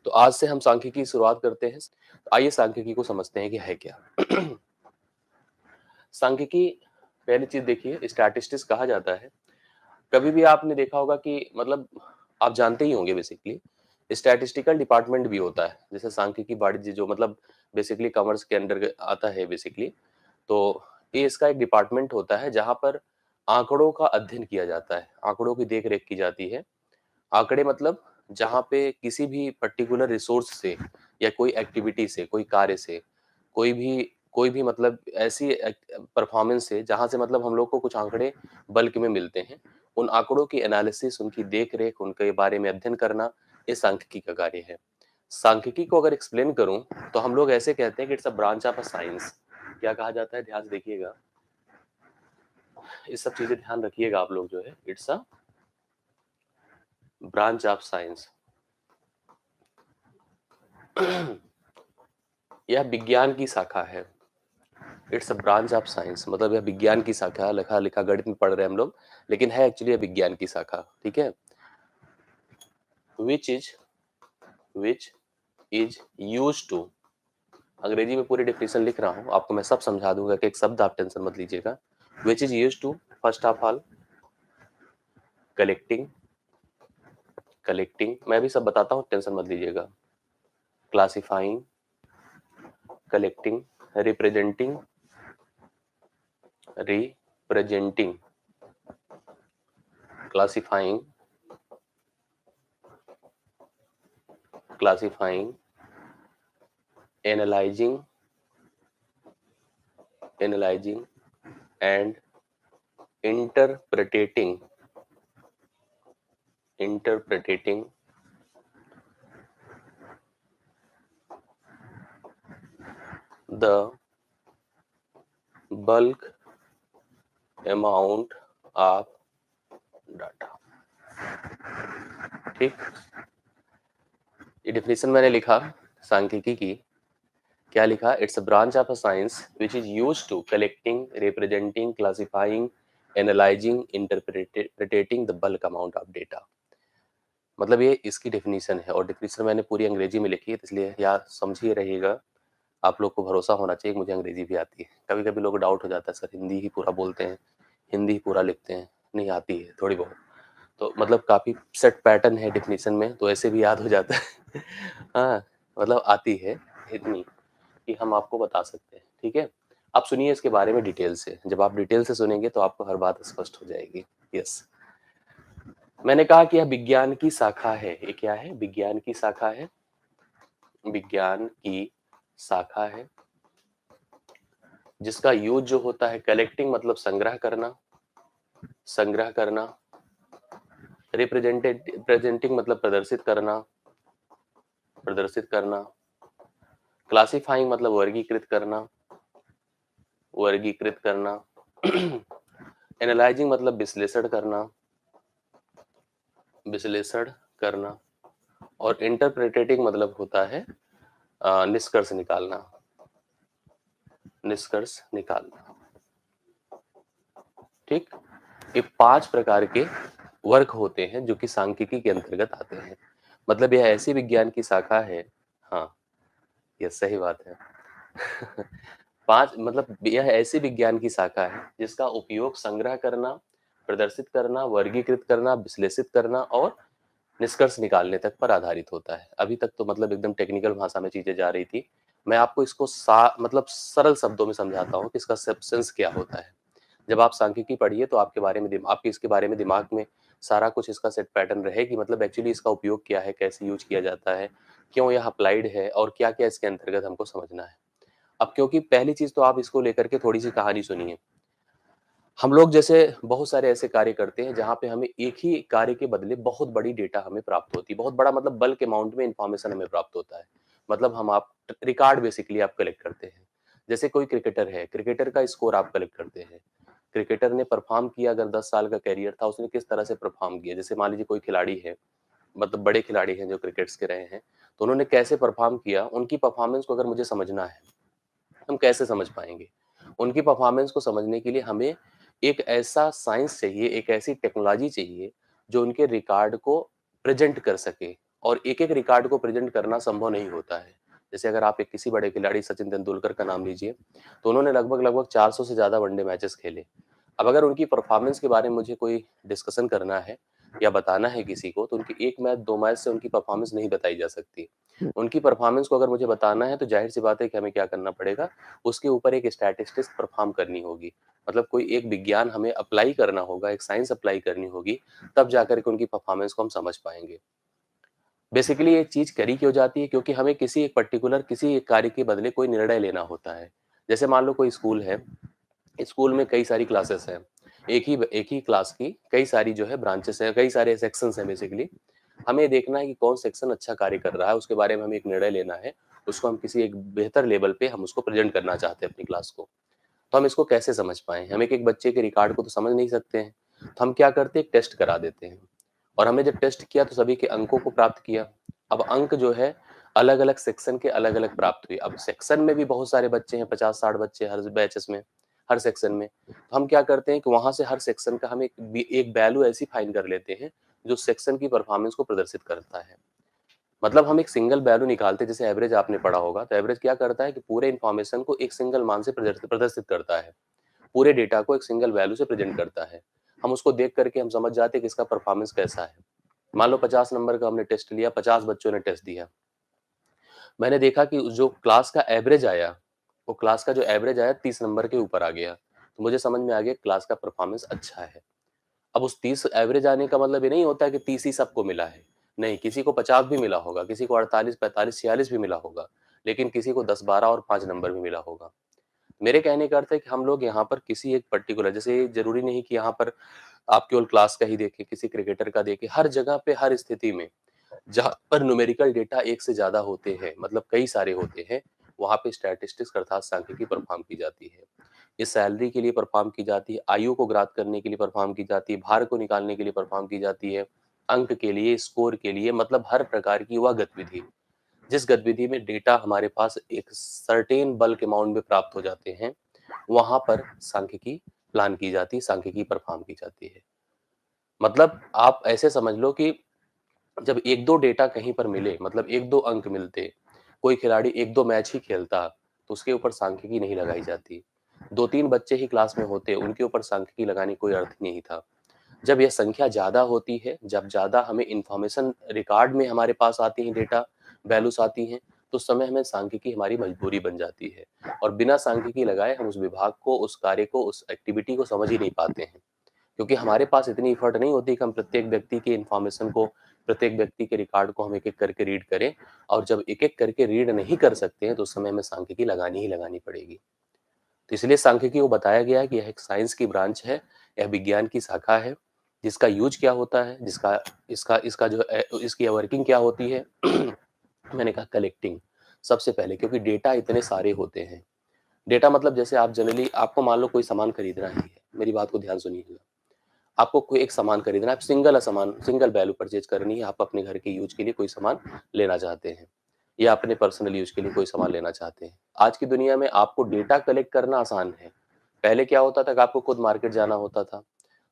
तो आज से हम सांख्यिकी की शुरुआत करते हैं। तो आइए सांख्यिकी को समझते हैं कि है क्या। सांख्यिकी, पहली चीज देखिए, स्टैटिस्टिक्स कहा जाता है। कभी भी आपने देखा होगा कि मतलब आप जानते ही होंगे बेसिकली स्टैटिस्टिकल डिपार्टमेंट भी होता है, जैसे सांख्यिकी वाणिज्य जो मतलब बेसिकली कॉमर्स के अंडर आता है बेसिकली। तो ये इसका एक डिपार्टमेंट होता है जहां पर आंकड़ों का अध्ययन किया जाता है, आंकड़ों की देख रेख की जाती है। आंकड़े मतलब जहाँ पे किसी भी पर्टिकुलर रिसोर्स से या कोई एक्टिविटी से, कोई कार्य से, कोई भी मतलब ऐसी परफॉर्मेंस से जहाँ से मतलब हम लोग को कुछ आंकड़े बल्क में मिलते हैं। उन आंकड़ों की एनालिसिस, उनकी देख रेख, उनके बारे में अध्ययन करना, ये सांख्यिकी का कार्य है। सांख्यिकी को अगर एक्सप्लेन करूं तो हम लोग ऐसे कहते हैं कि it's a branch of a science. क्या कहा जाता है, ध्यान से देखिएगा, ये सब चीजें ध्यान रखिएगा आप लोग, जो है it's a branch of science. यह विज्ञान की शाखा है। It's a branch of science मतलब यह विज्ञान की शाखा है। लिखा लिखा गणित में पढ़ रहे हैं हम लोग, लेकिन है एक्चुअली यह विज्ञान की शाखा, ठीक है। Which is which is use to, अंग्रेजी में पूरी डिफिनेशन लिख रहा हूं, आपको मैं सब समझा दूंगा कि एक शब्द आप टेंशन मत लीजिएगा। Which is use to, first of all collecting, collecting मैं भी सब बताता हूं, टेंशन मत लीजिएगा। Classifying, collecting, representing, representing, classifying, classifying, analyzing, analyzing and interpreting, interpreting the bulk amount of data। ठीक, ये डिफिनेशन मैंने लिखा सांख्यिकी की। क्या लिखा, it's a branch of a science which is use to collecting, representing, classifying, analysing, interpretating the bulk amount of data. मतलब ये इसकी डेफिनेशन है, और डेफिनेशन मैंने पूरी अंग्रेजी में लिखी है, इसलिए यार समझिए रहिएगा। आप लोग को भरोसा होना चाहिए मुझे अंग्रेजी भी आती है। कभी कभी लोग डाउट हो जाता है, सर हिंदी ही पूरा बोलते हैं, हिंदी ही पूरा लिखते हैं। नहीं, आती है थोड़ी बहुत। तो मतलब काफ़ी सेट पैटर्न है डेफिनेशन में, तो ऐसे भी याद हो जाता है। हाँ, मतलब आती है इतनी कि हम आपको बता सकते हैं, ठीक है। आप सुनिए इसके बारे में डिटेल से, जब आप डिटेल से सुनेंगे तो आपको हर बात स्पष्ट हो जाएगी। यस, मैंने कहा कि यह विज्ञान की शाखा है। ये क्या है, विज्ञान की शाखा है, विज्ञान की शाखा है जिसका यूज जो होता है कलेक्टिंग मतलब संग्रह करना, संग्रह करना, रिप्रेजेंटिंग मतलब प्रदर्शित करना, प्रदर्शित करना, क्लासिफाइंग मतलब वर्गीकृत करना, वर्गीकृत करना, एनालाइजिंग मतलब विश्लेषण करना, विश्लेषण करना, और इंटरप्रेटेटिंग मतलब होता है निष्कर्ष निकालना, निष्कर्ष निकालना। ठीक, ये 5 प्रकार के वर्क होते हैं जो कि सांख्यिकी के अंतर्गत आते हैं। मतलब यह ऐसी विज्ञान की शाखा है। हाँ, यह सही बात है। 5 मतलब यह ऐसी विज्ञान की शाखा है जिसका उपयोग संग्रह करना, प्रदर्शित करना, वर्गीकृत करना, विश्लेषित करना और निष्कर्ष निकालने तक पर आधारित होता है। अभी तक तो मतलब एकदम टेक्निकल भाषा में चीजें जा रही थी। मैं आपको इसको मतलब सरल शब्दों में समझाता हूँ कि इसका सब्सटेंस क्या होता है। जब आप सांख्यिकी पढ़िए तो आपके बारे में आपके इसके बारे में दिमाग में सारा कुछ इसका सेट पैटर्न रहेगी। मतलब एक्चुअली इसका उपयोग क्या है, कैसे यूज किया जाता है, क्यों यह अप्लाइड है, और क्या क्या इसके अंतर्गत हमको समझना है। अब क्योंकि पहली चीज तो आप इसको लेकर के थोड़ी सी कहानी सुनिए। हम लोग जैसे बहुत सारे ऐसे कार्य करते हैं जहाँ पे हमें एक ही कार्य के बदले बहुत बड़ी डेटा हमें प्राप्त होती है, बहुत बड़ा मतलब बल्क अमाउंट में इंफॉर्मेशन हमें प्राप्त होता है। मतलब हम आप रिकॉर्ड बेसिकली आप कलेक्ट करते हैं। जैसे कोई क्रिकेटर है, क्रिकेटर का स्कोर आप कलेक्ट करते हैं। क्रिकेटर ने परफॉर्म किया, अगर 10 साल का करियर था, उसने किस तरह से परफॉर्म किया। जैसे मान लीजिए कोई खिलाड़ी है, मतलब बड़े खिलाड़ी हैं जो क्रिकेट्स के रहे हैं, तो उन्होंने कैसे परफॉर्म किया, उनकी परफॉर्मेंस को अगर मुझे समझना है, हम कैसे समझ पाएंगे। उनकी परफॉर्मेंस को समझने के लिए हमें एक ऐसा साइंस चाहिए, एक ऐसी टेक्नोलॉजी चाहिए जो उनके रिकॉर्ड को प्रेजेंट कर सके और एक-एक रिकॉर्ड को प्रेज़ेंट करना संभव नहीं होता है। जैसे अगर आप एक किसी बड़े खिलाड़ी सचिन तेंदुलकर का नाम लीजिए, तो उन्होंने लगभग-लगभग 400 से ज़्यादा वनडे मैचेस खेले। अब अगर उनकी परफ़ॉर्मेंस के बारे में मुझे कोई डिस्कशन करना है या बताना है किसी को, तो उनकी 1 मैच, 2 मैच से उनकी परफ़ॉर्मेंस नहीं बताई जा सकती। उनकी परफ़ॉर्मेंस को अगर मुझे बताना है, तो ज़ाहिर-सी बात है कि हमें क्या करना पड़ेगा, उसके ऊपर एक स्टैटिस्टिक्स परफ़ॉर्म करनी होगी। मतलब कोई एक विज्ञान हमें अप्लाई करना होगा, एक साइंस अप्लाई करनी होगी, तब जाकर के उनकी परफ़ॉर्मेंस को हम समझ पाएँगे। बेसिकली ये चीज़ करी क्यों जाती है? क्योंकि हमें किसी एक पर्टिकुलर किसी एक कार्य के बदले कोई निर्णय लेना होता है। जैसे मान लो कोई स्कूल है, स्कूल में कई सारी क्लासेस हैं। एक ही क्लास की कई सारी जो है ब्रांचेस हैं, कई सारे सेक्शंस हैं बेसिकली। हमें देखना है कि कौन सेक्शन अच्छा कार्य कर रहा है, उसके बारे में हमें एक निर्णय लेना है। उसको हम किसी एक बेहतर लेवल पे हम उसको प्रेज़ेंट करना चाहते हैं अपनी क्लास को। तो हम इसको कैसे समझ पाएँ? हम एक-एक बच्चे के रिकॉर्ड को तो समझ नहीं सकते हैं। तो हम क्या करते हैं, एक टेस्ट करा देते हैं। और हमने जब टेस्ट किया तो सभी के अंकों को प्राप्त किया। अब अंक जो है अलग-अलग सेक्शन के अलग-अलग प्राप्त हुए। अब सेक्शन में भी बहुत सारे बच्चे हैं, 50-60 बच्चे हर बैचेस में, हर सेक्शन में। तो हम क्या करते हैं कि वहाँ से हर सेक्शन का हम एक वैल्यू ऐसी फाइंड कर लेते हैं, जो सेक्शन की परफॉर्मेंस को प्रदर्शित करता है। मतलब हम एक सिंगल वैल्यू निकालते हैं, जैसे एवरेज आपने पढ़ा होगा, तो एवरेज क्या करता है कि पूरे इन्फॉर्मेशन को एक सिंगल मान से प्रदर्शित करता है। पूरे डेटा को एक सिंगल वैल्यू से प्रेज़ेंट करता है। हम उसको देख कर के हम समझ जाते हैं कि इसका परफॉर्मेंस कैसा है। मान लो 50 नंबर का हमने टेस्ट लिया, 50 बच्चों ने टेस्ट दिया। मैंने देखा कि जो क्लास का एवरेज आया, वो क्लास का जो एवरेज आया 30 नंबर के ऊपर आ गया। तो मुझे समझ में आ गया क्लास का परफॉर्मेंस अच्छा है। अब उस 30 एवरेज आने का मतलब ये नहीं होता है कि 30 ही सबको मिला है। नहीं, किसी को 50 भी मिला होगा, किसी को 48, 45, 46 भी मिला होगा, लेकिन किसी को 10, 12 और 5 नंबर भी मिला होगा। मेरे कहने का अर्थ है कि हम लोग यहाँ पर किसी एक पर्टिकुलर, जैसे ज़रूरी नहीं कि यहाँ पर आप केवल क्लास का ही देखें, किसी क्रिकेटर का देखें, हर जगह पे, हर स्थिति में, जहाँ पर न्यूमेरिकल डेटा एक से ज़्यादा होते हैं, मतलब कई सारे होते हैं, वहाँ पे स्टैटिस्टिक्स अर्थात सांख्यिकी परफ़ॉर्म की जाती है। ये सैलरी के लिए परफ़ॉर्म की जाती है, आयु को ज्ञात करने के लिए परफ़ॉर्म की जाती है, भार को निकालने के लिए परफ़ॉर्म की जाती है, अंक के लिए, स्कोर के लिए, मतलब हर प्रकार की वह गतिविधि, जिस गतिविधि में डेटा हमारे पास एक सर्टेन बल्क अमाउंट में प्राप्त हो जाते हैं, वहाँ पर सांख्यिकी प्लान की जाती है, सांख्यिकी परफ़ॉर्म की जाती है। मतलब आप ऐसे समझ लो कि जब 1-2 डेटा कहीं पर मिले, मतलब 1-2 अंक मिलते, कोई खिलाड़ी 1-2 मैच ही खेलता, तो उसके ऊपर सांख्यिकी नहीं लगाई जाती। 2-3 बच्चे ही क्लास में होते, उनके ऊपर सांख्यिकी लगाने कोई अर्थ ही नहीं था। जब यह संख्या ज़्यादा होती है, जब ज़्यादा हमें इन्फॉर्मेशन रिकॉर्ड में हमारे पास आती हैं, डेटा वैल्यूज़ आती हैं, तो उस समय हमें सांख्यिकी हमारी मजबूरी बन जाती है और बिना सांख्यिकी लगाए हम उस विभाग को, उस कार्य को, उस एक्टिविटी को समझ ही नहीं पाते हैं। क्योंकि हमारे पास इतनी एफर्ट नहीं होती कि हम प्रत्येक व्यक्ति की इन्फॉर्मेशन को, प्रत्येक व्यक्ति के रिकॉर्ड को हम एक-एक करके रीड करें, और जब एक-एक करके रीड नहीं कर सकते हैं, तो उस समय हमें सांख्यिकी लगानी ही लगानी पड़ेगी। तो इसलिए सांख्यिकी को बताया गया है कि यह एक साइंस की ब्रांच है, यह विज्ञान की शाखा है, जिसका यूज़ क्या होता है, जिसका इसका इसका जो इसकी वर्किंग क्या होती है। मैंने कहा कलेक्टिंग, सबसे पहले, क्योंकि डेटा इतने सारे होते हैं। डेटा मतलब जैसे आप जनरली, आपको मान लो कोई सामान खरीदना ही है, मेरी बात को ध्यान सुनिएगा। आपको कोई एक सामान खरीदना है, आप सिंगल वैल्यू परचेज़ करनी है, आप अपने घर के यूज़ के लिए कोई सामान लेना चाहते हैं या अपने पर्सनल यूज़ के लिए कोई सामान लेना चाहते हैं। आज की दुनिया में आपको डेटा कलेक्ट करना आसान है। पहले क्या होता था कि आपको खुद मार्केट जाना होता था,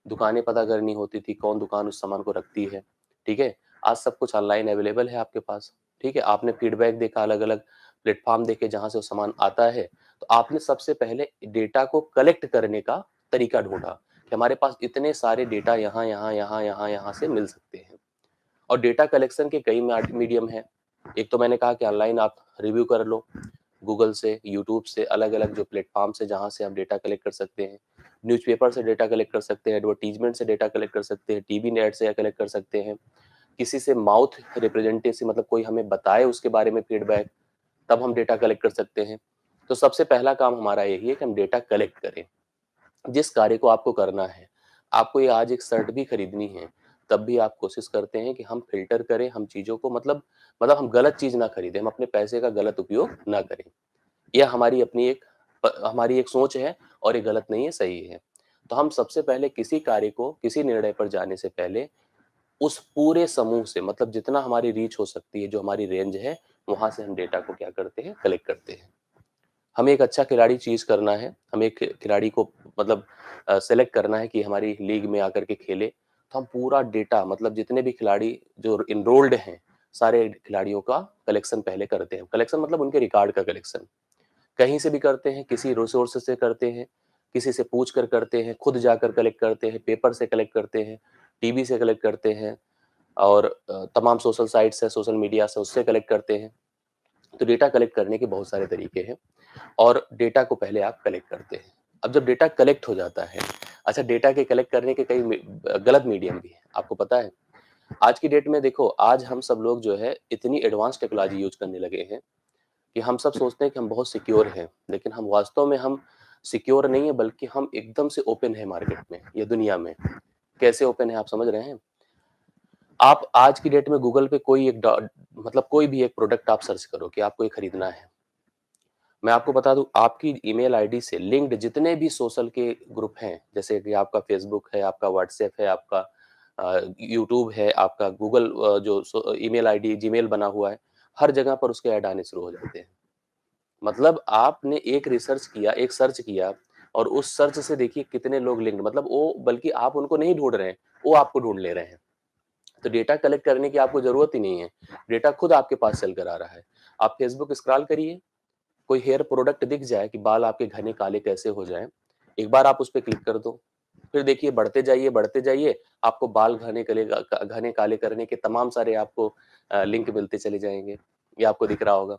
दुकानें पता करनी होती थी, कौन दुकान उस सामान को रखती है, ठीक है? आज सब कुछ ऑनलाइन अवेलेबल है आपके पास, ठीक है? आपने फीडबैक देखा, अलग-अलग प्लेटफ़ॉर्म देखे जहाँ से वो सामान आता है, तो आपने सबसे पहले डेटा को कलेक्ट करने का तरीका ढूँढा कि हमारे पास इतने सारे डेटा यहाँ, यहाँ, यहाँ, यहाँ, यहाँ से मिल सकते हैं। और डेटा कलेक्शन के कई मीडियम हैं। एक तो मैंने कहा कि ऑनलाइन आप रिव्यू कर लो, गूगल से, यूट्यूब से, अलग-अलग जो प्लेटफ़ॉर्म्स है जहाँ से आप डेटा कलेक्ट कर सकते हैं। न्यूज़पेपर से डेटा कलेक्ट कर सकते हैं, एडवर्टाइज़मेंट से डेटा कलेक्ट कर सकते हैं, टीवी नेट से कलेक्ट कर सकते हैं। किसी से माउथ रिप्रेजेंटेटिव, मतलब कोई हमें बताए उसके बारे में फीडबैक, तब हम डेटा कलेक्ट कर सकते हैं। तो सबसे पहला काम हमारा यही है कि हम डेटा कलेक्ट करें। जिस कार्य को आपको करना है, आपको ये आज एक शर्ट भी खरीदनी है, तब भी आप कोशिश करते हैं कि हम फ़िल्टर करें, हम चीज़ों को, मतलब हम गलत चीज़ ना खरीदें, हम अपने पैसे का गलत उपयोग ना करें। यह हमारी अपनी हमारी एक सोच है, और ये गलत नहीं है, सही है। तो हम सबसे पहले किसी कार्य को, किसी निर्णय पर जाने से पहले उस पूरे समूह से, मतलब जितना हमारी रीच हो सकती है, जो हमारी रेंज है, वहाँ से हम डेटा को क्या करते हैं, कलेक्ट करते हैं। हमें एक अच्छा खिलाड़ी चीज़ करना है, हमें एक खिलाड़ी को, मतलब सेलेक्ट करना है कि हमारी लीग में आकर के खेले, तो हम पूरा डेटा, मतलब जितने भी खिलाड़ी जो एनरोल्ड हैं, सारे खिलाड़ियों का कलेक्शन पहले करते हैं। कलेक्शन मतलब उनके रिकॉर्ड का कलेक्शन। कहीं से भी करते हैं, किसी रिसोर्स से करते हैं, किसी से पूछ कर करते हैं, खुद जाकर कलेक्ट करते हैं, पेपर से कलेक्ट करते हैं, टीवी से कलेक्ट करते हैं और तमाम सोशल साइट्स है, सोशल मीडिया से उससे कलेक्ट करते हैं। तो डेटा कलेक्ट करने के बहुत सारे तरीके हैं और डेटा को पहले आप कलेक्ट करते हैं। अब जब डेटा कलेक्ट हो जाता है, अच्छा डेटा के कलेक्ट करने के कई गलत मीडियम भी हैं, आपको पता है? आज की डेट में देखो, आज हम सब लोग जो है इतनी एडवांस टेक्नोलॉजी यूज़ करने लगे हैं कि हम सब सोचते हैं कि हम बहुत सिक्योर हैं, लेकिन हम वास्तव में हम सिक्योर नहीं है, बल्कि हम एकदम से ओपन है मार्केट में या दुनिया में। कैसे ओपन है आप समझ रहे हैं? आप आज की डेट में गूगल पे कोई एक मतलब कोई भी एक प्रोडक्ट आप सर्च करो कि आपको ये खरीदना है। मैं आपको बता दूं, आपकी ईमेल आईडी से लिंक्ड जितने भी सोशल के ग्रुप हैं, जैसे कि आपका फेसबुक है, आपका व्हाट्सएप है, आपका यूट्यूब है, आपका गूगल जो ईमेल आईडी जीमेल बना हुआ है, हर जगह पर उसके ऐड आने शुरू हो जाते हैं। मतलब आपने एक रिसर्च किया, एक सर्च किया और उस सर्च से देखिए कितने लोग लिंक्ड, मतलब वो बल्कि आप उनको नहीं ढूंढ रहे हैं, वो आपको ढूंढ ले रहे हैं। तो डेटा कलेक्ट करने की आपको जरूरत ही नहीं है, डेटा खुद आपके पास चल कर आ रहा है। आप फेसबुक स्क्रॉल करिए, कोई हेयर प्रोडक्ट दिख जाए कि बाल आपके घने काले कैसे हो जाएं, एक बार आप उस पर क्लिक कर दो, फिर देखिए बढ़ते जाइए, आपको बाल घने काले करने के तमाम सारे आपको लिंक मिलते चले जाएंगे। ये आपको दिख रहा होगा।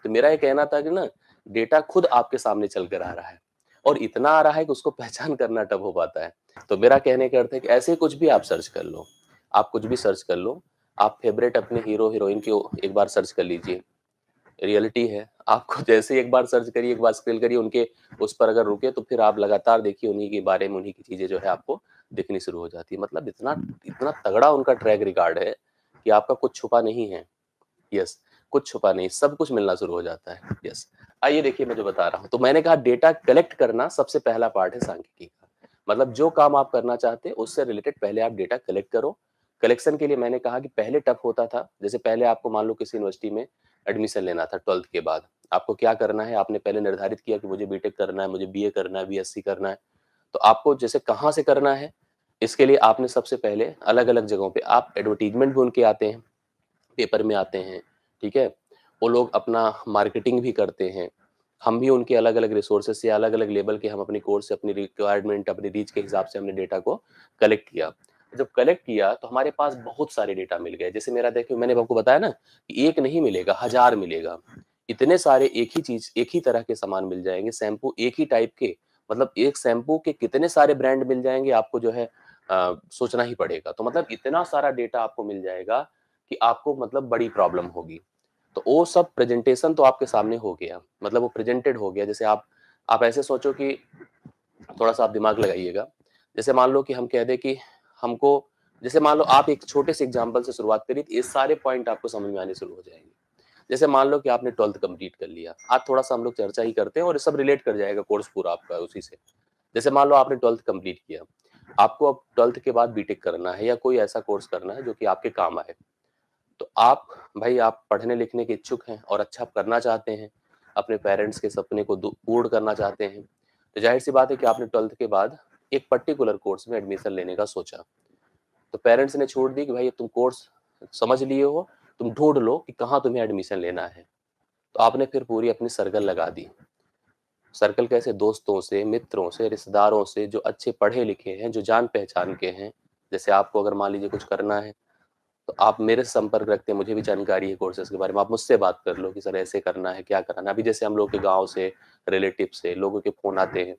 तो मेरा ये कहना था कि ना, डेटा खुद आपके सामने चल कर आ रहा है और इतना आ रहा है कि उसको पहचान करना टफ हो पाता है। तो मेरा कहने का अर्थ है कि ऐसे कुछ भी आप सर्च कर लो, आप कुछ भी सर्च कर लो, आप फेवरेट अपने हीरो हीरोइन की एक बार सर्च कर लीजिए। रियलिटी है, आपको जैसे ही एक बार सर्च करिए, एक बार स्क्रॉल करिए उनके, उस पर अगर रुके तो फिर आप लगातार देखिए उन्हीं के बारे में, उन्हीं की चीजें जो है आपको दिखनी शुरू हो जाती है। मतलब इतना इतना तगड़ा उनका ट्रैक रिकॉर्ड है कि आपका कुछ छुपा नहीं है। यस, कुछ छुपा नहीं, सब कुछ मिलना शुरू हो जाता है। यस, आइए देखिए मैं जो बता रहा हूँ, तो मैंने कहा डेटा कलेक्ट करना सबसे पहला पार्ट है सांख्यिकी का। मतलब जो काम आप करना चाहते हैं उससे रिलेटेड पहले आप डेटा कलेक्ट करो। कलेक्शन के लिए मैंने कहा कि पहले टफ होता था, जैसे पहले आपको मान लो किसी यूनिवर्सिटी में एडमिशन लेना था 12th के बाद, आपको क्या करना है, आपने पहले निर्धारित किया कि मुझे बीटेक करना है, मुझे बीए करना है, बीएससी करना है। तो आपको जैसे कहाँ से करना है, इसके लिए आपने सबसे पहले अलग अलग जगहों पे आप एडवर्टीजमेंट भी उनके आते हैं, पेपर में आते हैं, ठीक है? वो लोग अपना मार्केटिंग भी करते हैं। हम भी उनके अलग-अलग रिसोर्सेज़ से अलग-अलग लेवल के हम अपनी कोर्स से अपनी रिक्वायरमेंट, अपनी रीच के हिसाब से हमने डेटा को कलेक्ट किया। जब कलेक्ट किया तो हमारे पास बहुत सारे डेटा मिल गए। जैसे मेरा देखिए मैंने आपको बताया ना कि एक नहीं मिलेगा, हज़ार मिलेगा। इतने सारे एक ही चीज़, एक ही तरह के सामान मिल जाएँगे, शैम्पू एक ही टाइप के, मतलब एक शैम्पू के कितने सारे ब्रांड मिल जाएँगे आपको जो है सोचना ही पड़ेगा। तो मतलब इतना सारा डेटा आपको मिल जाएगा कि आपको मतलब बड़ी प्रॉब्लम होगी। तो वो सब प्रेजेंटेशन तो आपके सामने हो गया, मतलब वो प्रेजेंटेड हो गया। जैसे आप ऐसे सोचो कि थोड़ा-सा आप दिमाग लगाइएगा। जैसे मान लो कि हम कह दें कि हमको, जैसे मान लो आप एक छोटे से एग्जांपल से शुरुआत करिए, तो ये सारे पॉइंट आपको समझ में आने शुरू हो जाएँगे। जैसे मान लो कि आपने 12th कंप्लीट कर लिया, आज थोड़ा-सा हम लोग चर्चा ही करते हैं और ये सब रिलेट कर जाएगा कोर्स पूरा आपका उसी से। जैसे मान लो आपने 12th कंप्लीट किया, आपको अब 12th के बाद बीटेक करना है या कोई ऐसा कोर्स करना है जो कि आपके काम आए। तो आप भाई आप पढ़ने लिखने के इच्छुक हैं और अच्छा करना चाहते हैं, अपने पेरेंट्स के सपने को पूर्ण करना चाहते हैं, तो जाहिर सी बात है कि आपने 12th के बाद एक पर्टिकुलर कोर्स में एडमिशन लेने का सोचा। तो पेरेंट्स ने छूट दी कि भाई तुम कोर्स समझ लिए हो, तुम ढूंढ लो कि कहाँ तुम्हें एडमिशन लेना है। तो आपने फिर पूरी अपनी सर्कल लगा दी। सर्कल कैसे? दोस्तों से, मित्रों से, रिश्तेदारों से जो अच्छे पढ़े लिखे हैं, जो जान पहचान के हैं। जैसे आपको अगर मान लीजिए कुछ करना है तो आप मेरे से संपर्क रखते हैं, मुझे भी जानकारी है कोर्सेज़ के बारे में, आप मुझसे बात कर लो कि सर ऐसे करना है, क्या कराना है। अभी जैसे हम लोग के गाँव से, रिलेटिव से लोगों के फ़ोन आते हैं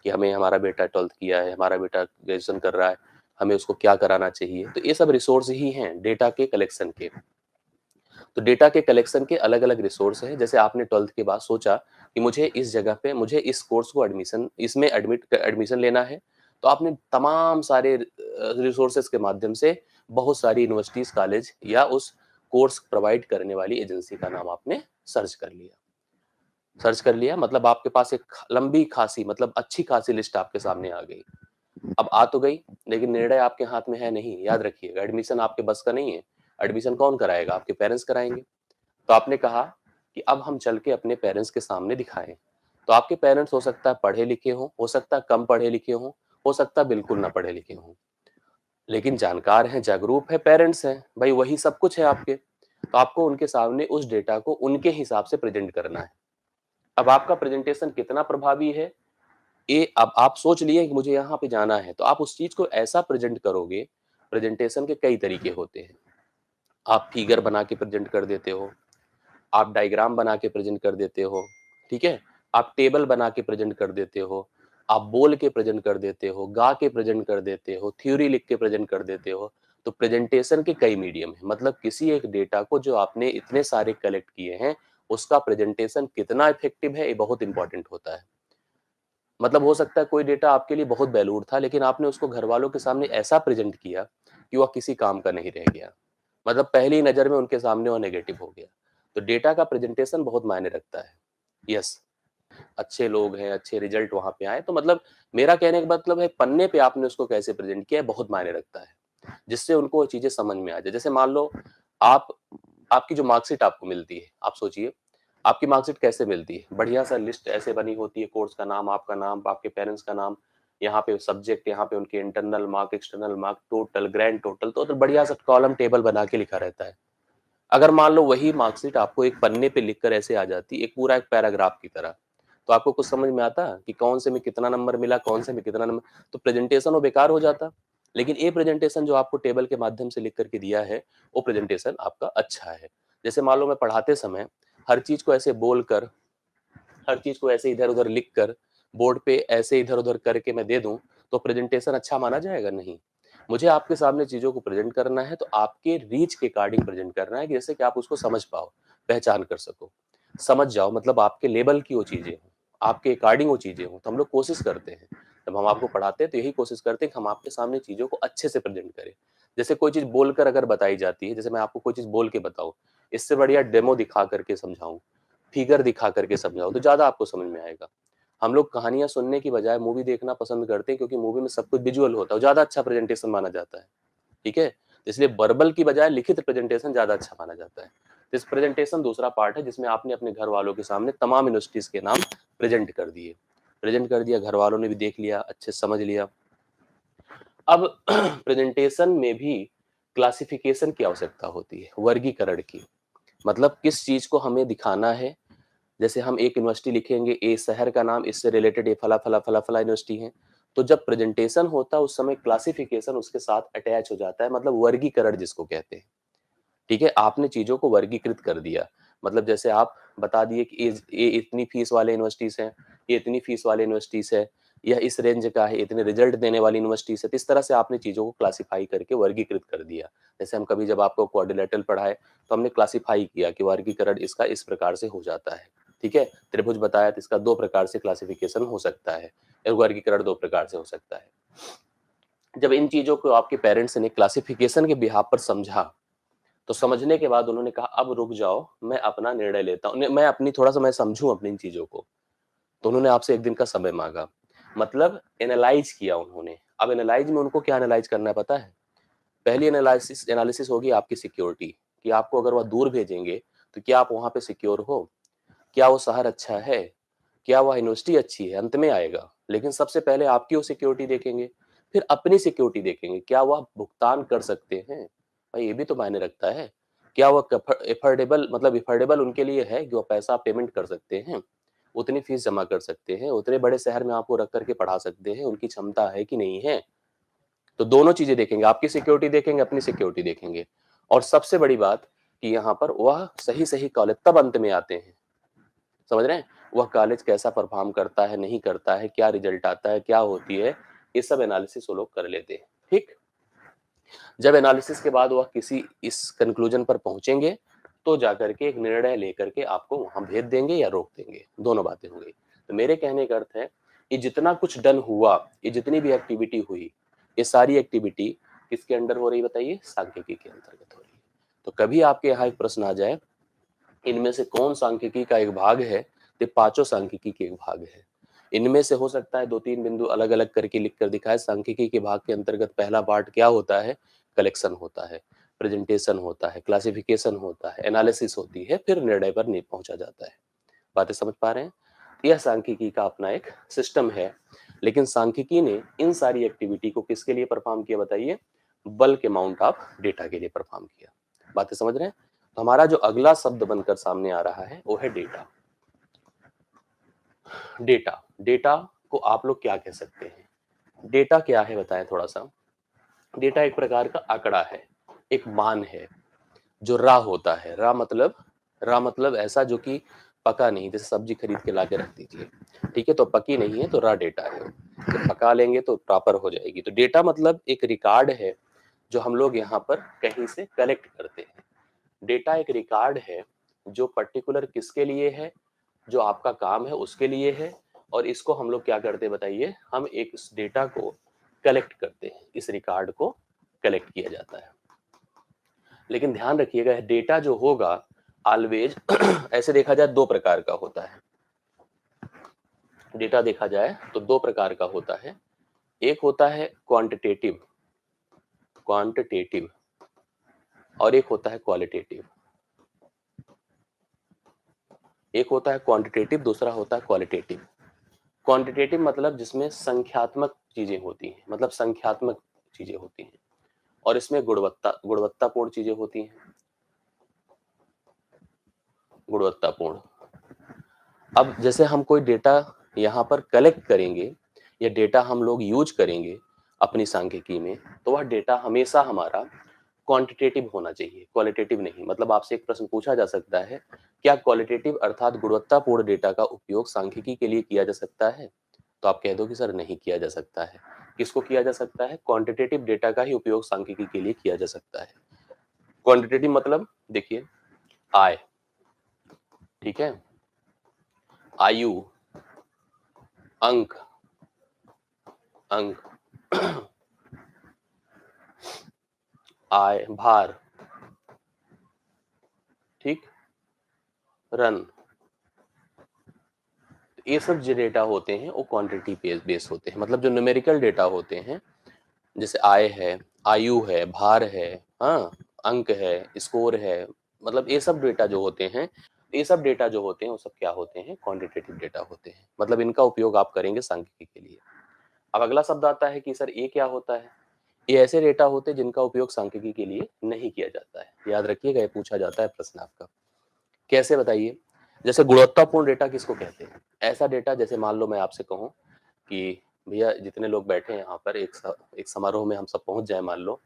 कि हमें हमारा बेटा 12th किया है, हमारा बेटा ग्रेजुएशन कर रहा है, हमें उसको क्या कराना चाहिए। तो ये सब रिसोर्स ही हैं डेटा के कलेक्शन के। तो डेटा के कलेक्शन के अलग-अलग रिसोर्स हैं। जैसे आपने 12th के बाद सोचा कि मुझे इस जगह पे, मुझे इस कोर्स को इसमें एडमिशन लेना है, तो आपने तमाम सारे रिसोर्सेज़ के माध्यम से बहुत सारी यूनिवर्सिटीज़, कॉलेज या उस कोर्स प्रोवाइड करने वाली एजेंसी का नाम आपने सर्च कर लिया। सर्च कर लिया मतलब आपके पास एक लंबी खासी, मतलब अच्छी खासी लिस्ट आपके सामने आ गई। अब आ तो गई, लेकिन निर्णय आपके हाथ में है नहीं, याद रखिएगा। एडमिशन आपके बस का नहीं है। एडमिशन कौन कराएगा? आपके पेरेंट्स कराएँगे। तो आपने कहा कि अब हम चल के अपने पेरेंट्स के सामने दिखाएँ। तो आपके पेरेंट्स हो सकता है पढ़े लिखे हों, हो सकता है कम पढ़े लिखे हों, हो सकता है बिल्कुल ना पढ़े लिखे हों। लेकिन जानकार हैं, जागरूक है, पेरेंट्स हैं, भाई वही सब कुछ है आपके। तो आपको उनके सामने उस डेटा को उनके हिसाब से प्रेजेंट करना है। अब आपका प्रेजेंटेशन कितना प्रभावी है, ये अब आप सोच लिए कि मुझे यहाँ पे जाना है, तो आप उस चीज को ऐसा प्रेजेंट करोगे। प्रेजेंटेशन के कई तरीके होते हैं। आप फिगर बना के प्रेजेंट कर देते हो, आप डायग्राम बना के प्रेजेंट कर देते हो, ठीक है, आप टेबल बना के प्रेजेंट कर देते हो, आप बोल के प्रेजेंट कर देते हो, गा के प्रेजेंट कर देते हो, थ्योरी लिख के प्रेजेंट कर देते हो। तो प्रेजेंटेशन के कई मीडियम है, मतलब किसी एक डेटा को जो आपने इतने सारे कलेक्ट किए हैं, उसका प्रेजेंटेशन कितना इफेक्टिव है, ये बहुत इंपॉर्टेंट होता है। मतलब हो सकता है कोई डेटा आपके लिए बहुत वैल्यूड था, लेकिन आपने उसको घर वालों के सामने ऐसा प्रेजेंट किया कि वह किसी काम का नहीं रह गया। मतलब पहली नजर में उनके सामने वो नेगेटिव हो गया। तो डेटा का प्रेजेंटेशन बहुत मायने रखता है। यस, अच्छे लोग हैं, अच्छे रिजल्ट वहां पे आए, तो मतलब मेरा कहने का मतलब है पन्ने पे आपने उसको कैसे प्रेजेंट किया है बहुत मायने रखता है, जिससे उनको वो चीजें समझ में आ जाए। जैसे मान लो आप आपकी जो मार्कशीट आपको मिलती है, आप सोचिए आपकी मार्कशीट कैसे मिलती है, बढ़िया सा लिस्ट ऐसे बनी होती है, कोर्स का नाम, आपका नाम, आपके पेरेंट्स का नाम, यहाँ पे सब्जेक्ट, यहाँ पे उनके internal mark, external mark, total, grand total, तो बढ़िया सा कॉलम टेबल बना के लिखा रहता है। अगर मान लो वही मार्कशीट आपको एक पन्ने पे लिखकर ऐसे आ जाती, एक पूरा एक पैराग्राफ की तरह, तो आपको कुछ समझ में आता कि कौन से में कितना नंबर मिला, कौन से में कितना नंबर, तो प्रेजेंटेशन वो बेकार हो जाता। लेकिन ये प्रेजेंटेशन जो आपको टेबल के माध्यम से लिख करके दिया है, वो प्रेजेंटेशन आपका अच्छा है। जैसे मान लो मैं पढ़ाते समय हर चीज को ऐसे बोलकर, हर चीज को ऐसे इधर उधर लिख कर, बोर्ड पे ऐसे इधर उधर करके मैं दे दूं, तो प्रेजेंटेशन अच्छा माना जाएगा? नहीं। मुझे आपके सामने चीजों को प्रेजेंट करना है, तो आपके रीच के अकॉर्डिंग प्रेजेंट करना है, कि जैसे कि आप उसको समझ पाओ, पहचान कर सको, समझ जाओ, मतलब आपके लेवल की वो चीजें हों, आपके अकॉर्डिंग वो चीजें हों। तो हम लोग कोशिश करते हैं, जब हम आपको पढ़ाते हैं तो यही कोशिश करते हैं कि हम आपके सामने चीजों को अच्छे से प्रेजेंट करें। जैसे कोई चीज बोलकर अगर बताई जाती है, जैसे मैं आपको कोई चीज बोल के बताऊं, इससे बढ़िया डेमो दिखा करके समझाऊं, फिगर दिखा करके समझाओ, तो ज्यादा आपको समझ में आएगा। हम लोग कहानियां सुनने की बजाय मूवी देखना पसंद करते हैं, क्योंकि मूवी में सब कुछ विजुअल होता है, ज्यादा अच्छा प्रेजेंटेशन माना जाता है। ठीक है, इसलिए वर्बल की बजाय लिखित प्रेजेंटेशन ज्यादा अच्छा माना जाता है। इस प्रेजेंटेशन दूसरा पार्ट है, जिसमें आपने अपने घर वालों के सामने तमाम यूनिवर्सिटीज के नाम प्रेजेंट कर दिए, प्रेजेंट कर दिया, घर वालों ने भी देख लिया, अच्छे से समझ लिया। अब प्रेजेंटेशन में भी क्लासिफिकेशन की आवश्यकता होती है, वर्गीकरण की। मतलब किस चीज को हमें दिखाना है। जैसे हम एक यूनिवर्सिटी लिखेंगे, ए शहर का नाम, इससे रिलेटेड ये फला फला फला फला यूनिवर्सिटी है, तो जब प्रेजेंटेशन होता है उस समय क्लासिफिकेशन उसके साथ अटैच हो जाता है, मतलब वर्गीकरण जिसको कहते हैं। ठीक है, आपने चीजों को वर्गीकृत कर दिया। मतलब जैसे आप बता दिए कि ये इतनी फीस वाले यूनिवर्सिटीज हैं, ये इतनी फीस वाले यूनिवर्सिटीज है, यह इस रेंज का है, इतने रिजल्ट देने वाली यूनिवर्सिटीज है। तो इस तरह से आपने चीजों को क्लासिफाई करके वर्गीकृत कर दिया। जैसे हम कभी जब आपको क्वाड्रिलेटरल पढ़ाए, तो हमने क्लासिफाई किया कि वर्गीकरण इसका इस प्रकार से हो जाता है। ठीक है, त्रिभुज बताया तो इसका दो प्रकार से क्लासिफिकेशन हो सकता है, वर्गीकरण दो प्रकार से हो सकता है। जब इन चीजों को आपके पेरेंट्स ने क्लासिफिकेशन के बिहाफ पर समझा, तो समझने के बाद उन्होंने कहा अब रुक जाओ, मैं अपना निर्णय लेता हूँ, मैं अपनी थोड़ा सा मैं समझूं अपनी इन चीजों को। तो उन्होंने आपसे एक दिन का समय मांगा, मतलब एनालाइज किया उन्होंने। अब एनालाइज में उनको क्या एनालाइज करना है पता है? पहली एनालिसिस एनालिसिस होगी आपकी सिक्योरिटी, कि आपको अगर वह दूर भेजेंगे तो क्या आप वहां पे सिक्योर हो, क्या वो शहर अच्छा है, क्या वह यूनिवर्सिटी अच्छी है, अंत में आएगा। लेकिन सबसे पहले आपकी वो सिक्योरिटी देखेंगे, फिर अपनी सिक्योरिटी देखेंगे, क्या वह भुगतान कर सकते हैं। भाई ये भी तो मायने रखता है, क्या वह एफोर्डेबल, मतलब एफोर्डेबल उनके लिए है कि वह पैसा पेमेंट कर सकते हैं, उतनी फीस जमा कर सकते हैं, उतने बड़े शहर में आपको रख करके पढ़ा सकते हैं, उनकी क्षमता है कि नहीं है। तो दोनों चीजें देखेंगे, आपकी सिक्योरिटी देखेंगे, अपनी सिक्योरिटी देखेंगे। और सबसे बड़ी बात कि यहाँ पर वह सही सही कॉलेज तब अंत में आते हैं, समझ रहे हैं? वह कॉलेज कैसा परफॉर्म करता है, नहीं करता है, क्या रिजल्ट आता है, क्या होती है, ये सब एनालिसिस वो लोग कर लेते हैं। ठीक, जब एनालिसिस के बाद वह किसी इस कंक्लूजन पर पहुंचेंगे, तो जाकर के एक निर्णय लेकर के आपको वहां भेज देंगे या रोक देंगे, दोनों बातें हो गई। तो मेरे कहने का अर्थ है, ये जितना कुछ डन हुआ, ये जितनी भी एक्टिविटी हुई, ये सारी एक्टिविटी किसके अंडर हो रही बताइए? सांख्यिकी के अंतर्गत हो रही है। तो कभी आपके यहाँ एक प्रश्न आ जाए, इनमें से कौन सांख्यिकी का एक भाग है, तो पांचों सांख्यिकी के एक भाग है। इनमें से हो सकता है दो तीन बिंदु अलग अलग करके लिख कर दिखाए। सांख्यिकी के भाग के अंतर्गत पहला पार्ट क्या होता है? कलेक्शन होता है, प्रेजेंटेशन होता है, क्लासिफिकेशन होता है, एनालिसिस होती है, फिर निर्णय पर नहीं पहुंचा जाता है। बातें समझ पा रहे हैं? यह सांख्यिकी का अपना एक सिस्टम है। लेकिन सांख्यिकी ने इन सारी एक्टिविटी को किसके लिए परफॉर्म किया बताइए? बल्क अमाउंट ऑफ डेटा के लिए परफॉर्म किया। बातें समझ रहे हैं? तो हमारा जो अगला शब्द बनकर सामने आ रहा है वो है डेटा। डेटा, डेटा को आप लोग क्या कह सकते हैं? डेटा क्या है बताएं थोड़ा सा। डेटा एक प्रकार का आंकड़ा है, एक मान है जो रा होता है। रा मतलब ऐसा जो कि पका नहीं, जैसे सब्जी खरीद के लाके रख दीजिए, ठीक है, तो पकी नहीं है तो रा डेटा है वो। तो पका लेंगे तो प्रॉपर हो जाएगी। तो डेटा मतलब एक रिकॉर्ड है जो हम लोग यहाँ पर कहीं से कलेक्ट करते हैं। डेटा एक रिकॉर्ड है जो पर्टिकुलर किसके लिए है, जो आपका काम है उसके लिए है। और इसको हम लोग क्या करते हैं बताइए, हम एक इस डेटा को कलेक्ट करते हैं, इस रिकॉर्ड को कलेक्ट किया जाता है। लेकिन ध्यान रखिएगा डेटा जो होगा ऑलवेज ऐसे देखा जाए दो प्रकार का होता है। डेटा देखा जाए तो दो प्रकार का होता है। एक होता है क्वांटिटेटिव, क्वांटिटेटिव, और एक होता है क्वालिटेटिव। एक होता है क्वांटिटेटिव, दूसरा होता है क्वालिटेटिव। क्वांटिटेटिव मतलब जिसमें संख्यात्मक चीजें होती हैं, मतलब संख्यात्मक चीजें होती हैं, और इसमें गुणवत्तापूर्ण चीजें होती हैं, गुणवत्तापूर्ण। अब जैसे हम कोई डेटा यहाँ पर कलेक्ट करेंगे या डेटा हम लोग यूज करेंगे अपनी सांख्यिकी में, तो वह डेटा हमेशा हमारा क्वांटिटेटिव होना चाहिए, क्वालिटेटिव नहीं। मतलब आपसे एक प्रश्न पूछा जा सकता है, क्या क्वालिटेटिव अर्थात गुणवत्तापूर्ण डेटा का उपयोग सांख्यिकी के लिए किया जा सकता है? तो आप कह दो कि सर नहीं किया जा सकता है। किसको किया जा सकता है? क्वांटिटेटिव डेटा का ही उपयोग सांख्यिकी के लिए किया जा सकता है। क्वांटिटेटिव मतलब देखिए, आय, ठीक है, आयु, अंक, अंक, आय, भार, ठीक, रन, ये सब जो डेटा होते हैं वो क्वांटिटी बेस होते हैं। मतलब जो न्यूमेरिकल डेटा होते हैं, जैसे आय है, आयु है, भार है, हाँ, अंक है, स्कोर है, मतलब ये सब डेटा जो होते हैं, ये सब डेटा जो होते हैं वो सब क्या होते हैं? क्वांटिटेटिव डेटा होते हैं। मतलब इनका उपयोग आप करेंगे सांख्यिकी के लिए। अब अगला शब्द आता है कि सर ये क्या होता है? ये ऐसे डेटा होते हैं जिनका उपयोग सांख्यिकी के लिए नहीं किया जाता है। याद रखिएगा, ये पूछा जाता है प्रश्न आपका। कैसे बताइए? जैसे गुणवत्तापूर्ण डेटा किसको कहते हैं? ऐसा डेटा, जैसे मान लो मैं आपसे कहूँ कि भैया जितने लोग बैठे हैं यहाँ पर एक समारोह में हम सब पहुंच जाए मान लो,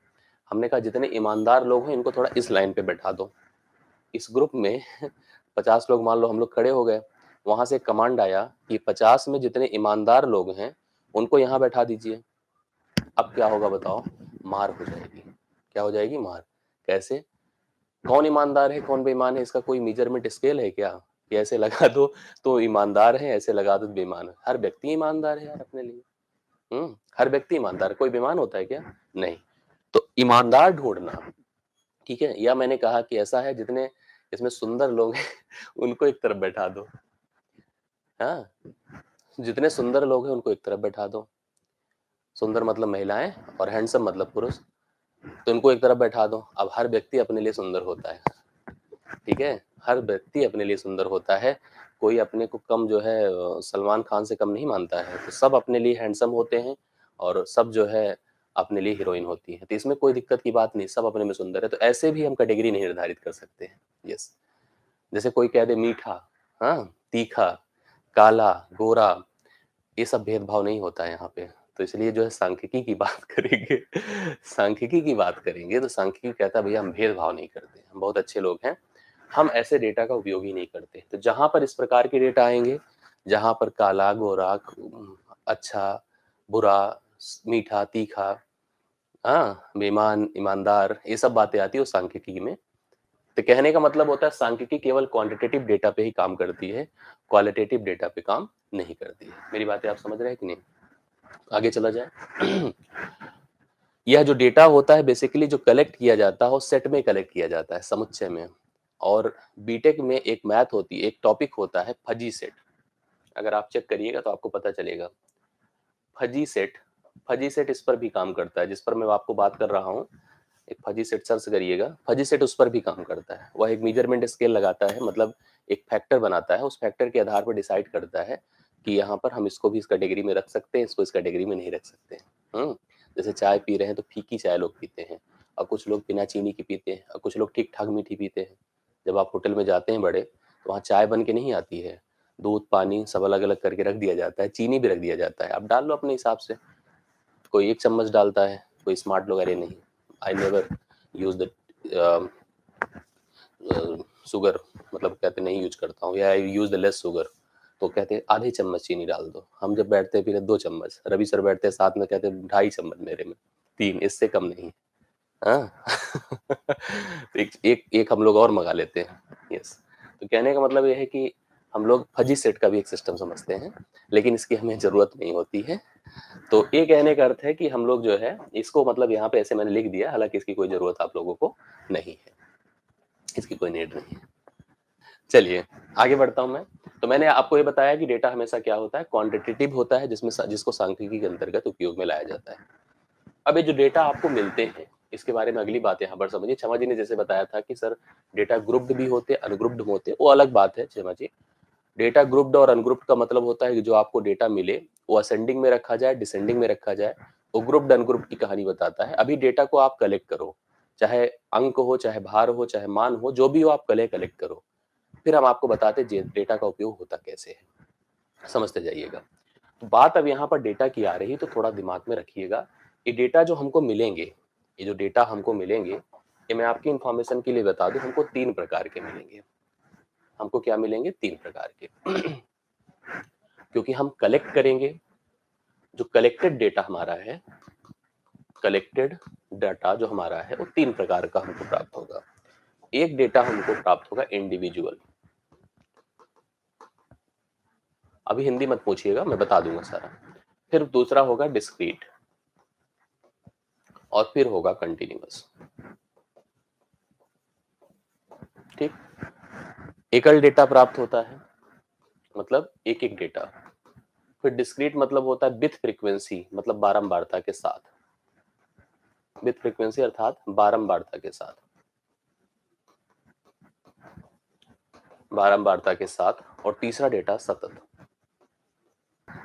हमने कहा जितने ईमानदार लोग हैं इनको थोड़ा इस लाइन पे बैठा दो। इस ग्रुप में 50 लोग मान लो हम लोग खड़े हो गए, वहां से कमांड आया कि 50 में जितने ईमानदार लोग हैं उनको यहाँ बैठा दीजिए। अब क्या होगा बताओ? मार हो जाएगी। क्या हो जाएगी? मार। कैसे? कौन ईमानदार है कौन बेईमान है इसका कोई मेजरमेंट स्केल है क्या कि ऐसे लगा दो तो ईमानदार है, ऐसे लगा दो तो बेईमान है? हर व्यक्ति ईमानदार है यार अपने लिए। हर व्यक्ति ईमानदार है, कोई बेईमान होता है क्या? नहीं। तो ईमानदार ढूंढना, ठीक है। या मैंने कहा कि ऐसा है जितने इसमें सुंदर लोग हैं उनको एक तरफ बैठा दो। हाँ, जितने सुंदर लोग हैं उनको एक तरफ बैठा दो। सुंदर मतलब महिलाएं और हैंडसम मतलब पुरुष, तो इनको एक तरफ बैठा दो। अब हर व्यक्ति अपने लिए सुंदर होता है, ठीक है, हर व्यक्ति अपने लिए सुंदर होता है। कोई अपने को कम जो है सलमान खान से कम नहीं मानता है। तो सब अपने लिए हैंडसम होते हैं और सब जो है अपने लिए हीरोइन होती है। तो इसमें कोई दिक्कत की बात नहीं, सब अपने में सुंदर है। तो ऐसे भी हम कैटेगरी नहीं निर्धारित कर सकते हैं। यस, जैसे कोई कह दे मीठा, हाँ, तीखा, काला, गोरा, ये सब भेदभाव नहीं होता है यहाँ पे। तो इसलिए जो है सांख्यिकी की बात करेंगे सांख्यिकी की बात करेंगे तो सांख्यिकी कहता है भैया हम भेदभाव नहीं करते, हम बहुत अच्छे लोग हैं, हम ऐसे डेटा का उपयोग ही नहीं करते। तो जहां पर इस प्रकार के डेटा आएंगे, जहां पर काला, गोरा, अच्छा, बुरा, मीठा, तीखा, हाँ, बेईमान, ईमानदार, ये सब बातें आती है उस सांख्यिकी में। तो कहने का मतलब होता है सांख्यिकी केवल क्वांटिटेटिव डेटा पे ही काम करती है, क्वालिटेटिव डेटा पे काम नहीं करती है। मेरी बातें आप समझ रहे हैं कि नहीं? आगे चला जाए। यह जो डेटा होता है बेसिकली जो कलेक्ट किया जाता है वो सेट में कलेक्ट किया जाता है, समुच्चय में। और बीटेक में एक मैथ होती है, एक टॉपिक होता है फजी सेट। अगर आप चेक करिएगा तो आपको पता चलेगा। फजी सेट, फजी सेट इस पर भी काम करता है जिस पर मैं आपको बात कर रहा हूँ। एक फजी सेट सर्च करिएगा, फजी सेट उस पर भी काम करता है। वह एक मेजरमेंट स्केल लगाता है, मतलब एक फैक्टर बनाता है, उस फैक्टर के आधार पर डिसाइड करता है कि यहाँ पर हम इसको भी इस कैटेगरी में रख सकते हैं, इसको इस कैटेगरी में नहीं रख सकते। जैसे चाय पी रहे हैं तो फीकी चाय लोग पीते हैं, और कुछ लोग बिना चीनी की पीते हैं, और कुछ लोग ठीक-ठाक मीठी पीते हैं। जब आप होटल में जाते हैं बड़े, तो वहाँ चाय बन के नहीं आती है, दूध, पानी सब अलग-अलग करके रख दिया जाता है, चीनी भी रख दिया जाता है, आप डाल लो अपने हिसाब से। कोई 1 चम्मच डालता है, कोई स्मार्ट लोग अरे नहीं, I never use the a sugar, मतलब कहते नहीं यूज़ करता हूँ, या आई यूज़ द लेस शुगर। तो कहते हैं आधे चम्मच चीनी डाल दो। हम जब बैठते हैं फिर 2 चम्मच, रवि सर बैठते हैं साथ में, कहते हैं ढाई चम्मच मेरे में, 3, इससे कम नहीं। हाँ। तो एक एक एक हम लोग और मँगा लेते हैं। यस। तो कहने का मतलब ये है कि हम लोग फजी सेट का भी एक सिस्टम समझते हैं, लेकिन इसकी हमें ज़रूरत नहीं होती है। तो ये कहने का अर्थ है कि हम लोग जो है इसको, मतलब यहाँ पे ऐसे मैंने लिख दिया, हालाँकि इसकी कोई ज़रूरत आप लोगों को नहीं है, इसकी कोई नीड नहीं है। चलिए, आगे बढ़ता हूँ मैं। तो मैंने आपको ये बताया कि डेटा हमेशा क्या होता है, क्वांटिटेटिव होता है, जिसको सांख्यिकी के अंतर्गत उपयोग में लाया जाता है। अब ये जो डेटा आपको मिलते हैं, इसके बारे में अगली बात यहाँ पर समझिए। क्षमा जी ने जैसे बताया था कि सर डेटा ग्रुप्ड भी होते हैं, अनग्रुप्ड होते हैं, वो अलग बात है क्षमा जी। डेटा ग्रुप्ड और अनग्रुप्ड का मतलब होता है कि जो आपको डेटा मिले, वो असेंडिंग में रखा जाए, डिसेंडिंग में रखा जाए, वो ग्रुप्ड अनग्रुप्ड की कहानी बताता है। अभी डेटा को आप कलेक्ट करो, चाहे अंक हो, चाहे भार हो, चाहे मान हो, जो भी हो आप कलेक्ट करो। फिर हम आपको बताते डेटा का उपयोग होता कैसे है, समझते जाइएगा। तो बात अब यहाँ पर डेटा की आ रही, तो थोड़ा दिमाग में रखिएगा। ये डेटा जो हमको मिलेंगे, ये जो डेटा हमको मिलेंगे, ये मैं आपकी इंफॉर्मेशन के लिए बता दूं, हमको 3 प्रकार के मिलेंगे। हमको क्या मिलेंगे? 3 प्रकार के। क्योंकि हम कलेक्ट करेंगे, जो कलेक्टेड डेटा हमारा है, कलेक्टेड डाटा जो हमारा है वो 3 प्रकार का हमको प्राप्त होगा। एक डेटा हमको प्राप्त होगा इंडिविजुअल, अभी हिंदी मत पूछिएगा, मैं बता दूंगा सारा। फिर दूसरा होगा डिस्क्रीट, और फिर होगा कंटिन्यूअस। ठीक, एकल डेटा प्राप्त होता है, मतलब एक एक डेटा। फिर डिस्क्रीट मतलब होता है विथ फ्रीक्वेंसी, मतलब बारंबारता के साथ, विथ फ्रीक्वेंसी अर्थात बारंबारता के साथ, बारंबारता के साथ। और तीसरा डेटा सतत।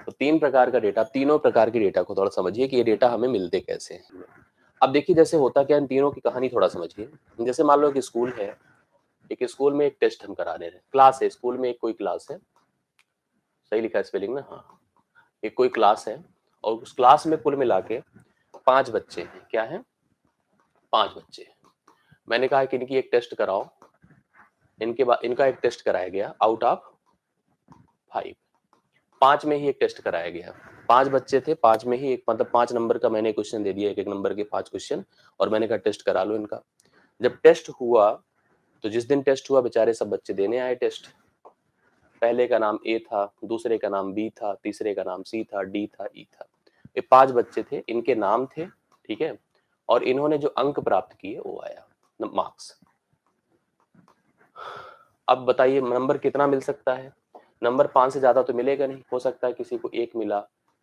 तो 3 प्रकार का डेटा, तीनों प्रकार के डेटा को थोड़ा समझिए कि ये डेटा हमें मिलते कैसे हैं। अब देखिए जैसे होता क्या, इन तीनों की कहानी थोड़ा समझिए। जैसे मान लो कि स्कूल है, एक स्कूल में एक टेस्ट हम करा रहे हैं, क्लास है, स्कूल में एक कोई क्लास है, सही लिखा है स्पेलिंग में, हाँ, एक कोई क्लास है, और उस क्लास में कुल मिला के 5 बच्चे हैं। क्या है? 5 बच्चे हैं। मैंने कहा कि इनकी एक टेस्ट कराओ, इनके बाद इनका एक टेस्ट कराया गया आउट ऑफ 5, 5 में ही एक टेस्ट कराया गया। 5 बच्चे थे, 5 में ही एक, मतलब 5 नंबर का मैंने क्वेश्चन दे दिया, एक एक नंबर के 5 क्वेश्चन, और मैंने कहा टेस्ट करा लो इनका। जब टेस्ट हुआ, तो जिस दिन टेस्ट हुआ बेचारे सब बच्चे देने आए टेस्ट। पहले का नाम ए था, दूसरे का नाम बी था, तीसरे का नाम सी था, डी था, ई था। ये 5 बच्चे थे, इनके नाम थे, ठीक है, और इन्होंने जो अंक प्राप्त किए वो आया मार्क्स। अब बताइए नंबर कितना मिल सकता है? नंबर 5 से ज्यादा तो मिलेगा नहीं, हो सकता है किसी को 1 मिला,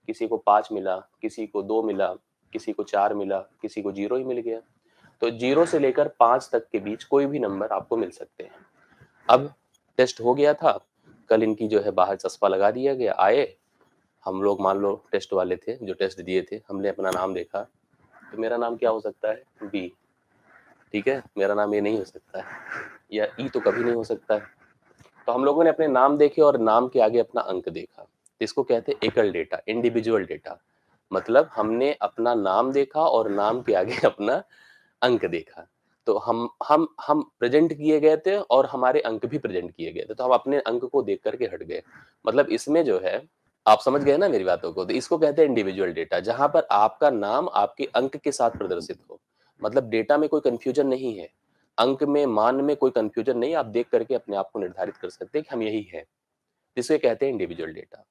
किसी को 5 मिला, किसी को 2 मिला, किसी को 4 मिला, किसी को 0 ही मिल गया। तो 0 से लेकर 5 तक के बीच कोई भी नंबर आपको मिल सकते हैं। अब टेस्ट हो गया था, कल इनकी जो है बाहर चस्पा लगा दिया गया, आए हम लोग, मान लो टेस्ट वाले थे जो टेस्ट दिए थे, हमने अपना नाम देखा, तो मेरा नाम क्या हो सकता है? बी, ठीक है, मेरा नाम ये नहीं हो सकता है, या ई तो कभी नहीं हो सकता है। तो हम लोगों ने अपने नाम देखे और नाम के आगे अपना अंक देखा, तो इसको कहते हैं एकल डेटा, इंडिविजुअल डेटा। मतलब हमने अपना नाम देखा और नाम के आगे अपना अंक देखा। तो हम प्रेजेंट किए गए थे और हमारे अंक भी प्रेजेंट किए गए थे, तो हम अपने अंक को देख करके हट गए। मतलब इसमें जो है, आप समझ गए ना मेरी बातों को, तो इसको कहते हैं इंडिविजुअल डेटा, जहां पर आपका नाम आपके अंक के साथ प्रदर्शित हो। मतलब डेटा में कोई कंफ्यूजन नहीं है, अंक में, मान में कोई कंफ्यूजन नहीं, आप देख करके अपने आप को निर्धारित कर सकते हैं कि हम यही है, जिसे कहते हैं इंडिविजुअल डेटा।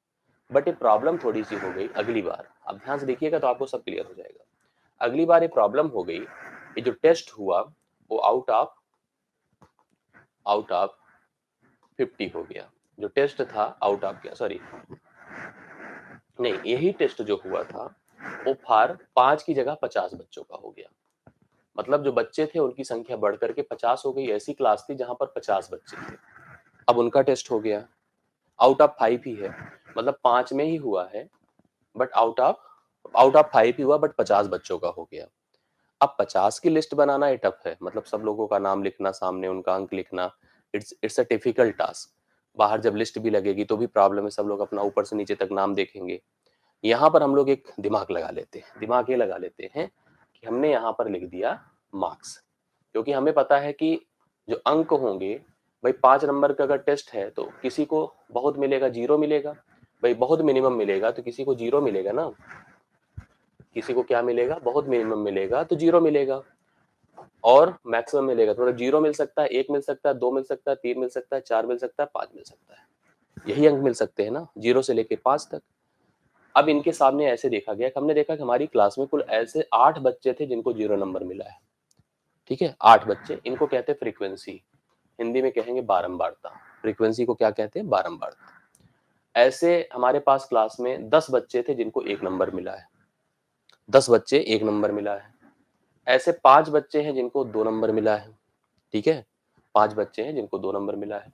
बट ये प्रॉब्लम थोड़ी सी हो गई अगली बार, अब ध्यान से देखिएगा तो आपको सब क्लियर हो जाएगा। अगली बार ये प्रॉब्लम हो गई, ये जो टेस्ट हुआ वो आउट ऑफ 50 हो गया। जो टेस्ट था आउट ऑफ, क्या सॉरी, नहीं, यही टेस्ट जो हुआ था वो फार 5 की जगह 50 बच्चों का हो गया। मतलब जो बच्चे थे उनकी संख्या बढ़ करके 50 हो गई। ऐसी क्लास थी जहां पर 50 बच्चे थे, अब उनका टेस्ट हो गया, आउट ऑफ 5 ही है, मतलब 5 में ही हुआ है, but out of out of 5 ही हुआ बट 50 बच्चों का हो गया। अब 50 की लिस्ट बनाना ये टफ है, मतलब सब लोगों का नाम लिखना, सामने उनका अंक लिखना, इट्स अ डिफिकल्ट टास्क। बाहर जब लिस्ट भी लगेगी तो भी प्रॉब्लम है, सब लोग अपना ऊपर से नीचे तक नाम देखेंगे। यहाँ पर हम लोग एक दिमाग लगा लेते हैं, दिमाग ये लगा लेते हैं कि हमने यहाँ पर लिख दिया मार्क्स, क्योंकि हमें पता है कि जो अंक होंगे, भाई 5 नंबर का अगर टेस्ट है तो किसी को बहुत मिलेगा, 0 मिलेगा, भाई बहुत मिनिमम मिलेगा तो किसी को 0 मिलेगा ना, किसी को क्या मिलेगा, बहुत मिनिमम मिलेगा तो 0 मिलेगा, और मैक्सिमम मिलेगा तो 0 मिल सकता है, 1 मिल सकता है, 2 मिल सकता है, 3 मिल सकता है, 4 मिल सकता है, 5 मिल सकता है, यही अंक मिल सकते हैं ना, 0 से लेके 5 तक। अब इनके सामने ऐसे देखा गया कि हमने देखा कि हमारी क्लास में कुल ऐसे 8 बच्चे थे जिनको 0 नंबर मिला है, ठीक है, 8 बच्चे, इनको कहते हैं फ्रीक्वेंसी, हिंदी में कहेंगे बारंबारता, फ्रीक्वेंसी को क्या कहते हैं, बारंबारता। ऐसे हमारे पास क्लास में 10 बच्चे थे जिनको 1 नंबर मिला है, 10 बच्चे 1 नंबर मिला है। ऐसे 5 बच्चे हैं जिनको 2 नंबर मिला है, ठीक है, 5 बच्चे हैं जिनको 2 नंबर मिला है।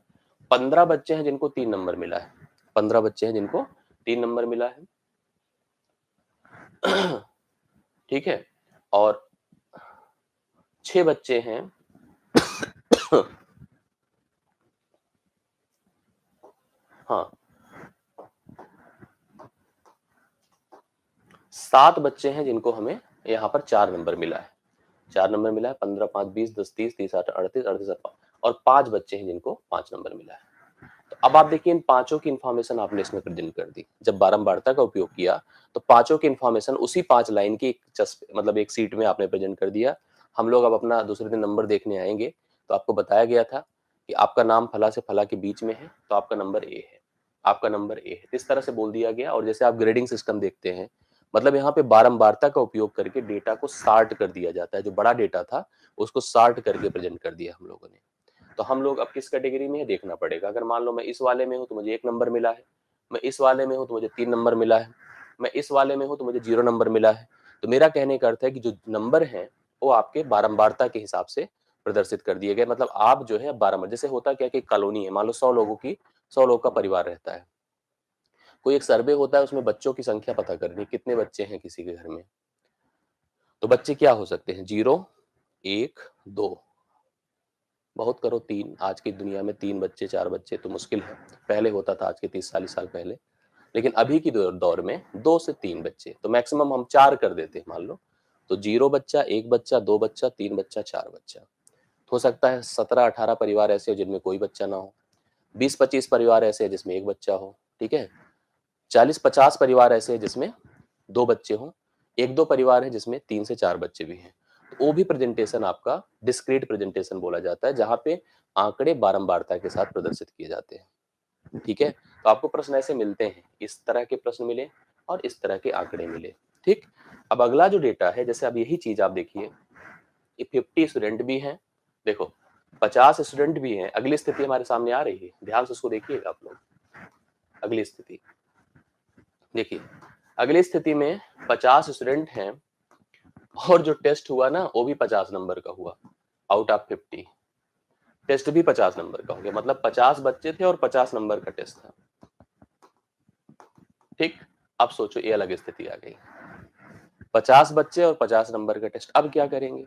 15 बच्चे हैं जिनको 3 नंबर मिला है, 15 बच्चे हैं जिनको 3 नंबर मिला है। ठीक है, और 6 बच्चे हैं हाँ, 7 बच्चे हैं जिनको हमें यहाँ पर 4 नंबर मिला है, 4 नंबर मिला है, 15 5 20 10 30 30 8 38 38 और 5 बच्चे हैं जिनको 5 नंबर मिला है। तो अब आप देखिए इन पांचों की इंफॉर्मेशन आपने इसमें प्रेजेंट कर दी, जब बारंबारता का उपयोग किया तो पांचों की इंफॉर्मेशन उसी 5 लाइन की मतलब एक सीट में आपने प्रेजेंट कर दिया। हम लोग अब अपना दूसरे दिन नंबर देखने आएंगे तो आपको बताया गया था कि आपका नाम फला से फला के बीच में है तो आपका नंबर ए है, आपका नंबर ए है, इस तरह से बोल दिया गया। और जैसे आप ग्रेडिंग सिस्टम देखते हैं, मतलब यहाँ पे बारंबारता का उपयोग करके डेटा को सार्ट कर दिया जाता है, जो बड़ा डेटा था उसको सार्ट करके प्रेजेंट कर दिया हम लोगों ने। तो हम लोग अब किस कैटेगरी में है देखना पड़ेगा। अगर मान लो मैं इस वाले में हूं तो मुझे 1 नंबर मिला है, मैं इस वाले में हूं तो मुझे 3 नंबर मिला है, मैं इस वाले में हूं तो मुझे 0 नंबर मिला है। तो मेरा कहने का अर्थ है कि जो नंबर हैं वो आपके बारंबारता के हिसाब से प्रदर्शित कर दिए गए। मतलब आप जो है 12 जैसे होता क्या कि कॉलोनी है, मान लो 100 लोगों की, 100 लोग का परिवार रहता है, कोई एक सर्वे होता है, उसमें बच्चों की संख्या पता करनी, कितने बच्चे हैं किसी के घर में। तो बच्चे क्या हो सकते हैं, 0 1 2, बहुत करो 3, आज की दुनिया में 3 बच्चे 4 बच्चे तो मुश्किल है, पहले होता था आज के 30-40 साल पहले, लेकिन अभी की दौर में 2 से 3 बच्चे, तो मैक्सिमम हम 4 कर देते हैं मान लो। तो 0 बच्चा, 1 बच्चा, 2 बच्चा, 3 बच्चा, 4 बच्चा। हो सकता है 17-18 परिवार ऐसे हो जिनमें कोई बच्चा ना हो, 20-25 परिवार ऐसे हैं जिसमें 1 बच्चा हो, ठीक है, 40-50 परिवार ऐसे हैं जिसमें 2 बच्चे हों, 1-2 परिवार है जिसमें 3 से 4 बच्चे भी हैं। तो वो भी प्रेजेंटेशन आपका डिस्क्रीट प्रेजेंटेशन बोला जाता है, जहाँ पे आंकड़े बारंबारता के साथ प्रदर्शित किए जाते हैं, ठीक है। तो आपको प्रश्न ऐसे मिलते हैं, इस तरह के प्रश्न मिले और इस तरह के आंकड़े मिले, ठीक। अब अगला जो डेटा है, जैसे अब यही चीज आप देखिए, ये 50 स्टूडेंट भी हैं, देखो 50 स्टूडेंट भी हैं, अगली स्थिति हमारे सामने आ रही है, ध्यान से उसको देखिएगा आप लोग। अगली स्थिति देखिए, अगली स्थिति में 50 स्टूडेंट हैं और जो टेस्ट हुआ ना वो भी 50 नंबर का हुआ, आउट ऑफ 50, टेस्ट भी 50 नंबर का हो गया, मतलब 50 बच्चे थे और 50 नंबर का टेस्ट था, ठीक। अब सोचो ये अलग स्थिति आ गई, 50 बच्चे और 50 नंबर का टेस्ट, अब क्या करेंगे।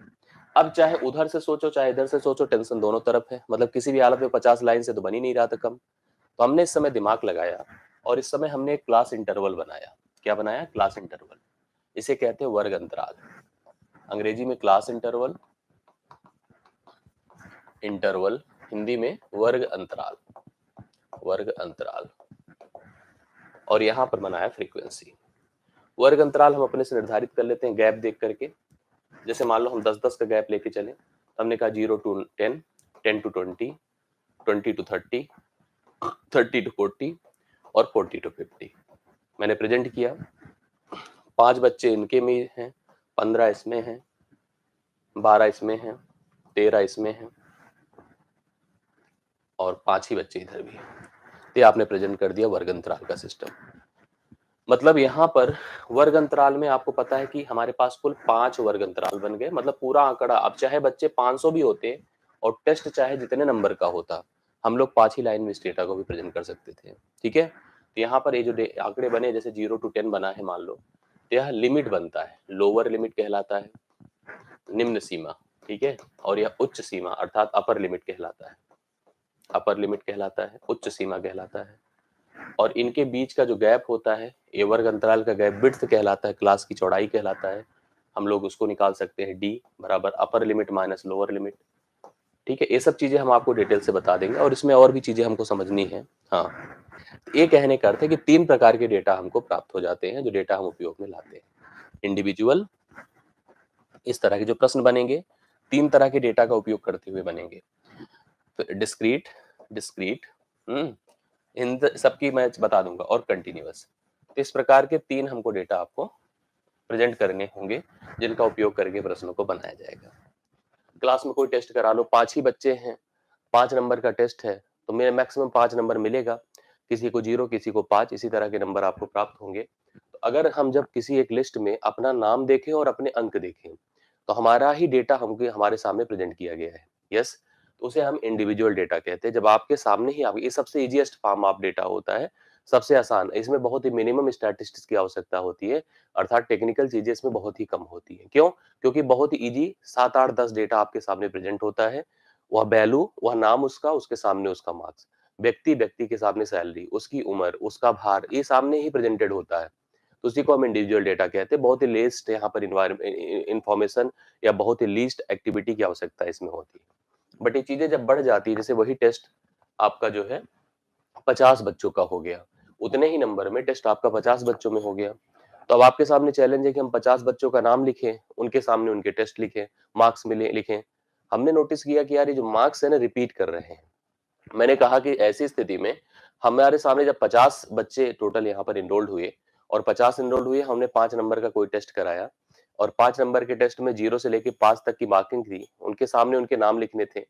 अब चाहे उधर से सोचो चाहे इधर से सोचो, टेंशन दोनों तरफ है, मतलब किसी भी हालत में 50 लाइन से तो बन ही नहीं रहा था कम। तो हमने इस समय दिमाग लगाया और इस समय हमने एक क्लास इंटरवल बनाया। क्या बनाया, क्लास इंटरवल, इसे कहते हैं वर्ग अंतराल, अंग्रेजी में क्लास इंटरवल, इंटरवल हिंदी में वर्ग अंतराल, वर्ग अंतराल। और यहां पर बनाया फ्रीक्वेंसी। वर्ग अंतराल हम अपने से निर्धारित कर लेते हैं गैप देख करके, जैसे मान लो हम 10-10 का गैप लेके चले, तो हमने कहा 0 to 10, 10 to 20, 20 to 30, 30 to 40 और 40 to 50। मैंने प्रेजेंट किया, 5 बच्चे इनके में हैं, 15 इसमें हैं, 12 इसमें हैं, 13 इसमें हैं और 5 ही बच्चे इधर भी हैं। ये आपने प्रेजेंट कर दिया वर्ग अंतराल का सिस्टम। मतलब यहाँ पर वर्ग अंतराल में आपको पता है कि हमारे पास कुल 5 वर्ग अंतराल बन गए, मतलब पूरा आंकड़ा, अब चाहे बच्चे 500 भी होते और टेस्ट चाहे जितने नंबर का होता, हम लोग 5 ही लाइन में इस डेटा को भी प्रेजेंट कर सकते थे, ठीक है। तो यहाँ पर ये जो आंकड़े बने, जैसे 0 to 10 बना है मान लो, यह लिमिट बनता है, लोअर लिमिट कहलाता है, निम्न सीमा, ठीक है, और यह उच्च सीमा अर्थात अपर लिमिट कहलाता है, अपर लिमिट कहलाता है, उच्च सीमा कहलाता है। और इनके बीच का जो गैप होता है, ये वर्ग अंतराल का गैप विड्थ कहलाता है, क्लास की चौड़ाई कहलाता है। हम लोग उसको निकाल सकते हैं डी बराबर upper limit minus lower limit, ठीक है। ये सब चीजें हम आपको डिटेल से बता देंगे और इसमें और भी चीजें हमको समझनी है। हाँ, ये कहने का अर्थ है कि 3 प्रकार के डेटा हमको प्राप्त हो जाते हैं, जो डेटा हम उपयोग में लाते हैं। इंडिविजुअल, इस तरह के जो प्रश्न बनेंगे 3 तरह के डेटा का उपयोग करते हुए बनेंगे। तो डिस्क्रीट, डिस्क्रीट, इन सबकी मैं बता दूंगा, और कंटिन्यूअस। इस प्रकार के 3 हमको डेटा आपको प्रेजेंट करने होंगे, जिनका उपयोग करके प्रश्नों को बनाया जाएगा। क्लास में कोई टेस्ट करा लो, 5 ही बच्चे हैं, 5 नंबर का टेस्ट है, तो मेरे मैक्सिमम 5 नंबर मिलेगा, किसी को 0, किसी को 5, इसी तरह के नंबर आपको प्राप्त होंगे। तो अगर हम जब किसी एक लिस्ट में अपना नाम देखें और अपने अंक देखें, तो हमारा ही डेटा हमको हमारे सामने प्रेजेंट किया गया है, यस, तो उसे हम इंडिविजुअल डेटा कहते हैं। जब आपके सामने ही ये सबसे इजीएस्ट फॉर्म ऑफ डेटा होता है, सबसे आसान, इसमें बहुत ही मिनिमम स्टैटिस्टिक्स की आवश्यकता होती है, अर्थात टेक्निकल चीजें इसमें बहुत ही कम होती है। क्यों? क्योंकि बहुत ही इजी 7, 8, 10 डेटा आपके सामने प्रेजेंट होता है, वह वैल्यू, वह नाम उसका, उसके सामने उसका मार्क्स, व्यक्ति व्यक्ति के सामने सैलरी, उसकी उम्र, उसका भार, ये सामने ही प्रेजेंटेड होता है, तो उसी को हम इंडिविजुअल डेटा कहते हैं। बहुत ही लेस्ट यहाँ पर इंफॉर्मेशन या बहुत ही लीस्ट एक्टिविटी की आवश्यकता इसमें होती है। बट ये चीजें जब बढ़ जाती है, जैसे वही टेस्ट आपका जो है 50 बच्चों का हो गया, उतने ही नंबर में टेस्ट आपका 50 बच्चों में हो गया, तो अब आपके सामने चैलेंज है कि हम 50 बच्चों का नाम लिखें, उनके सामने उनके टेस्ट लिखें, मार्क्स मिले लिखें। हमने नोटिस किया कि यार ये जो मार्क्स है ना, रिपीट कर रहे हैं। मैंने कहा कि ऐसी स्थिति में हमारे सामने जब 50 बच्चे टोटल यहाँ पर इनरोल्ड हुए और 50 इनरोल्ड हुए, हमने 5 नंबर का कोई टेस्ट कराया और 5 नंबर के टेस्ट में 0 से लेके 5 तक की मार्किंग थी, उनके सामने उनके नाम लिखने थे।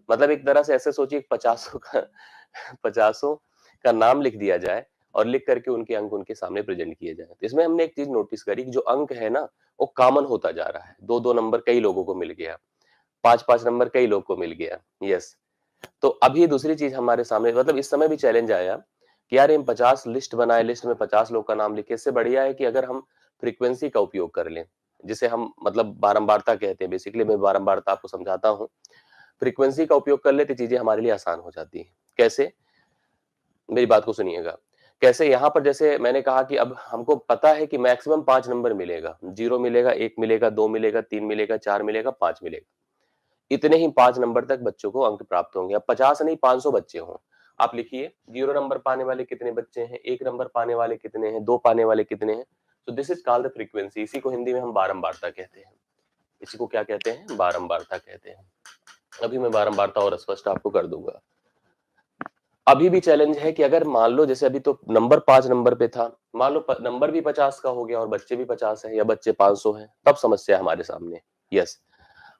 मतलब एक तरह से ऐसे सोचिए 50 का 50 का नाम लिख दिया जाए और लिख करके उनके अंक उनके सामने प्रेजेंट किए जाए। तो इसमें हमने एक चीज नोटिस करी कि जो अंक है ना, वो कॉमन होता जा रहा है। 2-2 नंबर कई लोगों को मिल गया, 5-5 नंबर कई लोगों को मिल गया। यस, तो अभी दूसरी चीज हमारे सामने, मतलब इस समय भी चैलेंज आया कि यार हम 50 लिस्ट बनाए, लिस्ट में 50 लोग का नाम लिखे, इससे बढ़िया है कि अगर हम फ्रीक्वेंसी का उपयोग कर लें, जिसे हम मतलब बारंबारता कहते हैं। बेसिकली मैं बारंबारता आपको समझाता हूँ। फ्रीक्वेंसी का उपयोग कर ले तो चीजें हमारे लिए आसान हो जाती है। कैसे? मेरी बात को सुनिएगा। कैसे? यहाँ पर जैसे मैंने कहा कि अब हमको पता है कि मैक्सिमम 5 नंबर मिलेगा, 0 मिलेगा, 1 मिलेगा, 2 मिलेगा, 3 मिलेगा, 4 मिलेगा, 5 मिलेगा। इतने ही 5 नंबर तक बच्चों को अंक प्राप्त होंगे। अब 50 नहीं 500 बच्चे हों, आप लिखिए 0 नंबर पाने वाले कितने बच्चे हैं, 1 नंबर पाने वाले कितने हैं, 2 पाने वाले कितने हैं। So this is called the frequency. इसी को हिंदी में हम बारंबारता कहते हैं। इसी को क्या कहते हैं? बारंबारता कहते हैं। अभी मैं बारंबारता और स्पष्ट आपको कर दूंगा। अभी भी चैलेंज है कि अगर मान लो, जैसे अभी तो नंबर 5 नंबर पे था, मान लो नंबर भी 50 का हो गया और बच्चे भी 50 हैं या बच्चे 500 हैं, तब समस्या है हमारे सामने। यस,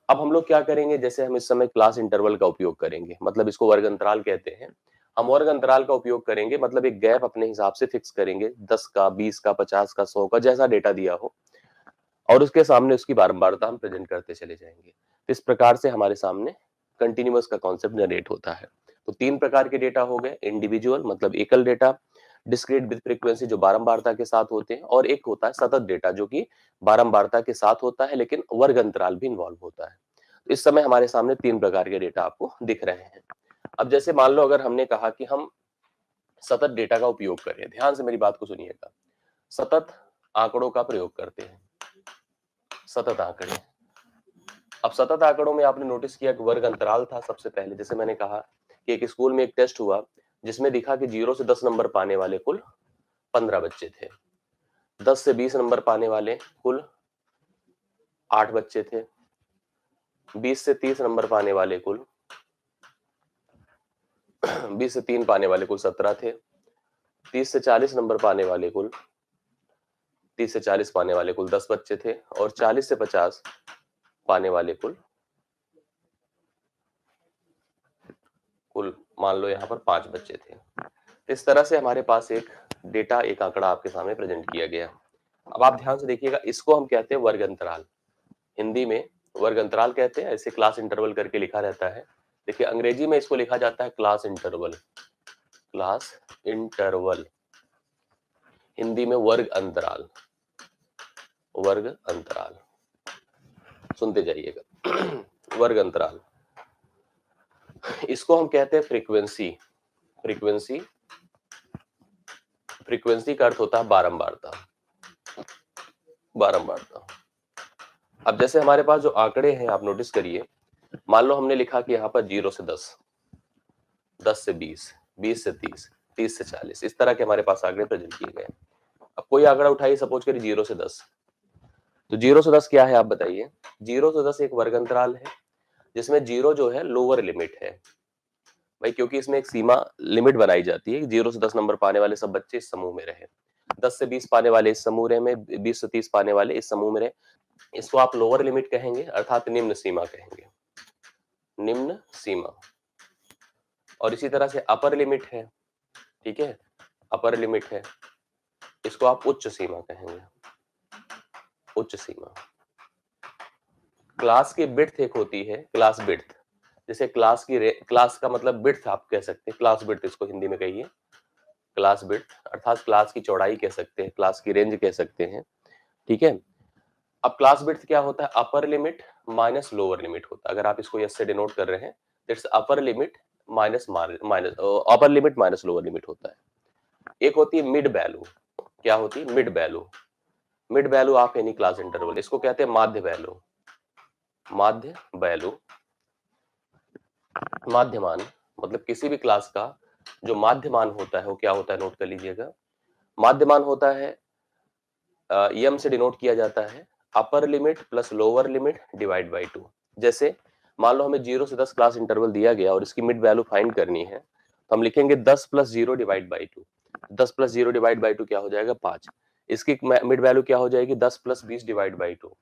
अब हम लोग क्या करेंगे, जैसे हम इस समय क्लास इंटरवल का उपयोग करेंगे, मतलब इसको वर्ग अंतराल कहते हैं। हम वर्ग अंतराल का उपयोग करेंगे, मतलब एक गैप अपने हिसाब से फिक्स करेंगे, 10 का, 20 का, 50 का, 100 का, जैसा डेटा दिया हो, और उसके सामने उसकी बारंबारता हम प्रेजेंट करते चले जाएंगे। इस प्रकार से हमारे सामने कंटिन्यूअस का कॉन्सेप्ट जनरेट होता है। तो 3 प्रकार के डेटा हो गए, इंडिविजुअल मतलब एकल डेटा, डिस्क्रीट विद फ्रीक्वेंसी जो बारंबारता के साथ होते हैं, और एक होता है सतत डेटा जो कि बारंबारता के साथ होता है लेकिन वर्ग अंतराल भी इन्वॉल्व होता है। तो इस समय हमारे सामने 3 प्रकार के डेटा आपको दिख रहे हैं। अब जैसे मान लो अगर हमने कहा कि हम सतत डेटा का उपयोग करें, ध्यान से मेरी बात को सुनिएगा। सतत आंकड़ों का प्रयोग करते हैं, सतत आंकड़े। अब सतत आंकड़ों में आपने नोटिस किया कि वर्ग अंतराल था सबसे पहले। जैसे मैंने कहा कि एक स्कूल में एक टेस्ट हुआ जिसमें दिखा कि 0 से 10 नंबर पाने वाले कुल 15 बच्चे थे, 10 से 20 नंबर पाने वाले कुल 8 बच्चे थे, 20 से 30 नंबर पाने वाले कुल 20 से 3 पाने वाले कुल 17 थे, 30 से 40 नंबर पाने वाले कुल 30 से 40 पाने वाले कुल 10 बच्चे थे, और 40 से 50 पाने वाले कुल मान लो यहाँ पर 5 बच्चे थे। इस तरह से हमारे पास एक डेटा, एक आंकड़ा आपके सामने प्रेजेंट किया गया। अब आप ध्यान से देखिएगा, इसको हम कहते हैं वर्ग अंतराल। हिंदी में वर्ग अंतराल कहते हैं, ऐसे क्लास इंटरवल करके लिखा रहता है। देखिए अंग्रेजी में इसको लिखा जाता है class interval, class interval, Hindi में वर्ग अंतराल। वर्ग अंतराल, सुनते जाइएगा। वर्ग अंतराल, इसको हम कहते हैं फ्रीक्वेंसी। फ्रीक्वेंसी, फ्रीक्वेंसी का अर्थ होता है बारंबारता, बारंबारता। अब जैसे हमारे पास जो आंकड़े हैं आप नोटिस करिए, मान लो हमने लिखा कि यहाँ पर 0 से 10, 10 से 20, 20 से 30, 30 से 40, इस तरह के हमारे पास आंकड़े प्रेजेंट किए गए। अब कोई आंकड़ा उठाइए, सपोज करिए 0 से 10, तो 0 से 10 क्या है आप बताइए? 0 से 10 एक वर्ग अंतराल है, जिसमें 0 जो है लोअर लिमिट है भाई, क्योंकि इसमें एक सीमा लिमिट बनाई जाती है कि 0 से 10 नंबर पाने वाले सब बच्चे इस समूह में रहे, 10 से 20 पाने वाले इस समूह में, 20 से 30 पाने वाले इस समूह में रहे। इसको आप लोअर लिमिट कहेंगे, अर्थात निम्न सीमा कहेंगे, निम्न सीमा। और इसी तरह से अपर लिमिट है, ठीक है, अपर लिमिट है, इसको आप उच्च सीमा कहेंगे, उच्च सीमा। क्लास की बिड्थ एक होती है, क्लास बिड्थ, जैसे क्लास का मतलब बिड्थ आप कह सकते हैं, क्लास बिड्थ इसको हिंदी में कहिए, क्लास बिड्थ अर्थात क्लास की चौड़ाई कह सकते हैं, क्लास की रेंज कह सकते हैं, ठीक है। अब क्लास बिड्थ क्या होता है? Upper limit minus lower limit होता है। अगर आप इसको यस से डिनोट कर रहे हैं, that's upper limit minus minus upper limit minus lower limit होता है। एक होती है मिड वैल्यू, क्या होती है? Mid value. Mid value of any class interval, इसको कहते हैं माध्य वैल्यू, माध्य वैल्यू, माध्यमान, मतलब किसी भी क्लास का जो माध्यमान होता है वो क्या होता है, नोट कर लीजिएगा। माध्यमान होता है यम से डिनोट किया जाता है upper limit plus lower limit divide by 2। जैसे मान लो हमें 0 से 10 क्लास इंटरवल दिया गया और इसकी मिड वैल्यू फाइंड करनी है, तो हम लिखेंगे 10 plus 0 divide by 2। 10 plus 0 divide by 2 क्या हो जाएगा? 5। इसकी मिड वैल्यू क्या हो जाएगी? 10 प्लस 20 डिवाइड बाई 2।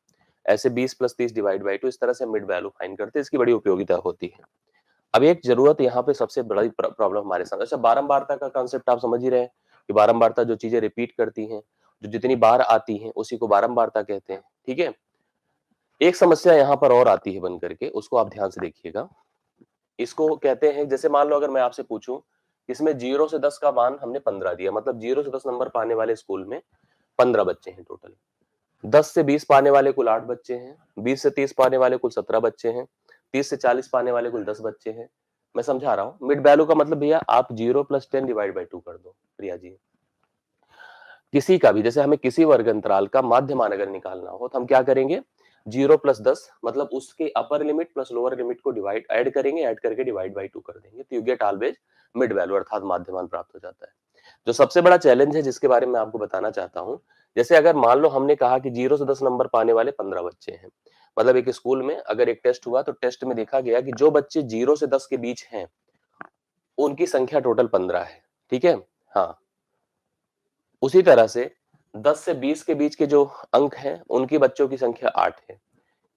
ऐसे 20 प्लस 30 डिवाइड बाई 2, इस तरह से मिड वैल्यू फाइंड करते हैं। इसकी बड़ी उपयोगिता होती है। अब एक जरूरत यहाँ पे सबसे बड़ी प्रॉब्लम हमारे साथ, अच्छा बारंबारता का कांसेप्ट आप समझ ही रहे हैं कि बारंबारता जो चीजें रिपीट करती हैं, जो जितनी बार आती हैं उसी को बारंबारता कहते हैं, ठीक है। एक समस्या यहाँ पर और आती है बन करके, उसको आप ध्यान से देखिएगा। इसको कहते हैं, जैसे मान लो अगर मैं आपसे पूछूं, इसमें 0 से 10 का मान हमने 15 दिया, मतलब 0 से 10 नंबर पाने वाले स्कूल में 15 बच्चे हैं टोटल। 10 से 20 पाने वाले कुल 8 बच्चे हैं, 20 से 30 पाने वाले कुल 17 बच्चे हैं, 30 से 40 पाने वाले कुल 10 बच्चे हैं। मैं समझा रहा हूं, मिड वैल्यू का मतलब भैया आप 0 प्लस 10 डिवाइड बाई 2 कर दो प्रिया जी। किसी का भी, जैसे हमें किसी वर्ग अंतराल का माध्यमान अगर निकालना हो तो हम क्या करेंगे? 0 प्लस 10 मतलब उसके upper limit plus lower limit को डिवाइड ऐड करेंगे, ऐड करके डिवाइड बाई 2 कर देंगे, तो you get always mid value अर्थात माध्यमान प्राप्त हो जाता है। जो सबसे बड़ा चैलेंज है जिसके बारे में आपको बताना चाहता हूं, जैसे अगर मान लो हमने कहा कि 0 से 10 नंबर पाने वाले 15 बच्चे हैं, मतलब एक स्कूल में अगर एक टेस्ट हुआ तो टेस्ट में देखा गया कि जो बच्चे 0 से 10 के बीच हैं उनकी संख्या टोटल 15 है, ठीक है। हाँ, उसी तरह से 10 से 20 के बीच के जो अंक हैं उनकी बच्चों की संख्या 8 है,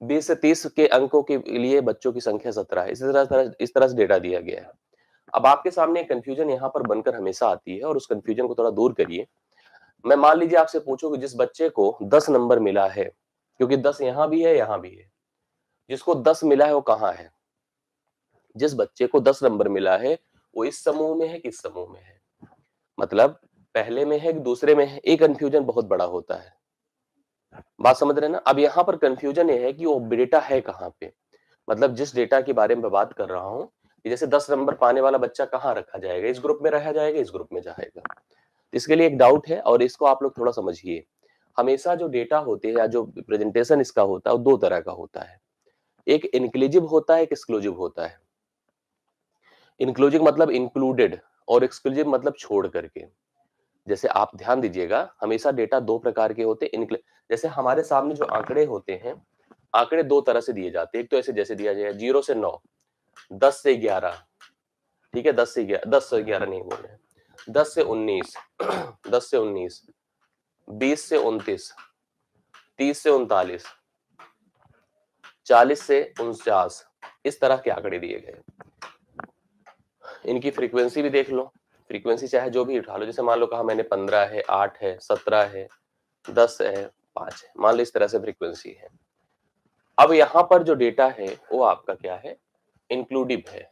20 से 30 के अंकों के लिए बच्चों की संख्या 17 है। इस तरह से डेटा दिया गया है। अब आपके सामने एक कंफ्यूजन यहाँ पर बनकर हमेशा आती है और उस कंफ्यूजन को थोड़ा दूर करिए। मैं मान लीजिए आपसे पूछूं कि जिस बच्चे को 10 नंबर मिला है, क्योंकि 10 यहां भी है यहां भी है, जिसको 10 मिला है वो कहां है? जिस बच्चे को 10 नंबर मिला है वो इस समूह में है, किस समूह में है? मतलब पहले में है कि दूसरे में है? एक कंफ्यूजन बहुत बड़ा होता है, बात समझ रहे हैं ना। अब यहाँ पर कंफ्यूजन ये है कि वो डेटा है कहाँ पे, मतलब जिस डेटा के बारे में बात कर रहा हूँ कि जैसे 10 नंबर पाने वाला बच्चा कहाँ रखा जाएगा, इस ग्रुप में रखा जाएगा, इस ग्रुप में जाएगा। इसके लिए एक डाउट है और इसको आप लोग थोड़ा समझिए। हमेशा जो डेटा होते हैं या जो प्रेजेंटेशन इसका होता है वो दो तरह का होता है, एक इंक्लूसिव होता है, एक एक्सक्लूसिव होता है। इंक्लूसिव मतलब इंक्लूडेड और एक्सक्लूसिव मतलब छोड़ करके। जैसे आप ध्यान दीजिएगा, हमेशा डेटा दो प्रकार के होते हैं। जैसे हमारे सामने जो आंकड़े होते हैं, आंकड़े दो तरह से दिए जाते हैं। एक तो ऐसे जैसे दिया जाए 0 से 9, 10 से 11, ठीक है, 10 से 11, 10 से 11 नहीं बोल रहे, 10 से 19, 10 से 19, 20 से 29, 30 से 39, 40 से 49, इस तरह के आंकड़े दिए गए। इनकी फ्रीक्वेंसी भी देख लो, फ्रीक्वेंसी चाहे जो भी उठा लो, जैसे मान लो कहा मैंने 15 है, 8 है, 17 है, 10 है, 5 है, मान लो इस तरह से फ्रीक्वेंसी है। अब यहां पर जो डेटा है वो आपका क्या है? इंक्लूसिव है,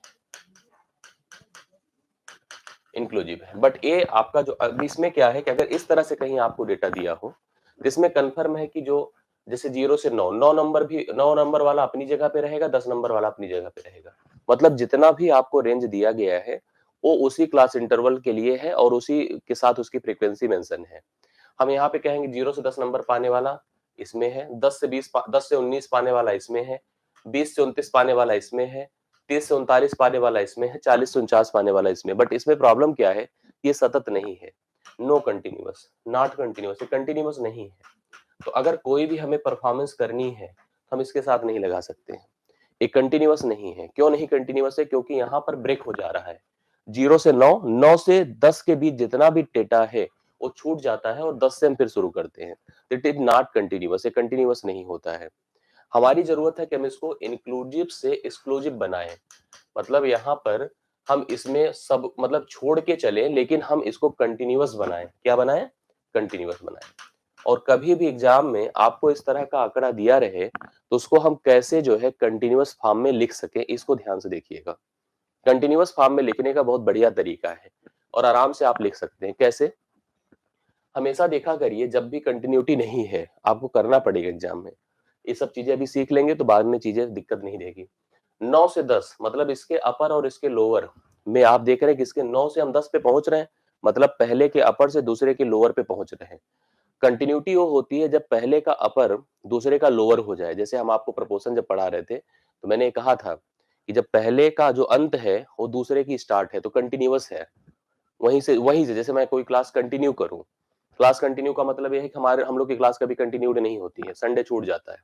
इंक्लूसिव है। बट ये आपका जो अब इसमें क्या है कि अगर इस तरह से कहीं आपको डेटा दिया हो, जिसमें कन्फर्म है कि जो जैसे 0 से 9, 9 नंबर भी 9 नंबर वाला अपनी जगह पे रहेगा, 10 नंबर वाला अपनी जगह पे रहेगा। मतलब जितना भी आपको रेंज दिया गया है, वो उसी क्लास इंटरवल के लिए है और उसी के साथ उसकी फ्रीक्वेंसी मेंशन है। हम यहाँ पे कहेंगे 0 से 10 नंबर पाने वाला इसमें है, 10 से 19 पाने वाला इसमें है, 20 से 29 पाने वाला इसमें है, 30 से 39 पाने वाला इसमें है, 40 से 49 पाने वाला इसमें। बट इसमें प्रॉब्लम क्या है, ये सतत नहीं है, नो कंटिन्यूअस, नॉट कंटिन्यूअस, ये कंटिन्यूअस नहीं है। तो अगर कोई भी हमें परफॉर्मेंस करनी है, हम इसके साथ नहीं लगा सकते हैं। ये कंटिन्यूअस नहीं है। क्यों नहीं कंटिन्यूअस है? क्योंकि यहाँ पर ब्रेक हो जा रहा है। 0 से 9, 9 से 10 के बीच जितना भी डेटा है वो छूट जाता है और 10 से हम फिर शुरू करते हैं। इट इज नॉट कंटिन्यूअस, ये कंटिन्यूअस नहीं होता है। हमारी जरूरत है कि हम इसको इंक्लूसिव से एक्सक्लूसिव बनाएं। मतलब यहाँ पर हम इसमें सब मतलब छोड़ के चलें, लेकिन हम इसको कंटिन्यूअस बनाएं। क्या बनाएं? कंटिन्यूअस बनाएं। और कभी भी एग्जाम में आपको इस तरह का आंकड़ा दिया रहे तो उसको हम कैसे जो है कंटिन्यूअस फॉर्म में लिख सके, इसको ध्यान से देखिएगा। कंटिन्यूअस फॉर्म में लिखने का बहुत बढ़िया तरीका है और आराम से आप लिख सकते हैं। कैसे? हमेशा देखा करिए, जब भी कंटिन्यूटी नहीं है आपको करना पड़ेगा एग्जाम में, ये सब चीजें अभी सीख लेंगे तो बाद में चीजें दिक्कत नहीं देगी। 9 से 10 मतलब इसके अपर और इसके लोअर में आप देख रहे हैं कि इसके 9 से हम 10 पे पहुंच रहे हैं, मतलब पहले के अपर से दूसरे के लोअर पे पहुंच रहे हैं। कंटिन्यूटी वो होती है जब पहले का अपर दूसरे का लोअर हो जाए। जैसे हम आपको प्रपोर्शन जब पढ़ा रहे थे तो मैंने कहा था कि जब पहले का जो अंत है वो दूसरे की स्टार्ट है तो कंटिन्यूअस है। वहीं से जैसे मैं कोई क्लास कंटिन्यू करूं, क्लास कंटिन्यू का मतलब ये है कि हमारे हम लोग की क्लास कभी कंटिन्यूड नहीं होती है, संडे छूट जाता है।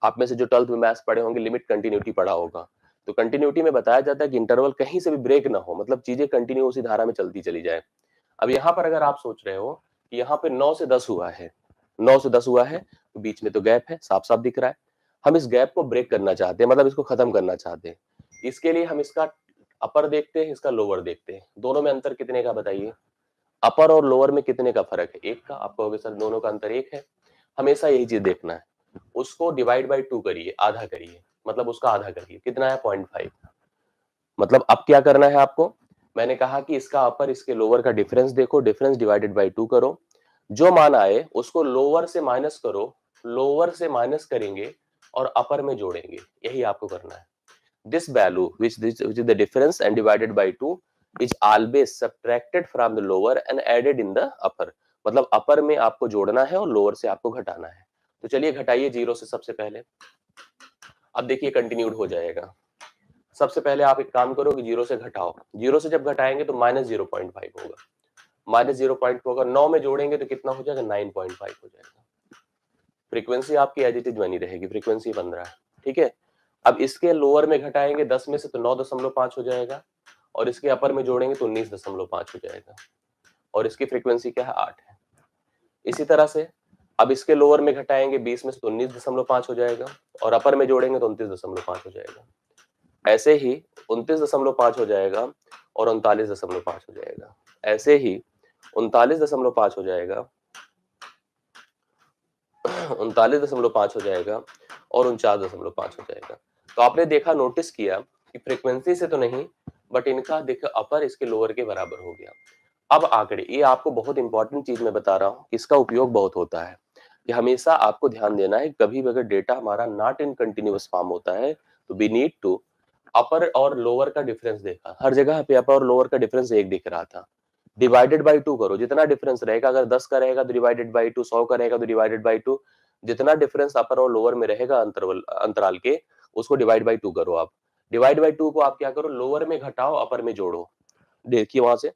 आप में से जो 12th में मैथ्स पढ़े होंगे, लिमिट कंटिन्यूटी पढ़ा होगा। तो कंटिन्यूटी में बताया जाता है कि इंटरवल कहीं से भी ब्रेक ना हो, मतलब चीजें कंटिन्यू उसी धारा में चलती चली जाए। अब यहाँ पर अगर आप सोच रहे हो कि यहाँ पे 9 से 10 हुआ है, 9 से 10 हुआ है तो बीच में तो गैप है, साफ साफ दिख रहा है। हम इस गैप को ब्रेक करना चाहते हैं, मतलब इसको खत्म करना चाहते हैं। इसके लिए हम इसका अपर देखते हैं, इसका लोअर देखते हैं। दोनों में अंतर कितने का बताइए? अपर और लोअर में कितने का फर्क है? एक का। आप कहोगे सर दोनों का अंतर एक है। हमेशा यही चीज देखना है। उसको डिवाइड बाई 2 करिए, आधा करिए, मतलब उसका आधा करिए। कितना है? 0.5। मतलब अब क्या करना है आपको? मैंने कहा कि इसका अपर इसके लोअर का डिफरेंस देखो, डिफरेंस डिवाइडेड बाई 2 करो। जो मान आए उसको लोअर से माइनस करो, लोअर से माइनस करेंगे और अपर में जोड़ेंगे। यही आपको करना है। This value which is the difference and divided by 2 is always subtracted from the lower and added in the upper। मतलब अपर में आपको जोड़ना है और लोअर से आपको घटाना है। तो चलिए घटाइए 0 से सबसे पहले। अब देखिए कंटिन्यूड हो जाएगा। सबसे पहले आप एक काम करो कि 0 से घटाओ। 0 से जब घटाएंगे तो -0.5 होगा। -0.5 होगा, 9 में जोड़ेंगे तो कितना हो जाएगा? 9.5 हो जाएगा। फ्रीक्वेंसी आपकी एज इट इज बनी रहेगी, फ्रीक्वेंसी बन रहा है। ठीक है। अब इसके लोअर में घटाएंगे 10 में से तो 9.5 हो जाएगा और इसके अपर में जोड़ेंगे तो 19.5 हो जाएगा और इसकी फ्रीक्वेंसी क्या है? 8 है। इसी तरह से अब इसके लोअर में घटाएंगे 20 में से तो 19.5 हो जाएगा और अपर में जोड़ेंगे तो 29.5 हो जाएगा। ऐसे ही 29.5 हो जाएगा और 39.5 हो जाएगा। ऐसे ही 39.5 हो जाएगा, 39.5 हो जाएगा और 49.5 हो जाएगा। तो आपने देखा, नोटिस किया कि फ्रीक्वेंसी से तो नहीं, बट इनका देखो अपर इसके लोअर के बराबर हो गया। अब आंकड़े, ये आपको बहुत इंपॉर्टेंट चीज मैं बता रहा हूँ, इसका उपयोग बहुत होता है कि हमेशा आपको ध्यान देना है, कभी भी अगर डेटा हमारा नॉट इन कंटिन्यूअस फॉर्म होता है तो वी नीड टू अपर और लोअर का डिफरेंस देखा। हर जगह पे अपर और लोअर का डिफरेंस एक दिख रहा था। डिवाइडेड बाई 2 करो, जितना डिफरेंस रहेगा, अगर 10 का रहेगा तो डिवाइडेड बाई 2, 100 का रहेगा तो डिवाइडेड बाई 2। जितना डिफरेंस अपर और लोअर में रहेगा अंतराल के, उसको डिवाइड बाई 2 करो आप। डिवाइड बाई 2 को आप क्या करो? लोअर में घटाओ, अपर में जोड़ो। देखिए वहां से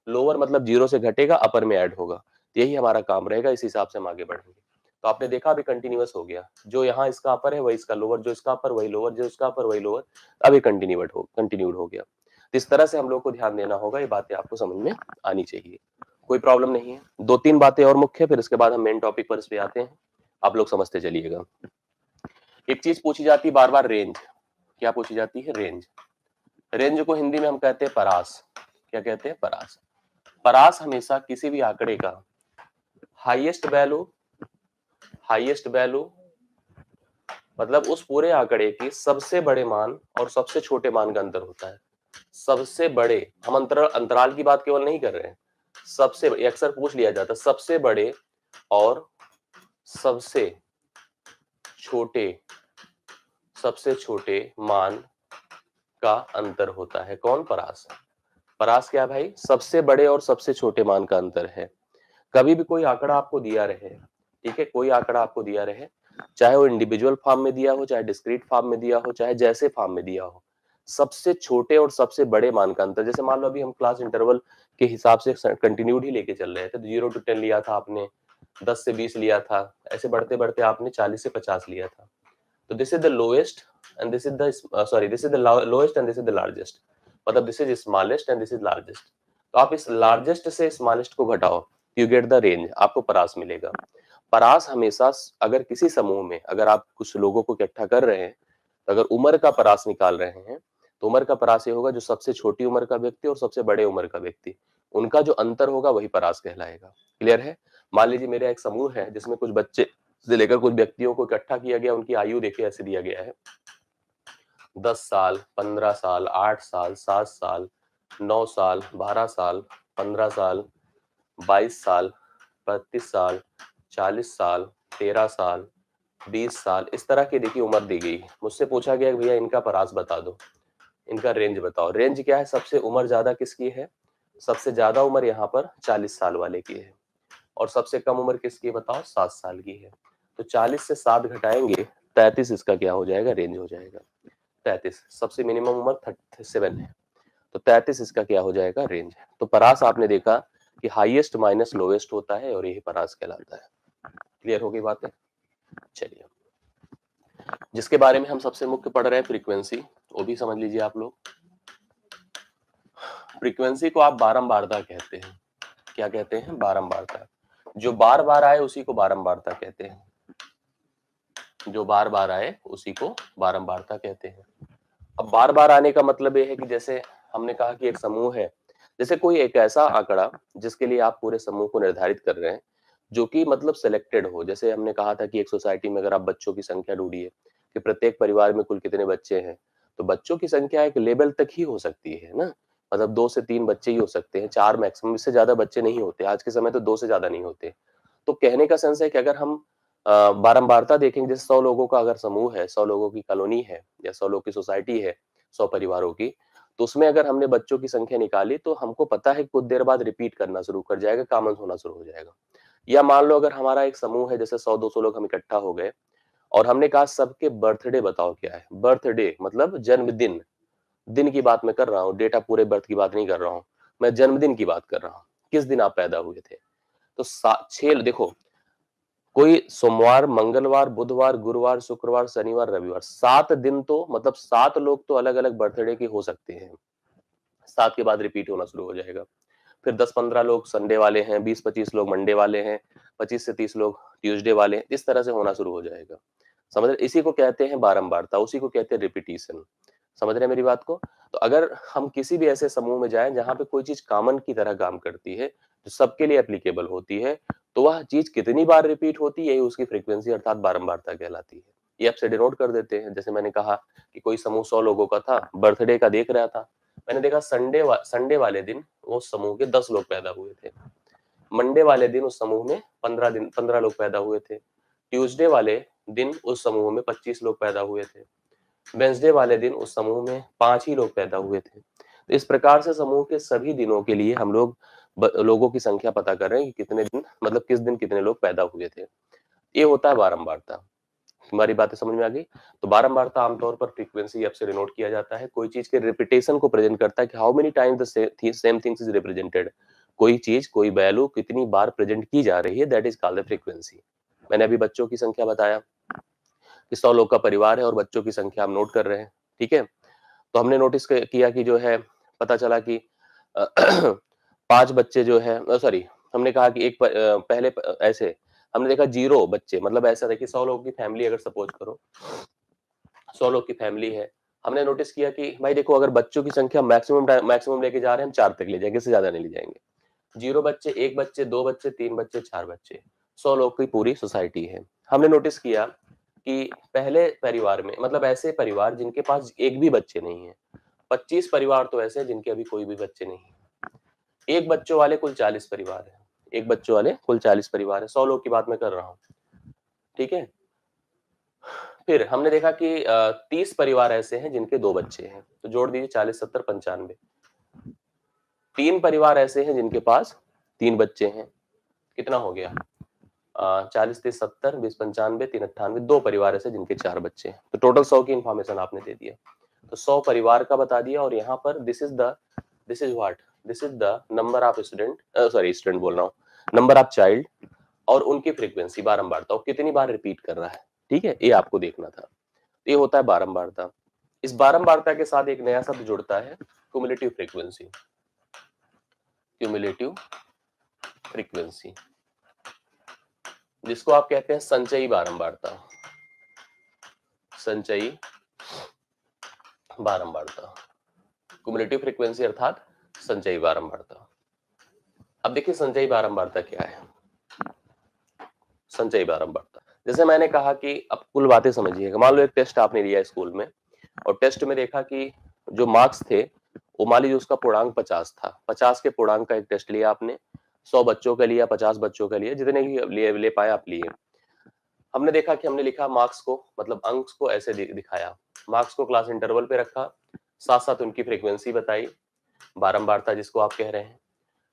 लोअर मतलब 0 से घटेगा, अपर में ऐड होगा। तो यही हमारा काम रहेगा, इस हिसाब से हम आगे बढ़ेंगे। तो आपने देखा अभी कंटिन्यूअस हो गया। जो यहाँ इसका अपर है वही इसका लोअर, जो इसका अपर वही लोअर, जो इसका अपर वही लोअर। अभी कंटिन्यूड हो गया। तो इस तरह से हम लोग को ध्यान देना होगा, ये बातें आपको समझ में आनी चाहिए। कोई प्रॉब्लम नहीं है। 2-3 बातें और मुख्य, फिर इसके बाद हम मेन टॉपिक पर इस पे आते हैं। आप लोग समझते चलिएगा। एक चीज पूछी जाती है बार बार, रेंज। क्या पूछी जाती है? रेंज। रेंज को हिंदी में हम कहते हैं परास। क्या कहते हैं? परास। परास हमेशा किसी भी आंकड़े का हाईएस्ट वैल्यू मतलब उस पूरे आंकड़े की सबसे बड़े मान और सबसे छोटे मान का अंतर होता है। सबसे बड़े, हम अंतराल की बात केवल नहीं कर रहे हैं, सबसे अक्सर पूछ लिया जाता है सबसे बड़े और सबसे छोटे मान का अंतर होता है। कौन? परास। परास क्या भाई? सबसे बड़े और सबसे छोटे मान का अंतर है। कभी भी कोई आंकड़ा आपको दिया रहे, ठीक है, कोई आंकड़ा आपको दिया रहे, चाहे वो इंडिविजुअल फॉर्म में दिया हो, चाहे डिस्क्रीट फॉर्म में दिया हो, चाहे जैसे फॉर्म में दिया हो, सबसे छोटे और सबसे बड़े मान का अंतर, जैसे मान लो अभी हम क्लास इंटरवल के हिसाब से कंटिन्यूड ही लेके चल रहे थे, तो 0 to 10 लिया था आपने, 10 से 20 लिया था, ऐसे बढ़ते बढ़ते आपने 40 से 50 लिया था। तो this is the lowest and this is the sorry this is the lowest and this is the largest, मतलब this is smallest and this is largest. तो आप इस लार्जेस्ट से स्मॉलेस्ट को घटाओ, यू गेट द रेंज, आपको परास मिलेगा। परास हमेशा अगर किसी समूह में अगर आप कुछ लोगों को इकट्ठा कर रहे हैं, तो अगर उम्र का परास निकाल रहे हैं, तो उम्र का परास ये होगा जो सबसे छोटी उम्र का व्यक्ति और सबसे बड़े उम्र का व्यक्ति, उनका जो अंतर होगा वही परास कहलाएगा। क्लियर है? मान लीजिए मेरा एक समूह है जिसमें कुछ बच्चे से लेकर कुछ व्यक्तियों को इकट्ठा किया गया, उनकी आयु देखिए ऐसे दिया गया है, 10 साल, 15 साल, 8 साल, 7 साल, 9 साल, 12 साल, 15 साल, 22 साल, 35 साल, 40 साल, 13 साल, 20 साल, इस तरह की देखिए उम्र दी गई। मुझसे पूछा गया कि भैया इनका परास बता दो, इनका रेंज बताओ। रेंज क्या है? सबसे उम्र ज्यादा किसकी है? सबसे ज्यादा उम्र यहाँ पर 40 साल वाले की है, और सबसे कम उम्र किसकी बताओ? 7 साल की है। तो 40 से 7 घटाएंगे, 33 इसका क्या हो जाएगा? रेंज हो जाएगा 33। सबसे मिनिमम उम्र 37 है, तो 33 इसका क्या हो जाएगा? रेंज है। तो परास आपने देखा कि हाईएस्ट माइनस लोएस्ट होता है, और यही परास कहलाता है। क्लियर हो गई बातें? चलिए, जिसके बारे में हम सबसे मुख्य पढ़ रहे हैं फ्रीक्वेंसी, वो भी समझ लीजिए आप लोग। फ्रीक्वेंसी को आप बारंबारता कहते हैं। क्या कहते हैं? बारंबारता। जो बार बार आए उसी को बारंबारता कहते हैं, जो बार बार आए उसी को बारंबारता कहते हैं। अब बार बार आने का मतलब ये है कि जैसे हमने कहा कि एक समूह है, जैसे कोई एक ऐसा आंकड़ा जिसके लिए आप पूरे समूह को निर्धारित कर रहे हैं, जो कि मतलब सिलेक्टेड हो। जैसे हमने कहा था कि एक सोसाइटी में अगर आप बच्चों की संख्या ढूंढिए कि प्रत्येक परिवार में कुल कितने बच्चे हैं, तो बच्चों की संख्या एक लेवल तक ही हो सकती है ना, मतलब 2 से 3 बच्चे ही हो सकते हैं, 4 मैक्सिमम, इससे ज्यादा बच्चे नहीं होते। आज के समय तो 2 से ज्यादा नहीं होते। तो कहने का सेंस है कि अगर हम बारंबारता देखेंगे, जैसे 100 लोगों का अगर समूह है, 100 लोगों की कॉलोनी है, या 100 लोग की सोसाइटी है, 100 परिवारों की, तो उसमें अगर हमने बच्चों की संख्या निकाली, तो हमको पता है कि कुछ देर बाद रिपीट करना शुरू कर जाएगा, कॉमन होना शुरू हो जाएगा। या मान लो अगर हमारा एक समूह है, जैसे 100-200 लोग हम इकट्ठा हो गए, और हमने कहा सबके बर्थडे बताओ क्या है। बर्थडे मतलब जन्मदिन, दिन की बात मैं कर रहा हूँ, डेटा पूरे बर्थ की बात नहीं कर रहा हूँ, मैं जन्मदिन की बात कर रहा हूँ, किस दिन आप पैदा हुए थे। तो 6 देखो, कोई सोमवार, मंगलवार, बुधवार, गुरुवार, शुक्रवार, शनिवार, रविवार, 7 दिन, तो मतलब 7 लोग तो अलग अलग बर्थडे के हो सकते हैं। 7 के बाद रिपीट होना शुरू हो जाएगा। फिर 10-15 लोग संडे वाले हैं, 20-25 लोग मंडे वाले हैं, 25 से 30 लोग ट्यूसडे वाले हैं, इस तरह से होना शुरू हो जाएगा। समझ रहे? इसी को कहते हैं बारंबारता, उसी को कहते हैं रिपीटिशन। समझ रहे हैं मेरी बात को? तो अगर हम किसी भी ऐसे समूह में जाएं जहां पे कोई चीज कॉमन की तरह काम करती है, जो सबके लिए एप्लीकेबल होती है, तो वह चीज कितनी बार रिपीट होती है, यही उसकी फ्रीक्वेंसी अर्थात बारंबारता कहलाती है। ये आपसे डिनोट कर देते हैं। जैसे मैंने कहा कि कोई समूह 100 लोगों का था, बर्थडे का देख रहा था, मैंने देखा संडे वाले दिन वो समूह के 10 लोग पैदा हुए थे, मंडे वाले दिन उस समूह में 15 लोग पैदा हुए थे, ट्यूसडे वाले दिन उस समूह में 25 लोग पैदा हुए थे, वेंसडे वाले दिन उस समूह में 5 ही लोग पैदा हुए थे। तो इस प्रकार से समूह के सभी दिनों के लिए हम लोग लोगों की संख्या पता कर रहे हैं कि कितने दिन, मतलब किस दिन कितने लोग पैदा हुए थे। ये होता है बारंबारता। हमारी बातें समझ में आ गई? तो बारंबारता आमतौर पर फ्रीक्वेंसी से डिनोट किया जाता है, कोई चीज के रिपीटेशन को प्रेजेंट करता है कि how many times the same things is represented. कोई चीज, कोई वैल्यू कितनी बार प्रेजेंट की जा रही है, that is called the frequency. मैंने अभी बच्चों की संख्या बताया कि 100 लोग का परिवार है और बच्चों की संख्या हम नोट कर रहे हैं, ठीक है। तो हमने नोटिस किया कि जो है, पता चला कि 5 बच्चे जो है, सॉरी, हमने कहा कि ऐसे हमने देखा 0 बच्चे, मतलब ऐसा देखिए 100 लोगों की फैमिली अगर सपोज करो, 100 लोग की फैमिली है, हमने नोटिस किया कि भाई देखो, अगर बच्चों की संख्या मैक्सिमम लेके जा रहे हैं, हम 4 तक ले जाएंगे, इससे ज्यादा नहीं ले जाएंगे। 0 बच्चे, 1 बच्चे, 2 बच्चे, 3 बच्चे, 4 बच्चे, 100 लोग की पूरी सोसाइटी है। हमने नोटिस किया कि पहले परिवार में, मतलब ऐसे परिवार जिनके पास एक भी बच्चे नहीं है, 25 परिवार तो ऐसे हैं जिनके अभी कोई भी बच्चे नहीं है। एक बच्चों वाले कुल 40 परिवार है। एक बच्चों वाले कुल 40 परिवार है। 100 लोग की बात मैं कर रहा हूँ, ठीक है। फिर हमने देखा कि 30 परिवार ऐसे हैं जिनके 2 बच्चे हैं, तो जोड़ दीजिए 40 70 95। 3 परिवार ऐसे हैं जिनके पास 3 बच्चे हैं, कितना हो गया? 40 30 70 20 95 3 98, 2 परिवार ऐसे जिनके 4 बच्चे हैं, तो टोटल 100 की इंफॉर्मेशन आपने दे दिया। तो 100 परिवार का बता दिया, और यहाँ पर this is what, this is the number of student, sorry student बोल रहा हूँ, नंबर ऑफ चाइल्ड, और उनकी फ्रीक्वेंसी बारंबारता, और कितनी बार रिपीट कर रहा है, ठीक है, ये आपको देखना था। ये होता है बारंबारता। इस बारंबारता के साथ एक नया शब्द जुड़ता है, क्यूमुलेटिव फ्रीक्वेंसी। क्यूमुलेटिव फ्रीक्वेंसी, जिसको आप कहते हैं संचयी बारंबारता। संचयी बारंबारता, क्यूमुलेटिव फ्रीक्वेंसी अर्थात संचयी बारंबारता। अब देखिए संचयी बारंबारता क्या है। संचयी बारंबारता, जैसे मैंने कहा कि अब कुल बातें समझिएगा। मान लो एक टेस्ट आपने लिया स्कूल में, और टेस्ट में देखा कि जो मार्क्स थे वो मान लीजिए उसका पूर्णांक 50 था। 50 के पूर्णांक का एक टेस्ट लिया आपने, 100 बच्चों का लिया, 50 बच्चों का लिया, जितने भी ले पाए आप लिए। हमने देखा कि हमने लिखा मार्क्स को, मतलब अंक को ऐसे दिखाया, मार्क्स को क्लास इंटरवल पे रखा, साथ साथ उनकी फ्रीक्वेंसी बताई, बारंबारता जिसको आप कह रहे हैं।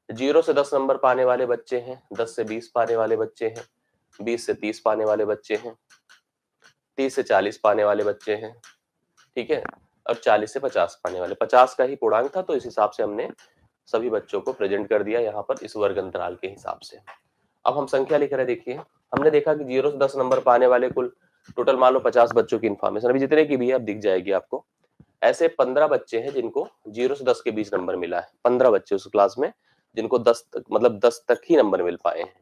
0 से 10 नंबर पाने वाले बच्चे हैं, 10 से 20 पाने वाले बच्चे हैं, 20 से 30 पाने वाले बच्चे हैं, 30 से 40 पाने वाले बच्चे हैं, ठीक है, और 40 से 50 पाने वाले। 50 का ही पूर्णांक था, तो इस हिसाब से हमने सभी बच्चों को प्रेजेंट कर दिया यहाँ पर इस वर्ग अंतराल के हिसाब से। अब हम संख्या लिख रहे हैं, देखिए हमने देखा कि 0 से 10 नंबर पाने वाले कुल टोटल मान लो 50 बच्चों की इन्फॉर्मेशन अभी जितने की भी है अब दिख जाएगी आपको। ऐसे 15 बच्चे हैं जिनको 0 से 10 के बीच नंबर मिला है। 15 बच्चे उस क्लास में जिनको 10 तक, मतलब 10 तक ही नंबर मिल पाए हैं।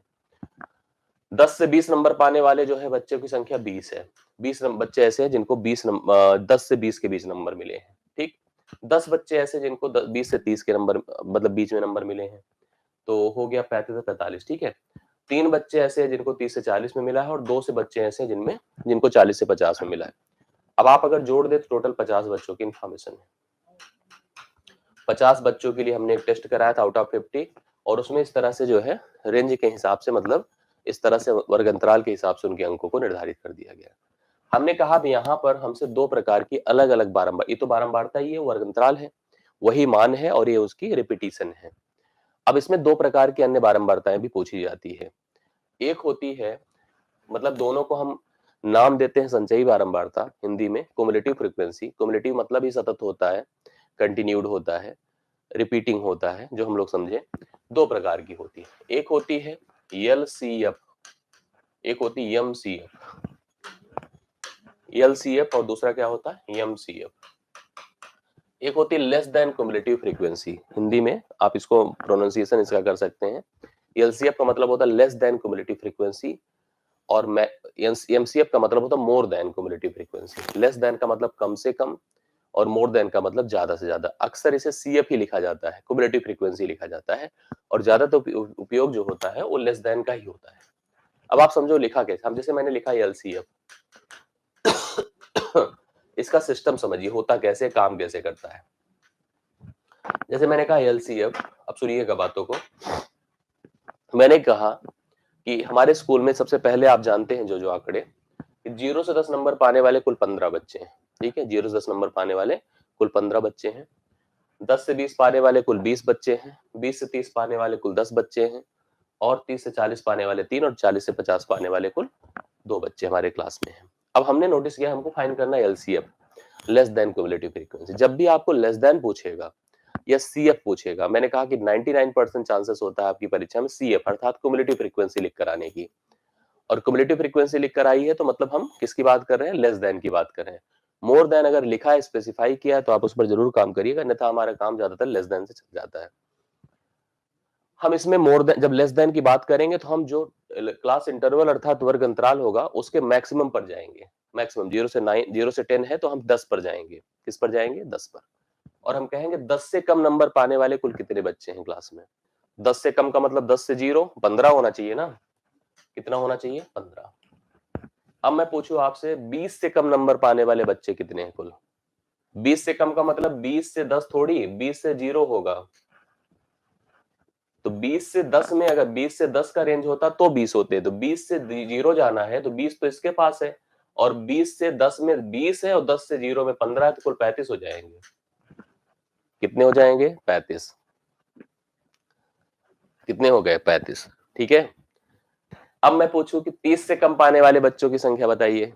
10 से 20 नंबर पाने वाले जो है बच्चों की संख्या 20 है। 20 बच्चे ऐसे हैं जिनको 10 से 20 के बीच नंबर मिले हैं, ठीक। 10 बच्चे ऐसे जिनको 20 से 30 के नंबर, मतलब बीच में नंबर मिले हैं, तो हो गया 35 से 45, ठीक है। 3 बच्चे ऐसे हैं जिनको 30 से 40 में मिला है, और 2 से बच्चे ऐसे हैं जिनको 40 से 50 में मिला है। अब आप अगर जोड़ दे तो टोटल 50 बच्चों की इन्फॉर्मेशन है। 50 बच्चों के लिए हमने एक टेस्ट कराया था आउट ऑफ 50, और उसमें इस तरह से जो है रेंज के हिसाब से, मतलब इस तरह से वर्ग अंतराल के हिसाब से उनके अंकों को निर्धारित कर दिया गया। हमने कहा भी यहाँ पर हमसे 2 प्रकार की अलग अलग बारंबार, ये तो बारंबारता ही है, वर्ग अंतराल है, वही मान है, और ये उसकी रिपीटिशन है। अब इसमें 2 प्रकार की अन्य बारंबारताएं भी पूछी जाती है। एक होती है, मतलब दोनों को हम नाम देते हैं संचयी बारंबारता, हिंदी में क्युमुलेटिव फ्रीक्वेंसी। क्युमुलेटिव मतलब ही सतत होता है, कंटिन्यूड होता है, रिपीटिंग होता है, जो हम लोग समझे। 2 प्रकार की होती है, एक होती है एलसीएफ, एक होती है एमसीएफ। एलसीएफ और दूसरा क्या होता है एमसीएफ। एक होती है less than cumulative frequency, Hindi में आप इसको प्रोनाउंसिएशन इसका कर सकते हैं। एलसीएफ का मतलब होता है लेस देन क्युमुलेटिव फ्रीक्वेंसी, और एमसीएफ का मतलब होता है more than cumulative frequency. Less than का मतलब कम से कम, और मोर देन का मतलब ज्यादा से ज्यादा। अक्सर इसे सीएफ ही लिखा जाता है, क्युमुलेटिव फ्रीक्वेंसी लिखा जाता है, और ज्यादा तो उपयोग जो होता है वो लेस देन का ही होता है। अब आप समझो लिखा कैसे, हम जैसे मैंने लिखा एलसीएफ, इसका सिस्टम समझिए होता कैसे, काम कैसे करता है। जैसे मैंने कहा एलसीएफ, अब सुनिएगा बातों को। मैंने कहा कि हमारे स्कूल में सबसे पहले आप जानते हैं जो जो आंकड़े, 0 से 10 नंबर पाने वाले कुल 15 बच्चे हैं, ठीक है। 0 से 10 नंबर पाने वाले कुल 15 बच्चे हैं। 10 से 20 पाने वाले कुल 20 बच्चे हैं। 20 से 30 पाने वाले कुल 10 बच्चे हैं, और 30 से 40 पाने वाले 3, और 40 से 50 पाने वाले कुल 2 बच्चे हमारे क्लास में हैं। अब हमने नोटिस किया हमको फाइंड करना है LCF, less than cumulative frequency. जब भी आपको लेस देन पूछेगा या सीएफ पूछेगा, मैंने कहा कि 99% चांसेस होता है आपकी परीक्षा में सीएफ अर्थात क्युमुलेटिव फ्रीक्वेंसी लिख कर आने की। और क्युमुलेटिव फ्रीक्वेंसी लिख कर आई है तो मतलब हम किसकी बात कर रहे हैं, लेस देन की बात कर रहे हैं। मोर देन अगर लिखा है, स्पेसिफाई किया है, तो आप उस पर जरूर काम करिएगा, अन्यथा हमारा काम ज्यादातर लेस देन से चल जाता है। हम इसमें मोर देन, जब लेस देन की बात करेंगे तो हम जो क्लास इंटरवल अर्थात वर्ग अंतराल होगा उसके मैक्सिमम पर जाएंगे। मैक्सिमम 0 से 9, 0 से 10 है तो हम 10 पर जाएंगे। किस पर जाएंगे, 10 पर। और हम कहेंगे 10 से कम नंबर पाने वाले कुल कितने बच्चे हैं क्लास में। 10 से कम का मतलब 10 से 0 15 होना चाहिए ना। कितना होना चाहिए, 15। अब मैं पूछूं आपसे 20 से कम नंबर पाने वाले बच्चे कितने हैं कुल। 20 से कम का मतलब 20 से 10 थोड़ी, 20 से 0 होगा। तो 20 से 10 में अगर 20 से 10 का रेंज होता तो 20 होते, तो 20 से 0 जाना है तो 20 तो इसके पास है, और 20 से 10 में 20 है और 10 से 0 में 15 है, तो कुल 35 हो जाएंगे। कितने हो जाएंगे? 35। कितने हो गए? 35। ठीक है। अब मैं पूछूं कि 30 से कम पाने वाले बच्चों की संख्या बताइए।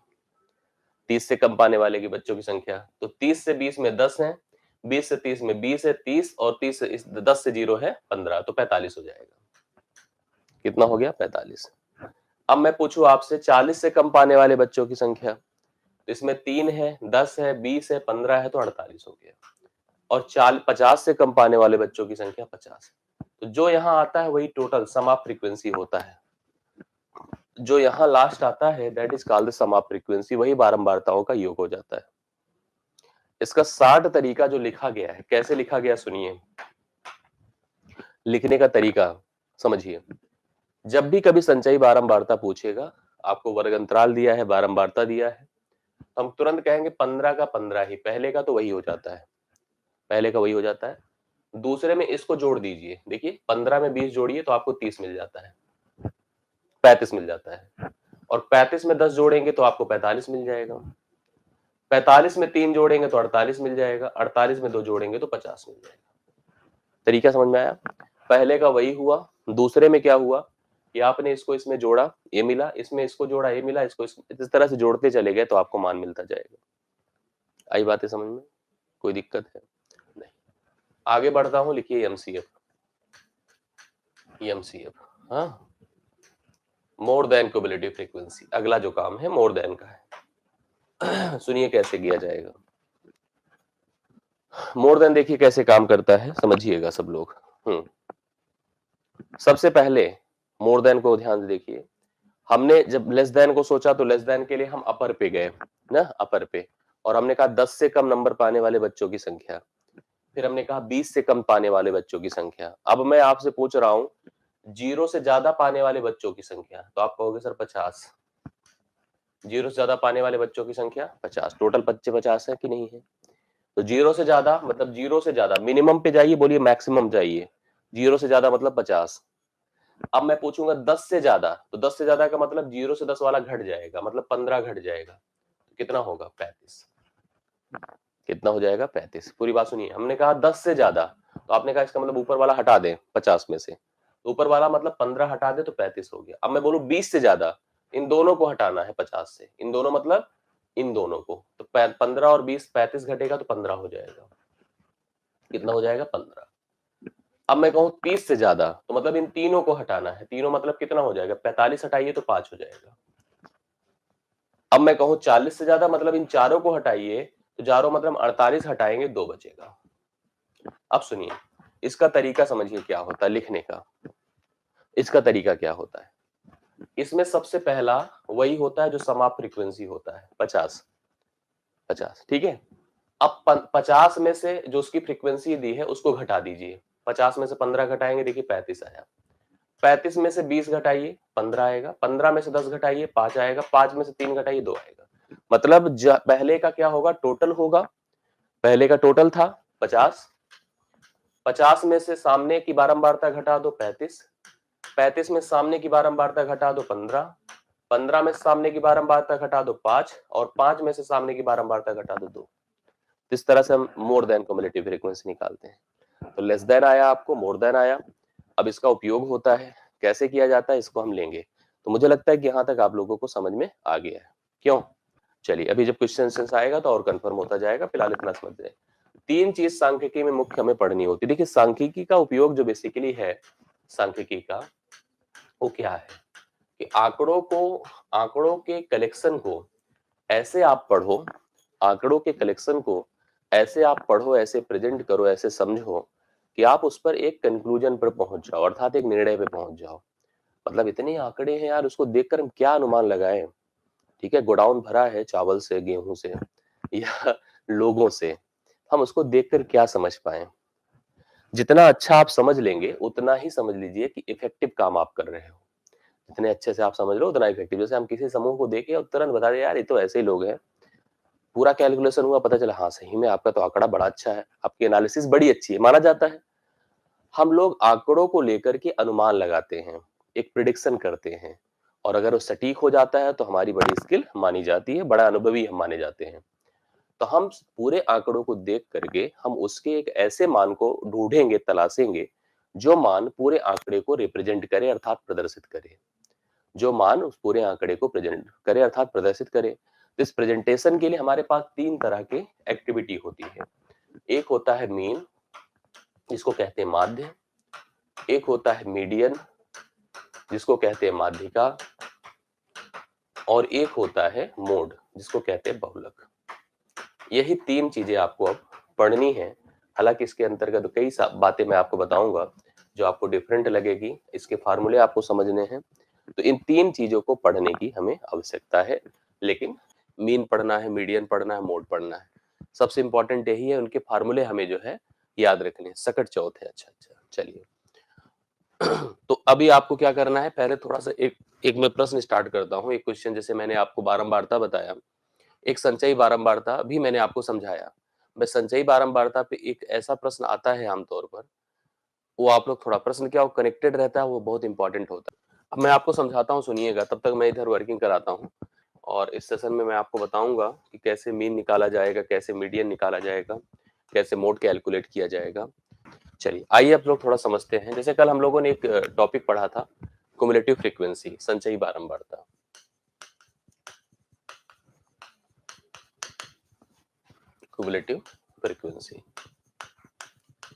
30 से कम पाने वाले की बच्चों की संख्या, तो 30 से 20 में 10 है, 20 से 30 में 20 है 30, और 30 से 10 से 0 है 15, तो 45 हो जाएगा। कितना हो गया? 45। अब मैं पूछूं आपसे 40 से कम पाने वाले बच्चों की संख्या, तो इसमें 3 है, 10 है, 20 है, 15 है, तो 48 हो गया। और 50 से कम पाने वाले बच्चों की संख्या 50 है। तो जो यहां आता है वही टोटल सम ऑफ फ्रीक्वेंसी होता है। जो यहां लास्ट आता है that is called the sum of frequency, वही बारंबारताओं का योग हो जाता है। इसका 60 तरीका जो लिखा गया है, कैसे लिखा गया सुनिए। लिखने का तरीका समझिए। जब भी कभी संचयी बारंबारता पूछेगा, आपको वर्ग अंतराल दिया है, बारंबारता दिया है, हम तुरंत कहेंगे 15 का 15 ही, पहले का तो वही हो जाता है, पहले का वही हो जाता है। दूसरे में इसको जोड़ दीजिए, देखिए 15 में 20 जोड़िए तो आपको 30 मिल जाता है, 35 मिल जाता है, और 35 में 10 जोड़ेंगे तो आपको 45 मिल जाएगा, 45 में 3 जोड़ेंगे तो 48 मिल जाएगा, 48 में 2 जोड़ेंगे तो 50 मिल जाएगा। तरीका समझ में आया? पहले का वही हुआ, दूसरे में क्या हुआ कि आपने इसको इसमें जोड़ा, ये मिला, इसमें इसको जोड़ा, ये मिला, इसको इस तरह से जोड़ते चले गए तो आपको मान मिलता जाएगा। आई बातें समझ में? कोई दिक्कत है? नहीं। आगे बढ़ता हूं, लिखिए एमसीएफ। एमसीएफ, हाँ, मोर देन क्युमुलेटिव फ्रीक्वेंसी, अगला जो काम है मोर देन का है। सुनिए कैसे किया जाएगा। मोर देन देखिए कैसे काम करता है, समझिएगा सब लोग। सबसे पहले मोर देन को ध्यान से देखिए। हमने जब लेस देन को सोचा तो लेस देन के लिए हम अपर पे गए ना, अपर पे, और हमने कहा 10 से कम नंबर पाने वाले बच्चों की संख्या, फिर हमने कहा 20 से कम पाने वाले बच्चों की संख्या। अब मैं आपसे पूछ रहा हूं 0 से ज्यादा पाने वाले बच्चों की संख्या, तो आप कहोगे सर 50। 0 से ज्यादा पाने वाले बच्चों की संख्या 50, टोटल बच्चे 50 है कि नहीं है? तो 0 से ज्यादा मतलब 0 से ज्यादा, मिनिमम पे जाइए, बोलिए मैक्सिमम जाइए। 0 से ज्यादा मतलब 50। अब मैं पूछूंगा 10 से ज्यादा, तो 10 से ज्यादा का मतलब 0 से 10 वाला घट जाएगा, मतलब 15 घट जाएगा, तो कितना होगा? 35। कितना हो जाएगा? 35। पूरी बात सुनिए। हमने कहा 10 से ज्यादा, तो आपने कहा इसका मतलब ऊपर वाला हटा दें 50 में से, तो ऊपर वाला मतलब 15 हटा दे तो 35 हो गया। अब मैं बोलूं 20 से ज्यादा, इन दोनों को हटाना है 50 से, इन दोनों मतलब इन दोनों को, तो 15 और 20, 35 घटेगा तो 15 हो जाएगा। कितना हो जाएगा? 15। अब मैं कहूं 30 से ज्यादा, तो मतलब इन तीनों को हटाना है, तीनों मतलब कितना हो जाएगा? 45 हटाइए तो 5 हो जाएगा। अब मैं कहूं 40 से ज्यादा, मतलब इन चारों को हटाइए, तो चारों मतलब 48 हटाएंगे 2 बचेगा। अब सुनिए, इसका तरीका समझिए क्या होता है लिखने का। इसका तरीका क्या होता है, इसमें सबसे पहला वही होता है जो सम ऑफ फ्रीक्वेंसी होता है, 50। 50 ठीक है। अब 50 में से जो उसकी फ्रीक्वेंसी दी है उसको घटा दीजिए। 50 में से 15 घटाएंगे, देखिए 35 आया। 35 में से 20 घटाइए, 15 आएगा। 15 में से 10 घटाइए, 5 आएगा। 5 में से 3 घटाइए, 2 आएगा। मतलब पहले का क्या होगा? टोटल होगा। पहले का टोटल था 50। 50 में से सामने की बारंबारता घटा दो 35। 35 में सामने की बारंबारता घटा दो 15। 15 में सामने की बारंबारता घटा दो 5, और 5 में से सामने की बारंबारता घटा दो 2। इस तरह से हम मोर देन क्युमुलेटिव फ्रीक्वेंसी निकालते हैं। तो लेस देन आया, आपको मोर देन आया। अब इसका उपयोग होता है, कैसे किया जाता है इसको हम लेंगे। तो मुझे लगता है कि यहां तक आप लोगों को समझ में आ गया है। क्यों? चलिए अभी जब क्वेश्चन आएगा तो और कंफर्म होता जाएगा, फिलहाल इतना समझ जाए। 3 चीज सांख्यिकी में मुख्य हमें पढ़नी होती है। देखिए सांख्यिकी का उपयोग जो बेसिकली है, सांख्यिकी का वो क्या है कि आंकड़ों के कलेक्शन को ऐसे आप पढ़ो, आंकड़ों के कलेक्शन को ऐसे आप पढ़ो, ऐसे प्रेजेंट करो, ऐसे समझो कि आप उस पर एक कंक्लूजन पर पहुंच जाओ, अर्थात एक निर्णय पे पहुंच जाओ। मतलब इतने आंकड़े हैं यार, उसको देखकर हम क्या अनुमान लगाएं। ठीक है, गोडाउन भरा है चावल से, गेहूं से या लोगों से, हम उसको देखकर क्या समझ पाए। जितना अच्छा आप समझ लेंगे उतना ही समझ लीजिए कि इफेक्टिव काम आप कर रहे हो। जितने अच्छे से आप समझ लो उतना इफेक्टिव। जैसे हम किसी समूह को देखें और तुरंत बता दे यार ये तो ऐसे ही लोग हैं, पूरा कैलकुलेशन हुआ, पता चला हाँ सही में आपका तो आंकड़ा बड़ा अच्छा है, आपकी एनालिसिस बड़ी अच्छी है, माना जाता है। हम लोग आंकड़ों को लेकर के अनुमान लगाते हैं, एक प्रिडिक्शन करते हैं, और अगर वो सटीक हो जाता है तो हमारी बड़ी स्किल मानी जाती है, बड़ा अनुभवी हम माने जाते हैं। तो हम पूरे आंकड़ों को देख करके हम उसके एक ऐसे मान को ढूंढेंगे, तलाशेंगे, जो मान पूरे आंकड़े को रिप्रेजेंट करे अर्थात प्रदर्शित करे, जो मान उस पूरे आंकड़े को प्रेजेंट करे अर्थात प्रदर्शित करे। तो इस प्रेजेंटेशन के लिए हमारे पास तीन तरह के एक्टिविटी होती है। एक होता है मीन, जिसको कहते हैं माध्य, एक होता है मीडियन, जिसको कहते हैं माध्यिका, और एक होता है मोड, जिसको कहते हैं बहुलक। यही तीन चीजें आपको अब पढ़नी है। हालांकि इसके अंतर्गत कई बातें मैं आपको बताऊंगा जो आपको डिफरेंट लगेगी, इसके फार्मूले आपको समझने हैं। तो इन तीन चीजों को पढ़ने की हमें आवश्यकता है, लेकिन मीन पढ़ना है, मीडियन पढ़ना है, मोड पढ़ना है, सबसे इंपॉर्टेंट यही है। उनके फार्मूले हमें जो है याद रखने हैं। सकट चौथ है। अच्छा अच्छा, चलिए। तो अभी आपको क्या करना है, पहले थोड़ा सा एक एक मैं प्रश्न स्टार्ट करता हूँ। एक क्वेश्चन, जैसे मैंने आपको बारंबारता बताया, एक संचयी बारंबारता भी मैंने आपको समझाया। मैं संचयी बारंबारता पे एक ऐसा प्रश्न आता है आमतौर पर, वो आप लोग थोड़ा प्रश्न क्या वो कनेक्टेड रहता है, वो बहुत इंपॉर्टेंट होता है। अब मैं आपको समझाता हूँ, सुनिएगा, तब तक मैं इधर वर्किंग कराता हूँ। और इस सेशन में मैं आपको बताऊंगा कि कैसे मीन निकाला जाएगा, कैसे मीडियन निकाला जाएगा, कैसे मोड कैलकुलेट किया जाएगा। चलिए आइए आप लोग थोड़ा समझते हैं। जैसे कल हम लोगों ने एक टॉपिक पढ़ा था, क्युमुलेटिव फ्रीक्वेंसी, संचयी बारंबारता। क्युमुलेटिव फ्रीक्वेंसी,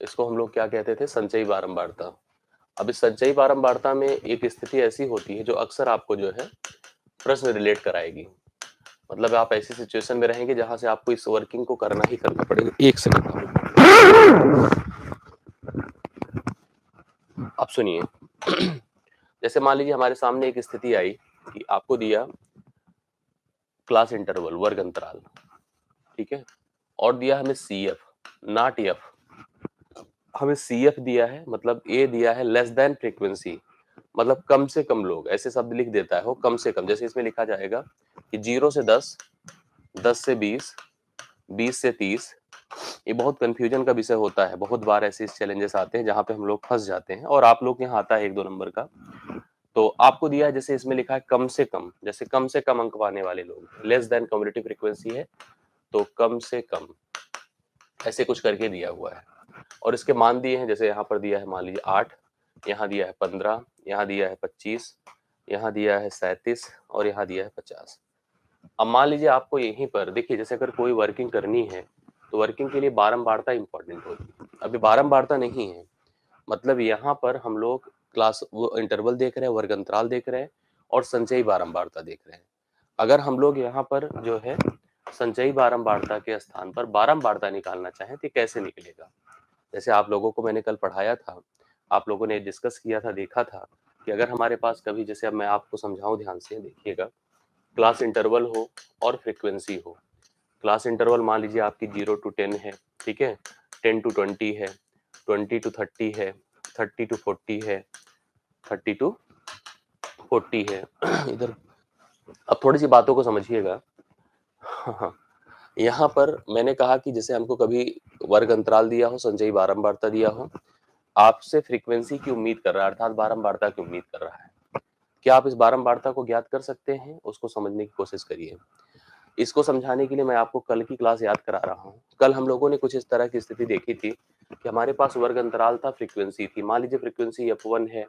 इसको हम लोग क्या कहते थे, संचयी बारंबारता। अब इस संचयी बारंबारता में एक स्थिति ऐसी होती है जो अक्सर आपको जो है प्रश्न रिलेट कराएगी। मतलब आप ऐसी सिचुएशन में रहेंगे जहां से आपको इस वर्किंग को करना ही करना पड़ेगा। एक सेकंड, आप सुनिए। जैसे मान लीजिए हमारे सामने एक स्थिति आई कि आपको दिया क्लास इंटरवल, वर्ग अंतराल, ठीक है, और दिया हमें सी एफ, नॉट एफ। हमें सी एफ दिया है, मतलब ए दिया है लेस देन फ्रीक्वेंसी, मतलब कम से कम लोग, ऐसे शब्द लिख देता है वो, कम से कम। जैसे इसमें लिखा जाएगा कि 0 से 10, 10 से 20, 20 से 30। ये बहुत कंफ्यूजन का विषय होता है, बहुत बार ऐसे चैलेंजेस आते हैं जहां पे हम लोग फंस जाते हैं, और आप लोग के यहाँ आता है 1-2 नंबर का। तो आपको दिया है, जैसे इसमें लिखा है कम से कम, जैसे कम से कम अंक पाने वाले लोग, लेस देन कम्युलेटिव फ्रीक्वेंसी है तो कम से कम, ऐसे कुछ करके दिया हुआ है। और इसके मान दिए हैं, जैसे यहाँ पर दिया है मान लीजिए 8, यहाँ दिया है 15, यहाँ दिया है 25, यहाँ दिया है 37, और यहाँ दिया है 50। अब मान लीजिए आपको यहीं पर देखिए, जैसे अगर कोई वर्किंग करनी है तो वर्किंग के लिए बारंबारता इंपॉर्टेंट होती है। अभी बारंबारता नहीं है, मतलब यहाँ पर हम लोग क्लास वो इंटरवल देख रहे हैं, वर्ग अंतराल देख रहे हैं, और संचयी बारंबारता देख रहे हैं। अगर हम लोग यहाँ पर जो है संचयी बारंबारता के स्थान पर बारंबारता निकालना चाहें तो कैसे निकलेगा। जैसे आप लोगों को मैंने कल पढ़ाया था, आप लोगों ने डिस्कस किया था, देखा था कि अगर हमारे पास कभी, जैसे अब मैं आपको समझाऊं, ध्यान से देखिएगा, क्लास इंटरवल हो और फ्रीक्वेंसी हो। क्लास इंटरवल मान लीजिए आपकी 0 to 10 है, ठीक है, 10 to 20 है, 20 to 30 है, 30 to 40 है, 30 to 40 है। इधर अब थोड़ी सी बातों को समझिएगा। हाँ, यहाँ पर मैंने कहा कि जैसे हमको कभी वर्ग अंतराल दिया हो, संचयी बारंबारता दिया हो, आपसे फ्रीक्वेंसी की उम्मीद कर रहा है, अर्थात बारंबारता की उम्मीद कर रहा है। क्या आप इस बारंबारता को ज्ञात कर सकते हैं? उसको समझने की कोशिश करिए। इसको समझाने के लिए मैं आपको कल की क्लास याद करा रहा हूँ। कल हम लोगों ने कुछ इस तरह की स्थिति देखी थी कि हमारे पास वर्ग अंतराल था, फ्रीक्वेंसी थी। मान लीजिए फ्रीक्वेंसी F1 है,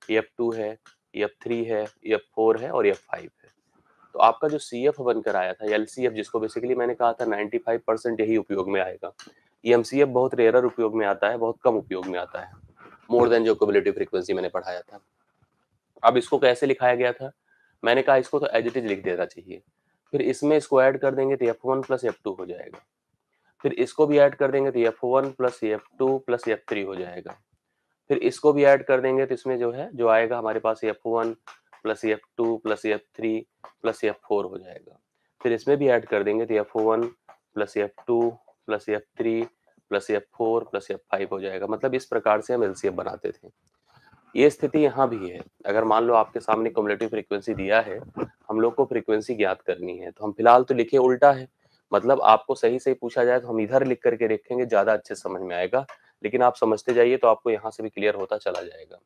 F2 है, F3 है, F4 है और F5 है। तो आपका जो CF बनकर आया था, LCF, जिसको बेसिकली मैंने कहा था 95% यही उपयोग में आएगा। ये MCF बहुत रेयर उपयोग में आता है, बहुत कम उपयोग में आता है, मोर देन जो क्युमुलेटिव फ्रीक्वेंसी मैंने पढ़ाया था। अब इसको कैसे लिखाया गया था, मैंने कहा इसको तो एज इट इज लिख देना चाहिए। फिर इसमें इसको ऐड कर देंगे तो F1 प्लस F2 हो जाएगा। फिर इसको भी ऐड कर देंगे तो F1 plus F2 plus F3 हो जाएगा। फिर इसको भी ऐड कर देंगे तो इसमें जो है जो आएगा हमारे पास F1 plus F2 plus F3 plus F4 हो जाएगा। फिर इसमें भी ऐड कर देंगे तो F1 plus F2 plus F3 plus F4 plus F5 हो जाएगा। मतलब इस प्रकार से हम एलसीएम बनाते थे। ये स्थिति यहाँ भी है। अगर मान लो आपके सामने क्युमुलेटिव फ्रीक्वेंसी दिया है, हम लोग को फ्रीक्वेंसी ज्ञात करनी है, तो हम फिलहाल तो लिखे उल्टा है। मतलब आपको सही सही पूछा जाए तो हम इधर लिख करके रखेंगे, ज्यादा अच्छे समझ में आएगा। लेकिन आप समझते जाइए तो आपको यहाँ से भी क्लियर होता चला जाएगा।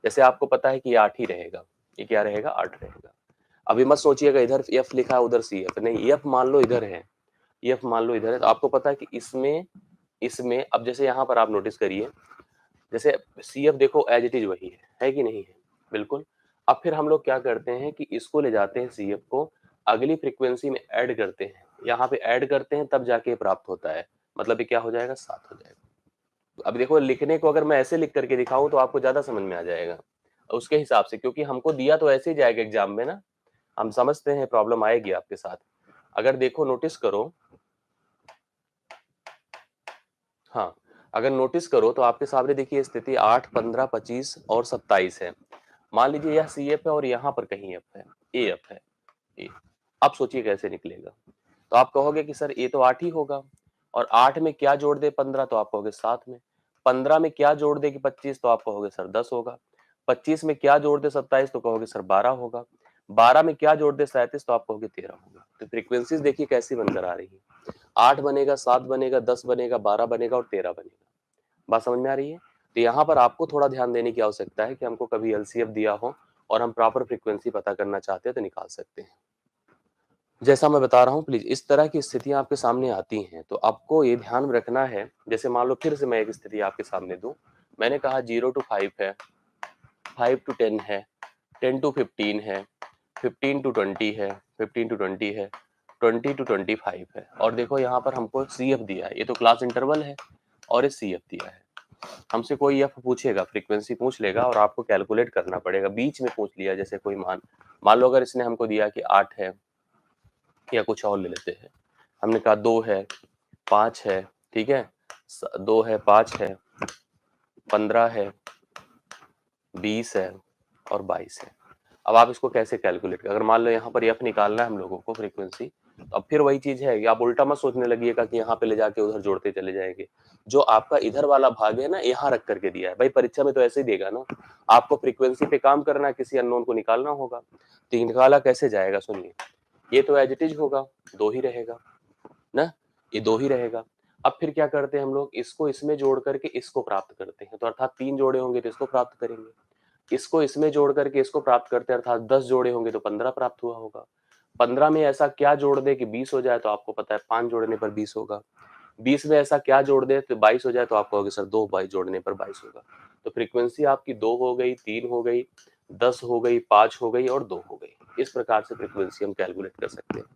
जैसे आपको पता है कि ये 8 ही रहेगा, ये क्या रहेगा 8 रहेगा। अभी मत सोचिएगा इधर एफ लिखा है उधर सी एफ, नहीं एफ मान लो इधर है, एफ मान लो इधर है, तो आपको पता है कि इसमें इसमें अब जैसे यहाँ पर आप नोटिस करिए, जैसे सी एफ देखो एज इट इज वही है कि नहीं है, बिल्कुल। अब फिर हम लोग क्या करते हैं कि इसको ले जाते हैं सी एफ को अगली फ्रीक्वेंसी में ऐड करते हैं, यहाँ पे ऐड करते हैं तब जाके प्राप्त होता है, मतलब ये क्या हो जाएगा 7 हो जाएगा। अब देखो लिखने को अगर मैं ऐसे लिख करके दिखाऊं तो आपको ज्यादा समझ में आ जाएगा उसके हिसाब से, क्योंकि हमको दिया तो ऐसे ही जाएगा एग्जाम में ना, हम समझते हैं प्रॉब्लम आएगी आपके साथ। अगर देखो नोटिस करो, हाँ, अगर नोटिस करो तो आपके सामने देखिए स्थिति 8, 15, 25 और 27 है। मान लीजिए यह सी एफ है और यहाँ पर कहीं एफ है, ए एफ है, ए। अब सोचिए कैसे निकलेगा, तो आप कहोगे कि सर ये तो 8 ही होगा, और 8 में क्या जोड़ दे 15, तो आप कहोगे 7 में। 15 में क्या जोड़ दे कि 25, तो आप कहोगे सर 10 होगा। 25 में क्या जोड़ दे 27, तो कहोगे सर 12 होगा। 12 में क्या जोड़ दे 37, तो आप कहोगे 13 होगा। तो फ्रीक्वेंसीज देखिए कैसी बनकर आ रही है, 8 बनेगा, 7 बनेगा, 10 बनेगा, 12 बनेगा और 13 बनेगा। बात समझ में आ रही है? तो यहाँ पर आपको थोड़ा ध्यान देने की आवश्यकता है कि हमको कभी एलसीएफ दिया हो और हम प्रॉपर फ्रीक्वेंसी पता करना चाहते हैं तो निकाल सकते हैं। जैसा मैं बता रहा हूँ, प्लीज इस तरह की स्थितियां आपके सामने आती हैं तो आपको ये ध्यान में रखना है। जैसे मान लो फिर से मैं एक स्थिति आपके सामने दूं, मैंने कहा 0 to 5 है, 5 to 10 है, 10 to 15 है, 15 to 20 है, 15 to 20 है, 20 to 25 है, और देखो यहाँ पर हमको सी एफ दिया है, ये तो क्लास इंटरवल है और ये सी एफ दिया है। हमसे कोई एफ पूछेगा, फ्रीक्वेंसी पूछ लेगा और आपको कैलकुलेट करना पड़ेगा। बीच में पूछ लिया जैसे कोई मान, मान लो अगर इसने हमको दिया कि 8 है, या कुछ और ले लेते हैं, हमने कहा 2 है, 5 है, ठीक है, 2 है, 5 है, 15 है, 20 है और 22 है। अब आप इसको कैसे कैलकुलेट, अगर मान लो यहाँ पर एफ निकालना है हम लोगों को फ्रीक्वेंसी, तो अब फिर वही चीज है कि आप उल्टा मत सोचने लगिएगा कि यहाँ पे ले जाके उधर जोड़ते चले जाएंगे। जो आपका इधर वाला भाग है ना, यहाँ रख करके दिया है, भाई परीक्षा में तो ऐसे ही देगा ना, आपको फ्रीक्वेंसी पे काम करना है, किसी अननोन को निकालना होगा, तो निकाला कैसे जाएगा, सुनिए, ये तो एज इट इज होगा, 2 ही रहेगा ना, ये 2 ही रहेगा। अब फिर क्या करते हैं हम लोग, इसको इसमें जोड़ करके इसको प्राप्त करते हैं, तो अर्थात 3 जोड़े होंगे तो इसको प्राप्त करेंगे, इसको इसमें जोड़ करके इसको प्राप्त करते हैं, अर्थात 10 जोड़े होंगे तो 15 प्राप्त हुआ होगा। 15 में ऐसा क्या जोड़ दे कि 20 हो जाए, तो आपको पता है 5 जोड़ने पर 20 होगा। 20 में ऐसा क्या जोड़ दे तो 22 हो जाए, तो आप कहोगे सर 2 22 जोड़ने पर 22 होगा। तो फ्रीक्वेंसी आपकी 2 हो गई, 3 हो गई, 10 हो गई, 5 हो गई और 2 हो गई। इस प्रकार से फ्रीक्वेंसी हम कैलकुलेट कर सकते हैं।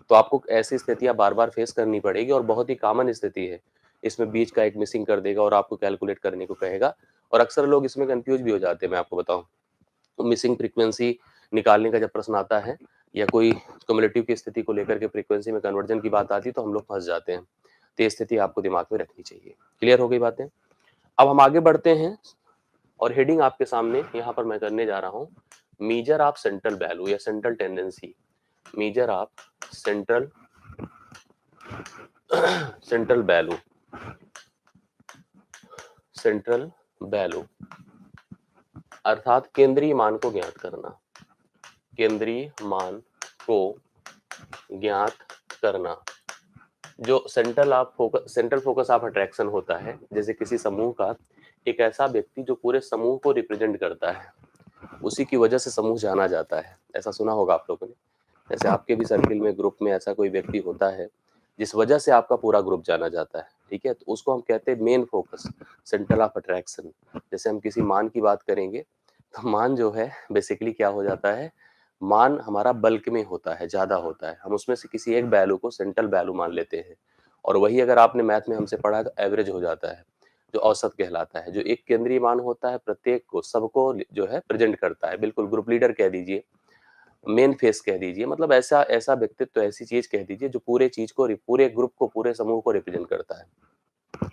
तो आपको ऐसी स्थितियां बार बार फेस करनी पड़ेगी और बहुत ही कॉमन स्थिति है, इसमें बीच का एक मिसिंग कर देगा और आपको कैलकुलेट करने को कहेगा, और अक्सर लोग इसमें कंफ्यूज भी हो जाते हैं। मैं आपको बताऊं, तो मिसिंग फ्रीक्वेंसी निकालने का जब प्रश्न आता है या कोई क्युमुलेटिव की स्थिति को लेकर के फ्रीक्वेंसी में कन्वर्जन की बात आती है तो हम लोग फंस जाते हैं। तो ये स्थिति आपको दिमाग में रखनी चाहिए। क्लियर हो गई बातें? अब हम आगे बढ़ते हैं और हेडिंग आपके सामने यहाँ पर मैं करने जा रहा हूँ, मेजर ऑफ सेंट्रल वैल्यू या central tendency. Measure of central central value, central value अर्थात केंद्रीय मान को ज्ञात करना, केंद्रीय मान को ज्ञात करना। जो सेंट्रल फोकस ऑफ अट्रैक्शन होता है, जैसे किसी समूह का एक ऐसा व्यक्ति जो पूरे समूह को रिप्रेजेंट करता है, उसी की वजह से समूह जाना जाता है। ऐसा सुना होगा आप लोगों ने, जैसे आपके भी सर्किल में ग्रुप में ऐसा कोई व्यक्ति होता है जिस वजह से आपका पूरा ग्रुप जाना जाता है, ठीक है, तो उसको हम कहते हैं main focus, centre of attraction. जैसे हम किसी मान की बात करेंगे तो मान जो है बेसिकली क्या हो जाता है, मान हमारा बल्क में होता है, ज्यादा होता है, हम उसमें से किसी एक वैल्यू को सेंट्रल वैल्यू मान लेते हैं, और वही अगर आपने मैथ में हमसे पढ़ा है तो एवरेज हो जाता है, जो औसत कहलाता है। जो एक केंद्रीय मान होता है प्रत्येक को, सबको जो है प्रेजेंट करता है, बिल्कुल ग्रुप लीडर कह दीजिए, मेन फेस कह दीजिए, मतलब ऐसा ऐसा व्यक्तित्व, ऐसी चीज कह दीजिए जो पूरे चीज को, पूरे ग्रुप को, पूरे समूह को रिप्रेजेंट करता है,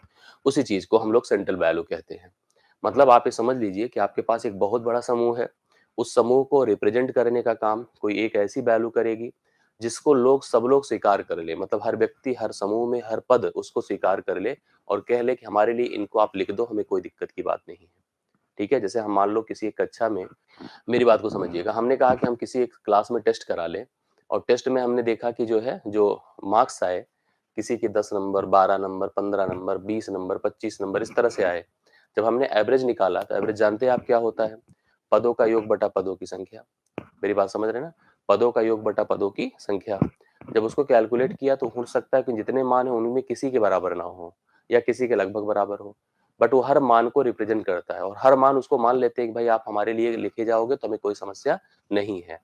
उसी चीज को हम लोग सेंट्रल वैल्यू कहते हैं। मतलब आप ये समझ लीजिए कि आपके पास एक बहुत बड़ा समूह है, उस समूह को रिप्रेजेंट करने का काम कोई एक ऐसी वैल्यू करेगी जिसको सब लोग स्वीकार कर ले, मतलब हर व्यक्ति, हर समूह में हर पद उसको स्वीकार कर ले और कह ले कि हमारे लिए इनको आप लिख दो, हमें कोई दिक्कत की बात नहीं है। ठीक है, जैसे हम मान लो किसी एक कक्षा में, मेरी बात को समझिएगा, हमने कहा कि हम किसी एक क्लास में टेस्ट करा लें और टेस्ट में हमने देखा कि जो है, जो मार्क्स आए किसी के 10 number, 12 number, 15 number, 20 number, 25 number, इस तरह से आए। जब हमने एवरेज निकाला तो एवरेज जानते हैं आप क्या होता है? पदों का योग बटा पदों की संख्या। मेरी बात समझ रहे हैं ना? पदों का योग बटा पदों की संख्या। जब उसको कैलकुलेट किया तो हो सकता है कि जितने मान है उनमें किसी के बराबर ना हो या किसी के लगभग बराबर हो, बट वो हर मान को रिप्रेजेंट करता है और हर मान उसको मान लेते हैं कि भाई आप हमारे लिए लिखे जाओगे तो हमें कोई समस्या नहीं है।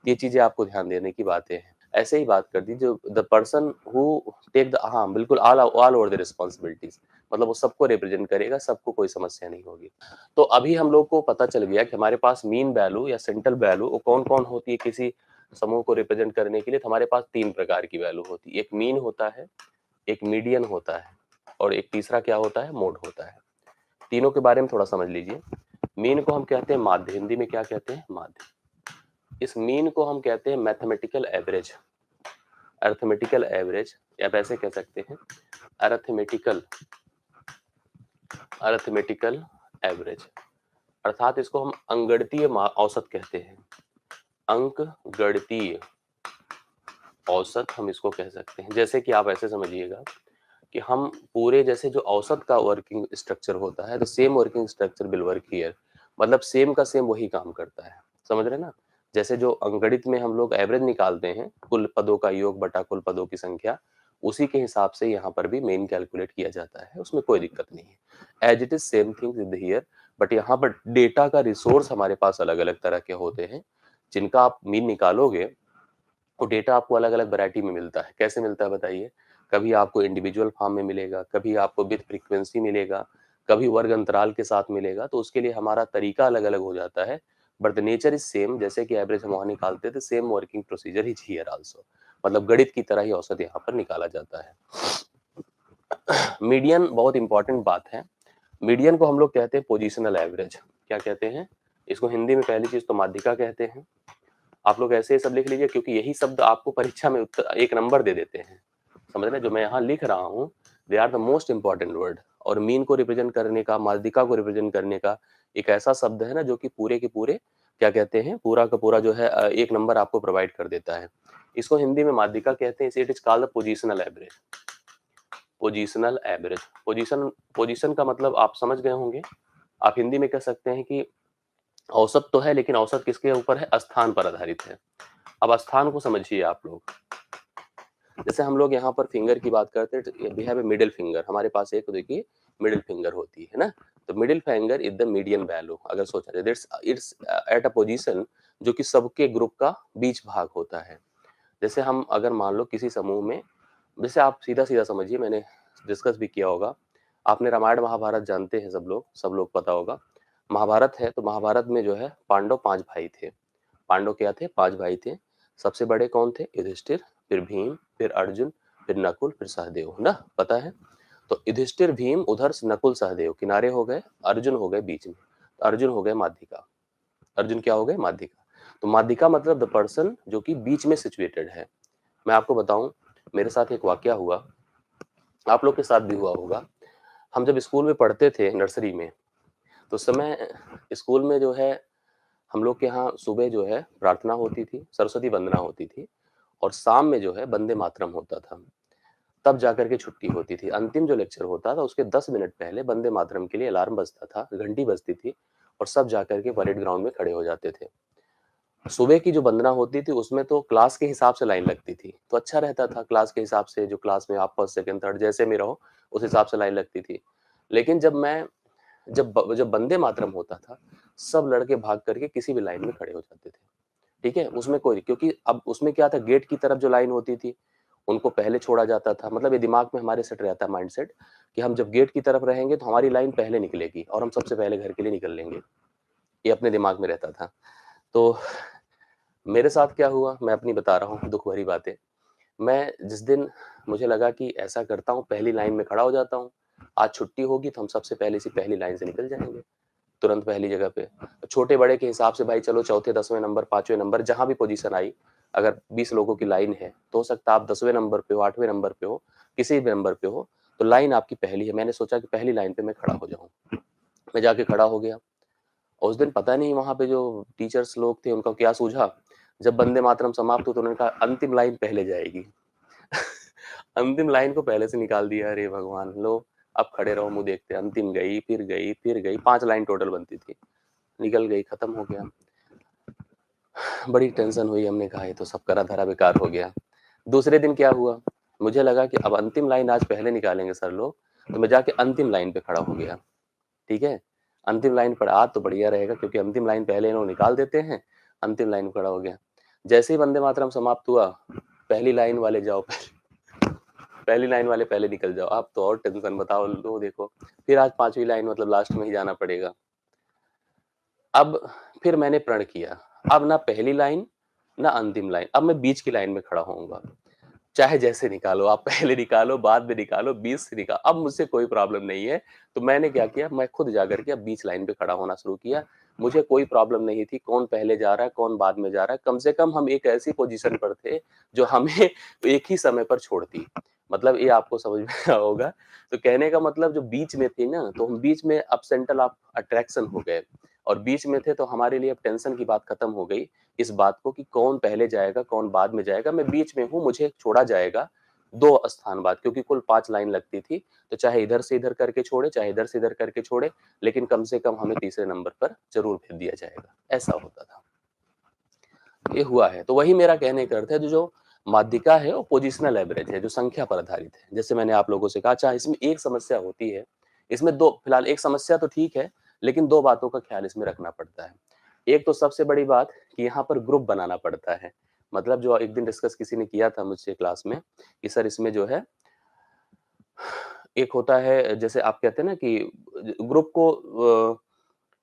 ये चीजें आपको ध्यान देने की बातें हैं। ऐसे ही बात कर दी जो the person who take the, हाँ बिल्कुल, ऑल ओवर द रिस्पॉन्सिबिलिटीज, मतलब वो सबको रिप्रेजेंट करेगा, सबको कोई समस्या नहीं होगी। तो अभी हम लोग को पता चल गया कि हमारे पास मीन वैल्यू या सेंट्रल वैल्यू वो कौन कौन होती है किसी समूह को रिप्रेजेंट करने के लिए। तो हमारे पास तीन प्रकार की वैल्यू होती है, एक मीन होता है, एक मीडियन होता है और एक तीसरा क्या होता है, मोड होता है। तीनों के बारे में थोड़ा समझ लीजिए। मीन को हम कहते हैं माध्य, हिंदी में क्या कहते हैं, माध्य। इस मीन को हम कहते हैं मैथमेटिकल एवरेज, अर्थमेटिकल एवरेज, या आप ऐसे कह सकते हैं अर्थमेटिकल, अर्थमेटिकल एवरेज, अर्थात इसको हम अंकगणितीय औसत कहते हैं। अंक गणितीय औसत हम इसको कह सकते हैं। जैसे कि आप ऐसे समझिएगा कि हम पूरे, जैसे जो औसत का वर्किंग स्ट्रक्चर होता है, तो same working structure will work here, मतलब सेम का सेम वही काम करता है। समझ रहे हैं ना? जैसे जो अंकगणित में हम लोग एवरेज निकालते हैं, कुल पदों का योग बटा कुल पदों की संख्या, उसी के हिसाब से यहाँ पर भी मेन कैलकुलेट किया जाता है, उसमें कोई दिक्कत नहीं है। As it is same thing with here, but यहाँ पर डेटा का रिसोर्स हमारे पास अलग अलग तरह के होते हैं। जिनका आप मीन निकालोगे वो डेटा आपको अलग अलग वैरायटी में मिलता है। कैसे मिलता है बताइए? कभी आपको इंडिविजुअल फॉर्म में मिलेगा, कभी आपको विद फ्रीक्वेंसी मिलेगा, कभी वर्ग अंतराल के साथ मिलेगा। तो उसके लिए हमारा तरीका अलग अलग हो जाता है, but the nature is same. जैसे कि एवरेज हम वहां निकालते थे, same working procedure is here also, मतलब गणित की तरह ही औसत यहाँ पर निकाला जाता है। मीडियन बहुत इंपॉर्टेंट बात है। मीडियन को हम लोग कहते हैं पोजिशनल एवरेज। क्या कहते हैं इसको? हिंदी में पहली चीज तो माध्यिका कहते हैं। आप लोग ऐसे ही सब लिख लीजिए, क्योंकि यही शब्द आपको परीक्षा में उत्तर एक नंबर दे देते हैं। समझ रहे हैं? जो मैं यहाँ लिख रहा हूँ, they are the most important word. और मीन को रिप्रेजेंट करने का, माध्यिका को रिप्रेजेंट करने का एक ऐसा शब्द है ना, जो कि पूरे के पूरे क्या कहते हैं, पूरा का पूरा जो है एक नंबर आपको प्रोवाइड कर देता है। इसको हिंदी में माध्यिका कहते हैं। It is called the positional average. Positional average, position, position का मतलब आप समझ गए होंगे। आप हिंदी में कह सकते हैं कि औसत तो है, लेकिन औसत किसके ऊपर है? स्थान पर आधारित है। अब स्थान को समझिए आप लोग। जैसे हम लोग यहाँ पर फिंगर की बात करते हैं, we have a middle finger, हमारे पास एक देखिए मिडिल फिंगर होती है ना। तो middle finger is the median value. अगर सोचा जाए, इट्स एट अ पोजीशन जो कि सबके ग्रुप का बीच भाग होता है। जैसे हम अगर मान लो किसी समूह में, जैसे आप सीधा सीधा समझिए, मैंने डिस्कस भी किया होगा, आपने रामायण महाभारत जानते हैं सब लोग पता होगा। महाभारत है तो महाभारत में जो है पांडव 5 भाई थे। पांडव क्या थे? 5 भाई थे। सबसे बड़े कौन थे? युधिष्ठिर, फिर भीम, फिर अर्जुन, फिर नकुल, फिर सहदेव, ना पता है? तो युधिष्ठिर, भीम, उधर से नकुल, सहदेव किनारे हो गए, अर्जुन हो गए बीच में। तो अर्जुन हो गए माध्यिका। अर्जुन क्या हो गए? माध्यिका। तो माध्यिका मतलब द पर्सन जो कि बीच में सिचुएटेड है। मैं आपको बताऊं, मेरे साथ एक वाकया हुआ, आप लोग के साथ भी हुआ होगा। हम जब स्कूल में पढ़ते थे नर्सरी में, तो उस समय स्कूल में जो है हम लोग के यहाँ सुबह जो है प्रार्थना होती थी, सरस्वती वंदना होती थी, और शाम में जो है वंदे मातरम होता था। तब जाकर के छुट्टी होती थी। अंतिम जो लेक्चर होता था उसके 10 मिनट पहले वंदे मातरम के लिए अलार्म बजता था, घंटी बजती थी, और सब जाकर के परेड ग्राउंड में खड़े हो जाते थे। सुबह की जो वंदना होती थी उसमें तो क्लास के हिसाब से लाइन लगती थी, तो अच्छा रहता था। क्लास के हिसाब से, जो क्लास में आप फर्स्ट सेकंड थर्ड जैसे में रहो, उस हिसाब से लाइन लगती थी। लेकिन जब वंदे मातरम होता था, सब लड़के भाग करके किसी भी लाइन में खड़े हो जाते थे। ठीक है? उसमें कोई, क्योंकि अब उसमें क्या था, गेट की तरफ जो लाइन होती थी उनको पहले छोड़ा जाता था। मतलब ये दिमाग में हमारे सेट रहता है माइंडसेट कि हम जब गेट की तरफ रहेंगे तो हमारी लाइन पहले निकलेगी और हम सबसे पहले घर के लिए निकल लेंगे। ये अपने दिमाग में रहता था। तो मेरे साथ क्या हुआ, मैं अपनी बता रहा हूँ दुख भरी बातें। मैं जिस दिन मुझे लगा कि ऐसा करता हूँ, पहली लाइन में खड़ा हो जाता हूँ, आज छुट्टी होगी तो हम सबसे पहले से पहली लाइन से निकल जाएंगे, तुरंत पहली जगह पे। छोटे बड़े के हिसाब से भाई चलो, चौथे 10वें नंबर, 5वें नंबर, जहां भी पोजीशन आई, अगर 20 लोगों की लाइन है तो हो सकता है आप 10वें नंबर पे हो, 8वें नंबर पे हो, किसी भी नंबर पे हो, तो लाइन आपकी पहली है। मैंने सोचा कि पहली लाइन पे मैं खड़ा हो जाऊं। मैं जाके खड़ा हो गया। और उस दिन पता नहीं वहां पे जो टीचर्स लोग थे उनका क्या सूझा, जब वंदे मातरम समाप्त हो तो उन्होंने कहा अंतिम लाइन पहले जाएगी। अंतिम लाइन को पहले से निकाल दिया, अरे भगवान! लो अब खड़े रहो मुँह देखते, अंतिम गई, फिर गई, 5 लाइन टोटल बनती थी, निकल गई, खत्म हो गया। बड़ी टेंशन हुई, हमने कहा ये तो सब करा धरा बेकार हो गया। दूसरे दिन क्या हुआ, मुझे लगा कि अब अंतिम लाइन आज पहले निकालेंगे सर लोग, तो मैं जाके अंतिम लाइन पे खड़ा हो गया, ठीक है? अंतिम लाइन पर आज तो बढ़िया रहेगा क्योंकि अंतिम लाइन पहले इन्हों निकाल देते हैं, अंतिम लाइन पे खड़ा हो गया। जैसे ही वंदे मातरम समाप्त हुआ, पहली लाइन वाले जाओ पहली लाइन वाले पहले निकल जाओ, आप तो और टेंशन बताओ लो देखो। फिर आज 5वीं लाइन मतलब लास्ट में ही जाना पड़ेगा। अब फिर मैंने प्रण किया, अब ना पहली लाइन, ना अंतिम लाइन, अब मैं बीच की लाइन में खड़ा होऊँगा। चाहे जैसे निकालो, आप पहले निकालो, बाद में निकालो, बीच से अब मुझसे कोई प्रॉब्लम नहीं है। तो मैंने क्या किया, मैं खुद जाकर के अब बीच लाइन पे खड़ा होना शुरू किया। मुझे कोई प्रॉब्लम नहीं थी, कौन पहले जा रहा है, कौन बाद में जा रहा है। कम से कम हम एक ऐसी पोज़ीशन पर थे, जो हमें एक ही समय पर छोड़ती। मतलब ये आपको समझ में आया होगा। तो कहने का मतलब जो बीच में थी ना, तो हम बीच में अब सेंटर ऑफ अट्रैक्शन हो गए और बीच में थे तो हमारे लिए अब टेंशन की बात खत्म हो गई। इस बात को कि कौन पहले जाएगा, कौन बाद में जाएगा, मैं बीच में हूँ, मुझे छोड़ा जाएगा 2 स्थान बाद क्योंकि कुल 5 लाइन लगती थी, तो चाहे इधर से इधर करके छोड़े, चाहे इधर से इधर करके छोड़े, लेकिन कम से कम हमें तीसरे नंबर पर ज़रूर भेज दिया जाएगा, ऐसा होता था। ये हुआ है, तो वही मेरा कहने का अर्थ है, जो माध्यिका है वो पोजिशनल एवरेज है, जो संख्या पर आधारित है। जैसे मैंने आप लोगों से कहा, अच्छा इसमें एक समस्या होती है, इसमें 2 फिलहाल एक समस्या तो ठीक है, लेकिन 2 बातों का ख्याल इसमें रखना पड़ता है। एक तो सबसे बड़ी बात कि यहाँ पर ग्रुप बनाना पड़ता है। मतलब जो एक दिन डिस्कस किसी ने किया था मुझसे क्लास में कि सर इसमें जो है एक होता है जैसे आप कहते हैं ना कि ग्रुप को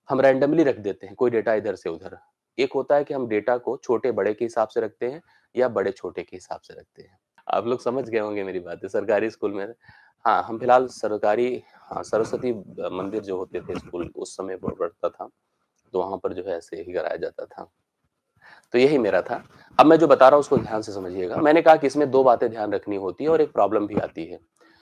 हम रैंडमली रख देते हैं, कोई डेटा इधर से उधर। एक होता है कि हम डेटा को छोटे-बड़े के हिसाब से रखते हैं या बड़े-छोटे के हिसाब से रखते हैं। आप लोग समझ गए होंगे मेरी बातें, सरकारी स्कूल में हाँ, हम फिलहाल सरकारी हाँ, सरस्वती मंदिर जो होते थे स्कूल उस समय पढ़ता था, तो वहाँ पर जो है ऐसे ही कराया जाता था। तो यही मेरा था। अब मैं जो बता रहा हूँ उसको ध्यान से समझिएगा। मैंने कहा कि इसमें 2 बातें ध्यान रखनी होती है और एक प्रॉब्लम भी आती है।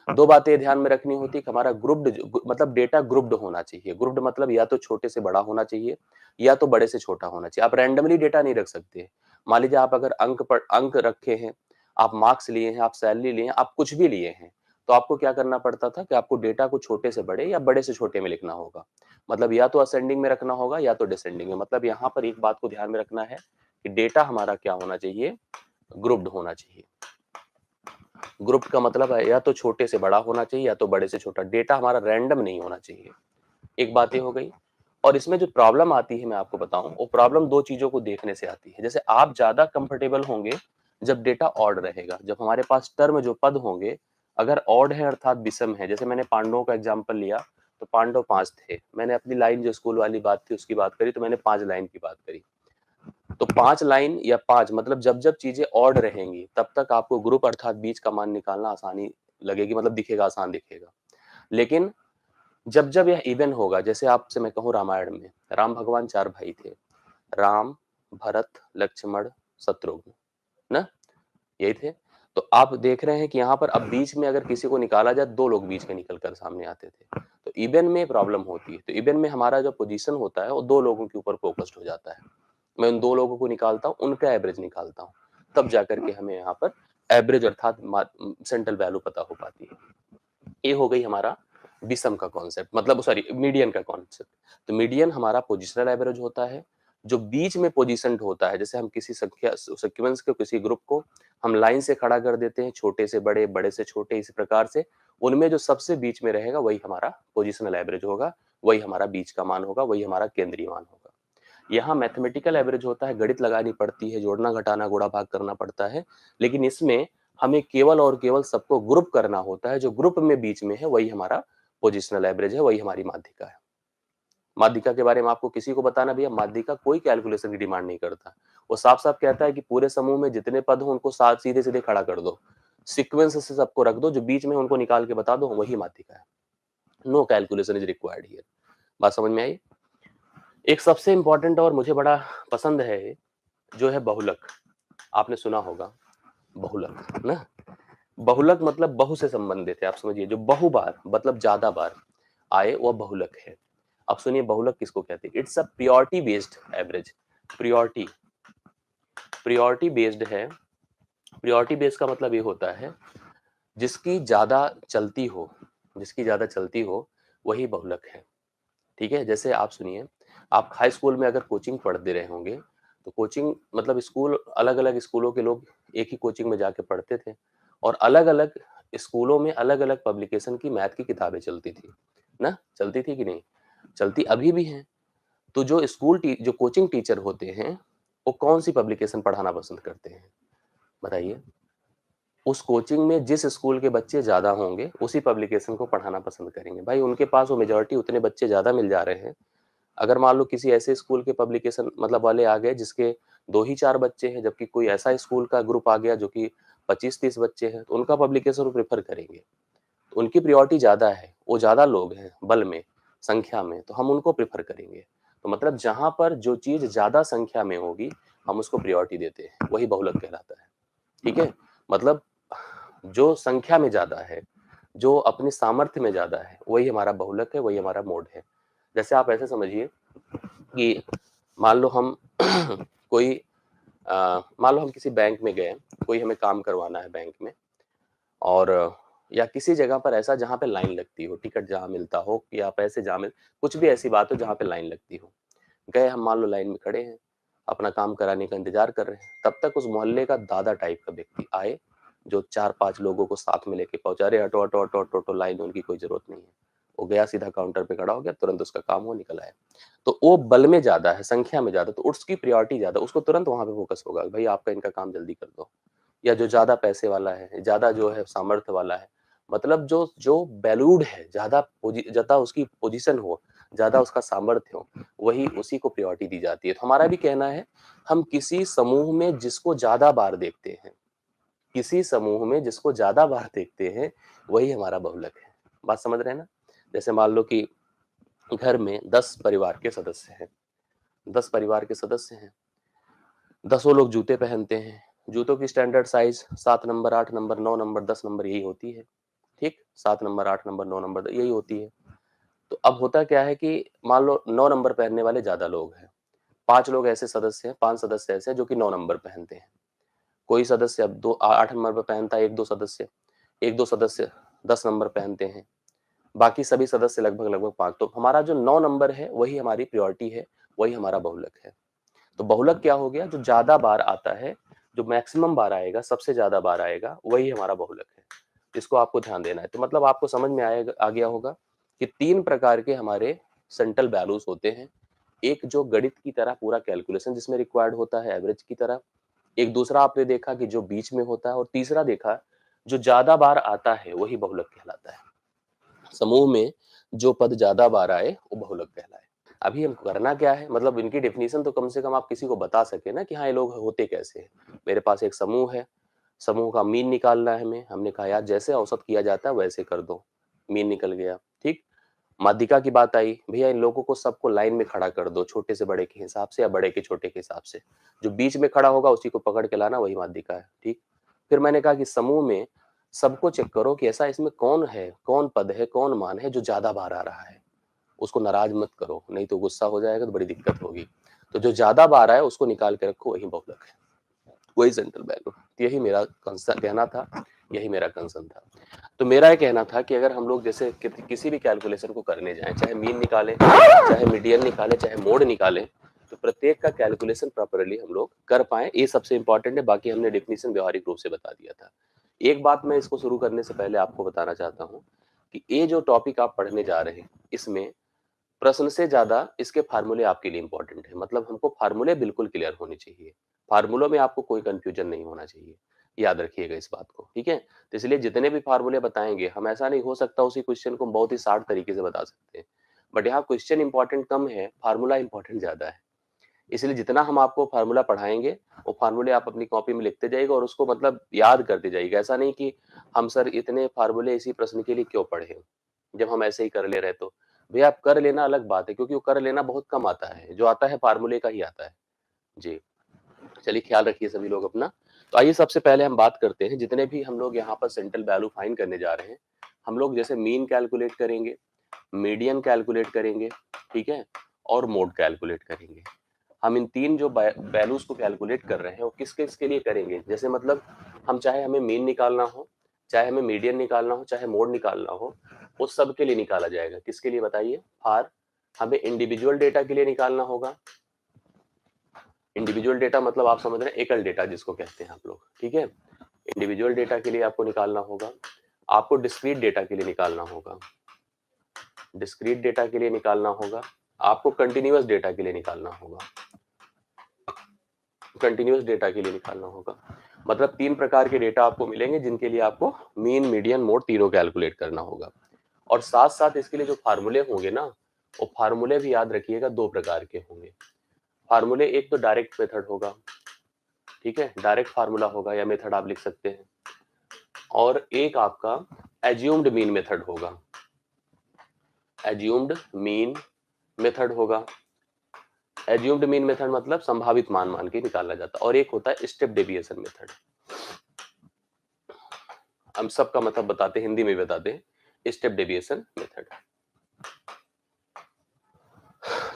2 बातें ध्यान में रखनी होती है कि हमारा ग्रुप्ड मतलब डेटा ग्रुप्ड होना चाहिए। ग्रुप्ड मतलब या तो छोटे से बड़ा होना चाहिए या तो बड़े से छोटा होना चाहिए। आप रैंडमली डेटा नहीं रख सकते। मान लीजिए आप अगर अंक रखे हैं, आप मार्क्स लिए हैं, आप सैलरी लिए हैं, आप कुछ भी लिए हैं, तो आपको क्या करना पड़ता था कि आपको डेटा को छोटे से बड़े या बड़े से छोटे में लिखना होगा। मतलब या तो असेंडिंग में रखना होगा या तो डिसेंडिंग में। मतलब यहाँ पर एक बात को ध्यान में रखना है कि डेटा हमारा क्या होना चाहिए, ग्रुप्ड होना चाहिए। ग्रुप का मतलब है या तो छोटे से बड़ा होना चाहिए या तो बड़े से छोटा। डेटा हमारा रैंडम नहीं होना चाहिए। एक बात ये हो गई। और इसमें जो प्रॉब्लम आती है मैं आपको बताऊं, वो प्रॉब्लम 2 चीजों को देखने से आती है। जैसे आप ज्यादा कंफर्टेबल होंगे जब डेटा ऑड रहेगा, जब हमारे पास टर्म जो पद होंगे अगर ऑड है अर्थात विषम है। जैसे मैंने पांडवों का एग्जांपल लिया, तो पांडव 5 थे। मैंने अपनी लाइन जो स्कूल वाली बात थी उसकी बात करी, तो मैंने 5 लाइन की बात करी। तो 5 लाइन या 5 मतलब जब-जब चीज़ें ऑड रहेंगी, तब तक आपको ग्रुप अर्थात बीच का मान निकालना आसानी लगेगी, मतलब दिखेगा, आसान दिखेगा। लेकिन जब-जब यह इवन होगा, जैसे आपसे मैं कहूँ रामायण में, राम भगवान 4 भाई थे, राम, भरत, लक्ष्मण, शत्रुघ्न, ना? यही थे। तो आप देख रहे हैं कि यहाँ पर अब बीच में अगर किसी को निकाला जाए, 2 लोग बीच में निकल कर सामने आते थे। तो इवन में प्रॉब्लम होती है। तो इवन में हमारा जो पोज़ीशन होता है, वो 2 लोगों के ऊपर फ़ोकस्ड हो जाता है। मैं उन 2 लोगों को निकालता हूँ, उनका एवरेज निकालता हूँ। तब जाकर के हमें यहाँ पर एवरेज अर्थात सेंट्रल वैल्यू पता हो पाती है। ये हो गई हमारा विषम का कॉन्सेप्ट, मतलब सॉरी मीडियन का कॉन्सेप्ट। तो मीडियन हमारा पोजिशनल एवरेज होता है, जो बीच में पोजीशन्ड होता है। जैसे हम किसी संख्या सीक्वेंस को, किसी ग्रुप को हम लाइन से खड़ा कर देते हैं, छोटे से बड़े, बड़े से छोटे, इसी प्रकार से उनमें जो सबसे बीच में रहेगा वही हमारा पोजिशनल एवरेज होगा, वही हमारा बीच का मान होगा, वही हमारा केंद्रीय मान होगा। यहाँ मैथमेटिकल एवरेज होता है, गणित लगानी पड़ती है, जोड़ना, घटाना, गुणा, भाग करना पड़ता है। लेकिन इसमें हमें केवल और केवल सबको ग्रुप करना होता है, जो ग्रुप में बीच में है वही हमारा पोजिशनल एवरेज है, वही हमारी माध्यिका है। माध्यिका के बारे में आपको किसी को बताना भैया, माध्यिका कोई कैलकुलेशन की डिमांड नहीं करता। वो साफ-साफ कहता है कि पूरे समूह में जितने पद हो उनको साथ सीधे-सीधे खड़ा कर दो। सीक्वेंस से सबको रख दो, जो बीच में उनको निकाल के बता दो, वही माध्यिका है। No calculation is required here. बात समझ में आई? एक सबसे इंपॉर्टेंट और मुझे बड़ा पसंद है, जो है बहुलक। आपने सुना होगा बहुलक, ना? बहुलक मतलब बहु से संबंधित है, आप समझिए। जो बहु बार मतलब ज्यादा बार आए वह बहुलक है। अब सुनिए बहुलक किसको कहते हैं। It's a priority based average. Priority priority based है। प्रियोरिटी बेस्ड का मतलब ये होता है जिसकी ज़्यादा चलती हो, जिसकी ज़्यादा चलती हो, वही बहुलक है, ठीक है? जैसे आप सुनिए, आप हाई स्कूल में अगर कोचिंग पढ़ते रहे होंगे, तो कोचिंग मतलब स्कूल अलग-अलग स्कूलों के लोग एक ही कोचिंग में जाके पढ़ते थे और अलग-अलग स्कूलों में अलग-अलग पब्लिकेशन की मैथ की किताबें चलती थी, ना? चलती थी कि नहीं? चलती अभी भी हैं। तो जो कोचिंग टीचर होते हैं, वो कौन-सी पब्लिकेशन पढ़ाना पसंद करते हैं? बताइए? उस कोचिंग में जिस स्कूल के बच्चे ज़्यादा होंगे, उसी पब्लिकेशन को पढ़ाना पसंद करेंगे। भाई उनके पास वो मेजॉरिटी उतने बच्चे ज़्यादा मिल जा रहे हैं। अगर मान लो किसी ऐसे स्कूल के पब्लिकेशन मतलब वाले आ गए जिसके 2 ही 4 बच्चे हैं, जबकि कोई ऐसा स्कूल का ग्रुप आ गया जो कि 25-30 बच्चे हैं, तो उनका पब्लिकेशन वो प्रेफ़र करेंगे। तो उनकी प्रायोरिटी ज़्यादा है, वो ज़्यादा लोग हैं बल में, संख्या में, तो हम उनको प्रेफ़र करेंगे। तो मतलब जहाँ पर जो चीज़ ज़्यादा संख्या में होगी, हम उसको प्रायोरिटी देते हैं, वही बहुलक कहलाता है। ठीक है? मतलब जो संख्या में ज़्यादा है, जो अपनी सामर्थ्य में ज़्यादा है, वही हमारा बहुलक है, वही हमारा मोड है। जैसे आप ऐसे समझिए कि मान लो हम कोई मान लो हम किसी बैंक में गए, कोई हमें काम करवाना है बैंक में और या किसी जगह पर ऐसा जहाँ पे लाइन लगती हो, टिकट जहाँ मिलता हो या पैसे जहाँ मिल कुछ भी ऐसी बात हो जहाँ पे लाइन लगती हो। गए हम मान लो लाइन में खड़े हैं, अपना काम कराने का इंतज़ार कर रहे हैं, तब तक उस मोहल्ले का दादा टाइप का व्यक्ति आए, जो 4-5 लोगों को साथ में लेके पहुँचा, "अरे हटो, हटो, हटो, हटो, हटो, लाइन उनकी कोई ज़रूरत नहीं है।" वो गया सीधा काउंटर पे खड़ा हो गया, तुरंत उसका काम हुआ, निकल आया। तो वो बल में ज़्यादा है, संख्या में ज़्यादा, तो उसकी प्रायोरिटी ज़्यादा, उसको तुरंत वहाँ पे फ़ोकस होगा, "भई आपका इनका काम जल्दी कर दो।" या जो ज़्यादा पैसे वाला है, ज़्यादा जो है सामर्थ्य वाला है, मतलब जो जो वैल्यूड है, ज़्यादा उसकी पोज़ीशन हो, ज़्यादा उसका सामर्थ्य हो, वही उसी को प्रायोरिटी दी जाती है। तो हमारा भी कहना है, हम किसी समूह में जिसको ज़्यादा बार देखते हैं, किसी समूह में जिसको ज़्यादा बार देखते हैं, वही हमारा बहुलक है। बात समझ रहे हैं ना? जैसे मान लो कि घर में 10 परिवार के सदस्य हैं, 10 परिवार के सदस्य हैं, दसों लोग जूते पहनते हैं। जूतों की standard size 7 number, 8 number, 9 number, 10 number यही होती है, ठीक? 7 नंबर, 8 नंबर, 9 नंबर यही होती है। तो अब होता क्या है कि मान लो 9 नंबर पहनने वाले ज़्यादा लोग हैं। 5 लोग ऐसे सदस्य हैं, 5 सदस्य ऐसे हैं जो कि 9 नंबर पहनते हैं। कोई सदस्य अब 8 नंबर पे पहनता है, 1-2 सदस्य 10 नंबर पहनते हैं। बाकी सभी सदस्य लगभग-लगभग 5 तो हमारा जो 9 नंबर है, वही हमारी प्रायोरिटी है, वही हमारा बहुलक है। तो बहुलक क्या हो गया? जो ज़्यादा बार आता है, जो मैक्सिमम बार आएगा, सबसे ज़्यादा बार आएगा, वही हमारा बहुलक है। इसको आपको ध्यान देना है। तो मतलब आपको समझ में आ गया होगा कि 3 प्रकार के हमारे सेंट्रल वैल्यूज़ होते हैं। एक जो गणित की तरह पूरा कैलकुलेशन जिसमें रिक्वायर्ड होता है एवरेज की तरह, एक दूसरा आपने देखा कि जो बीच में होता है और तीसरा देखा जो ज़्यादा बार आता है, वही बहुलक कहलाता है। समूह में जो पद ज़्यादा बार आए, वो बहुलक कहलाए। अभी हमको करना क्या है मतलब इनकी डेफिनिशन तो कम से कम आप किसी को बता सके ना कि हाँ ये लोग होते कैसे हैं। मेरे पास एक समूह है, समूह का मीन निकालना है हमें, हमने कहा यार जैसे औसत किया जाता है वैसे कर दो, मीन निकल गया, ठीक। माध्यिका की बात आई, भैया इन लोगों को सबको लाइन में खड़ा कर दो, छोटे से बड़े के हिसाब से या बड़े के छोटे के हिसाब से, जो बीच में खड़ा होगा उसी को पकड़ के लाना, वही माध्यिका है, ठीक। फिर मैंने कहा कि समूह में सबको चेक करो कि ऐसा इसमें कौन है, कौन पद है, कौन मान है जो ज्यादा बार आ रहा है, उसको नाराज मत करो, नहीं तो गुस्सा हो जाएगा तो बड़ी दिक्कत होगी। तो जो ज़्यादा बार आए उसको निकाल के रखो, वही बहुलक है, वही सेंट्रल वैल्यू। यही मेरा कहना था, यही मेरा कंसर्न था। तो मेरा ये कहना था कि अगर हम लोग जैसे किसी भी कैलकुलेशन को करने जाएँ, चाहे मीन निकालें, चाहे मीडियन निकालें, चाहे मोड निकालें, तो प्रत्येक का कैलकुलेशन प्रॉपरली हम लोग कर पाएँ, ये सबसे इम्पोर्टेंट है, बाकी हमने डेफिनिशन व्यावहारिक रूप से बता दिया था। एक बात मैं इसको शुरू करने से पहले आपको बताना चाहता हूँ कि ये जो टॉपिक आप पढ़ने जा रहे हैं, इसमें प्रश्न से ज़्यादा इसके फ़ॉर्मूले आपके लिए इम्पोर्टेंट है। मतलब हमको फ़ॉर्मूले बिल्कुल क्लियर होने चाहिए। फ़ॉर्मूलों में आपको कोई कन्फ्यूज़न नहीं होना चाहिए। याद रखिएगा इस बात को, ठीक है? तो इसलिए जितने भी फ़ॉर्मूले बताएँगे, हम ऐसा नहीं हो सकता उसी क्वेश्चन को हम बहुत ही शार्ट तरीके से बता सकते हैं। बट यहाँ क्वेश्चन इम्पोर्टेंट कम है, फ़ॉर्मूला इम्पोर्टेंट ज़्यादा है। इसलिए जितना हम आपको फ़ॉर्मूला पढ़ाएँगे, वो फ़ॉर्मूले आप अपनी कॉपी में लिखते जाइएगा और उसको मतलब याद करते जाइएगा। ऐसा नहीं कि हम सर इतने फ़ॉर्मूले इसी प्रश्न के लिए क्यों पढ़े, जब हम ऐसे ही कर ले रहे तो। भैया आप कर लेना अलग बात है क्योंकि वो कर लेना बहुत कम आता है, जो आता है फ़ॉर्मूले का ही आता है। जी, चलिए ख़्याल रखिए सभी लोग अपना। तो आइए सबसे पहले हम बात करते हैं, जितने भी हम लोग यहाँ पर सेंट्रल वैल्यू फाइंड करने जा रहे हैं, हम लोग जैसे मीन कैलकुलेट करेंगे, मीडियन कैलकुलेट करेंगे, ठीक है? और मोड कैलकुलेट करेंगे। हम इन 3 जो वैल्यूज़ को कैलकुलेट कर रहे हैं, वो किस-किस के लिए करेंगे? जैसे मतलब हम चाहे हमें मीन निकालना हो, चाहे हमें मीडियन निकालना हो, चाहे मोड निकालना हो, वो सब के लिए निकाला जाएगा। किसके लिए बताइए? फॉर हमें इंडिविजुअल डेटा के लिए निकालना होगा। इंडिविजुअल डेटा मतलब आप समझ रहे हैं, एकल डेटा जिसको कहते हैं आप लोग, ठीक है। इंडिविजुअल डेटा के लिए आपको निकालना होगा, आपको डिस्क्रीट डेटा के लिए निकालना होगा, डिस्क्रीट डेटा के लिए निकालना होगा, आपको कंटिन्यूअस डेटा के लिए निकालना होगा, कंटिन्यूअस डेटा के लिए निकालना होगा। मतलब 3 प्रकार के डेटा आपको मिलेंगे जिनके लिए आपको मीन, मीडियन, मोड तीनों कैलकुलेट करना होगा। और साथ-साथ इसके लिए जो फार्मूले होंगे ना, वो फार्मूले भी याद रखिएगा 2 प्रकार के होंगे। फार्मूले एक तो डायरेक्ट मेथड होगा, ठीक है, डायरेक्ट फार्मूला होगा या मेथड आप लिख सकते हैं, और एक आपका एज्यूम्ड मीन मेथड होगा, एज्यूम्ड मीन मेथड होगा। एज्यूम्ड मीन मेथड मतलब संभावित मान मान के निकाला जाता है, और एक होता है स्टेप डेविएशन मेथड। हम सबका मतलब बताते हैं, हिंदी में बताते हैं, स्टेप डेविएशन मेथड।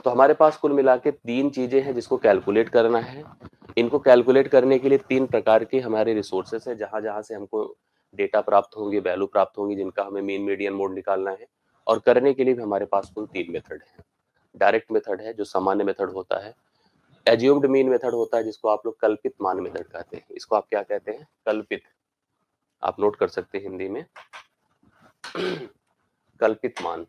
तो हमारे पास कुल मिला के 3 चीजें हैं जिसको कैलकुलेट करना है। इनको कैलकुलेट करने के लिए 3 प्रकार के हमारे रिसोर्सेस है, जहां जहां से हमको डेटा प्राप्त होंगे, वैल्यू प्राप्त होंगी, जिनका हमें मीन, मीडियन, मोड निकालना है। और करने के लिए भी हमारे पास कुल 3 मेथड है। डायरेक्ट मेथड है जो सामान्य मेथड होता है, एज्यूम्ड मीन मेथड होता है जिसको आप लोग कल्पित मान मेथड कहते हैं। इसको आप क्या कहते हैं? कल्पित। आप नोट कर सकते हैं हिंदी में कल्पित मान।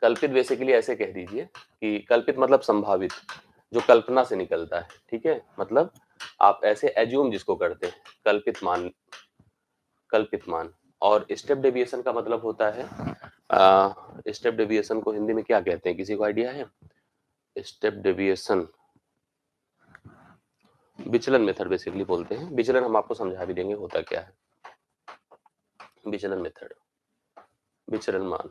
कल्पित बेसिकली ऐसे कह दीजिए कि कल्पित मतलब संभावित, जो कल्पना से निकलता है, ठीक है। मतलब आप ऐसे एज्यूम जिसको करते हैं, कल्पित मान, कल्पित मान। और स्टेप डेविएशन का मतलब होता है, स्टेप डेविएशन को हिंदी में क्या कहते हैं, किसी को आइडिया है? स्टेप डेविएशन विचलन मेथड बेसिकली बोलते हैं। विचलन हम आपको समझा भी देंगे होता क्या है। विचलन मेथड, विचलन मान,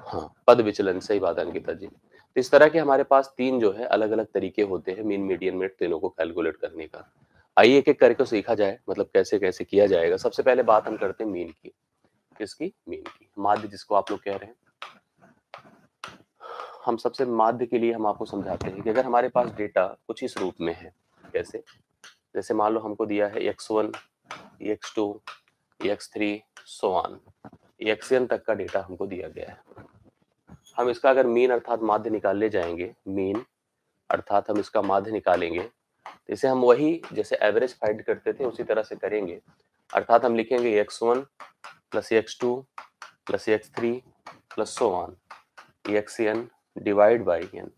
हाँ, पद विचलन, सही बात है अंकिता जी। तो इस तरह के हमारे पास 3 जो है अलग अलग तरीके होते हैं मीन, मीडियन, मोड तीनों को कैलकुलेट करने का। आइए एक एक करके सीखा जाए, मतलब कैसे कैसे किया जाएगा। सबसे पहले बात हम करते हैं मीन की। किसकी? मीन की। माध्य जिसको आप लोग कह रहे हैं, हम सबसे माध्य के लिए हम आपको समझाते हैं कि अगर हमारे पास डेटा कुछ इस रूप में है, कैसे, जैसे मान लो हमको दिया है x1, x2, x3 so on, xn तक का डेटा हमको दिया गया है। हम इसका अगर मीन अर्थात माध्य निकालने जाएंगे, मीन अर्थात हम इसका माध्य निकालेंगे, तो इसे हम वही जैसे एवरेज फाइंड करते थे उसी तरह से करेंगे। अर्थात हम लिखेंगे x1 plus x2 plus x3 plus so on xn divide by n।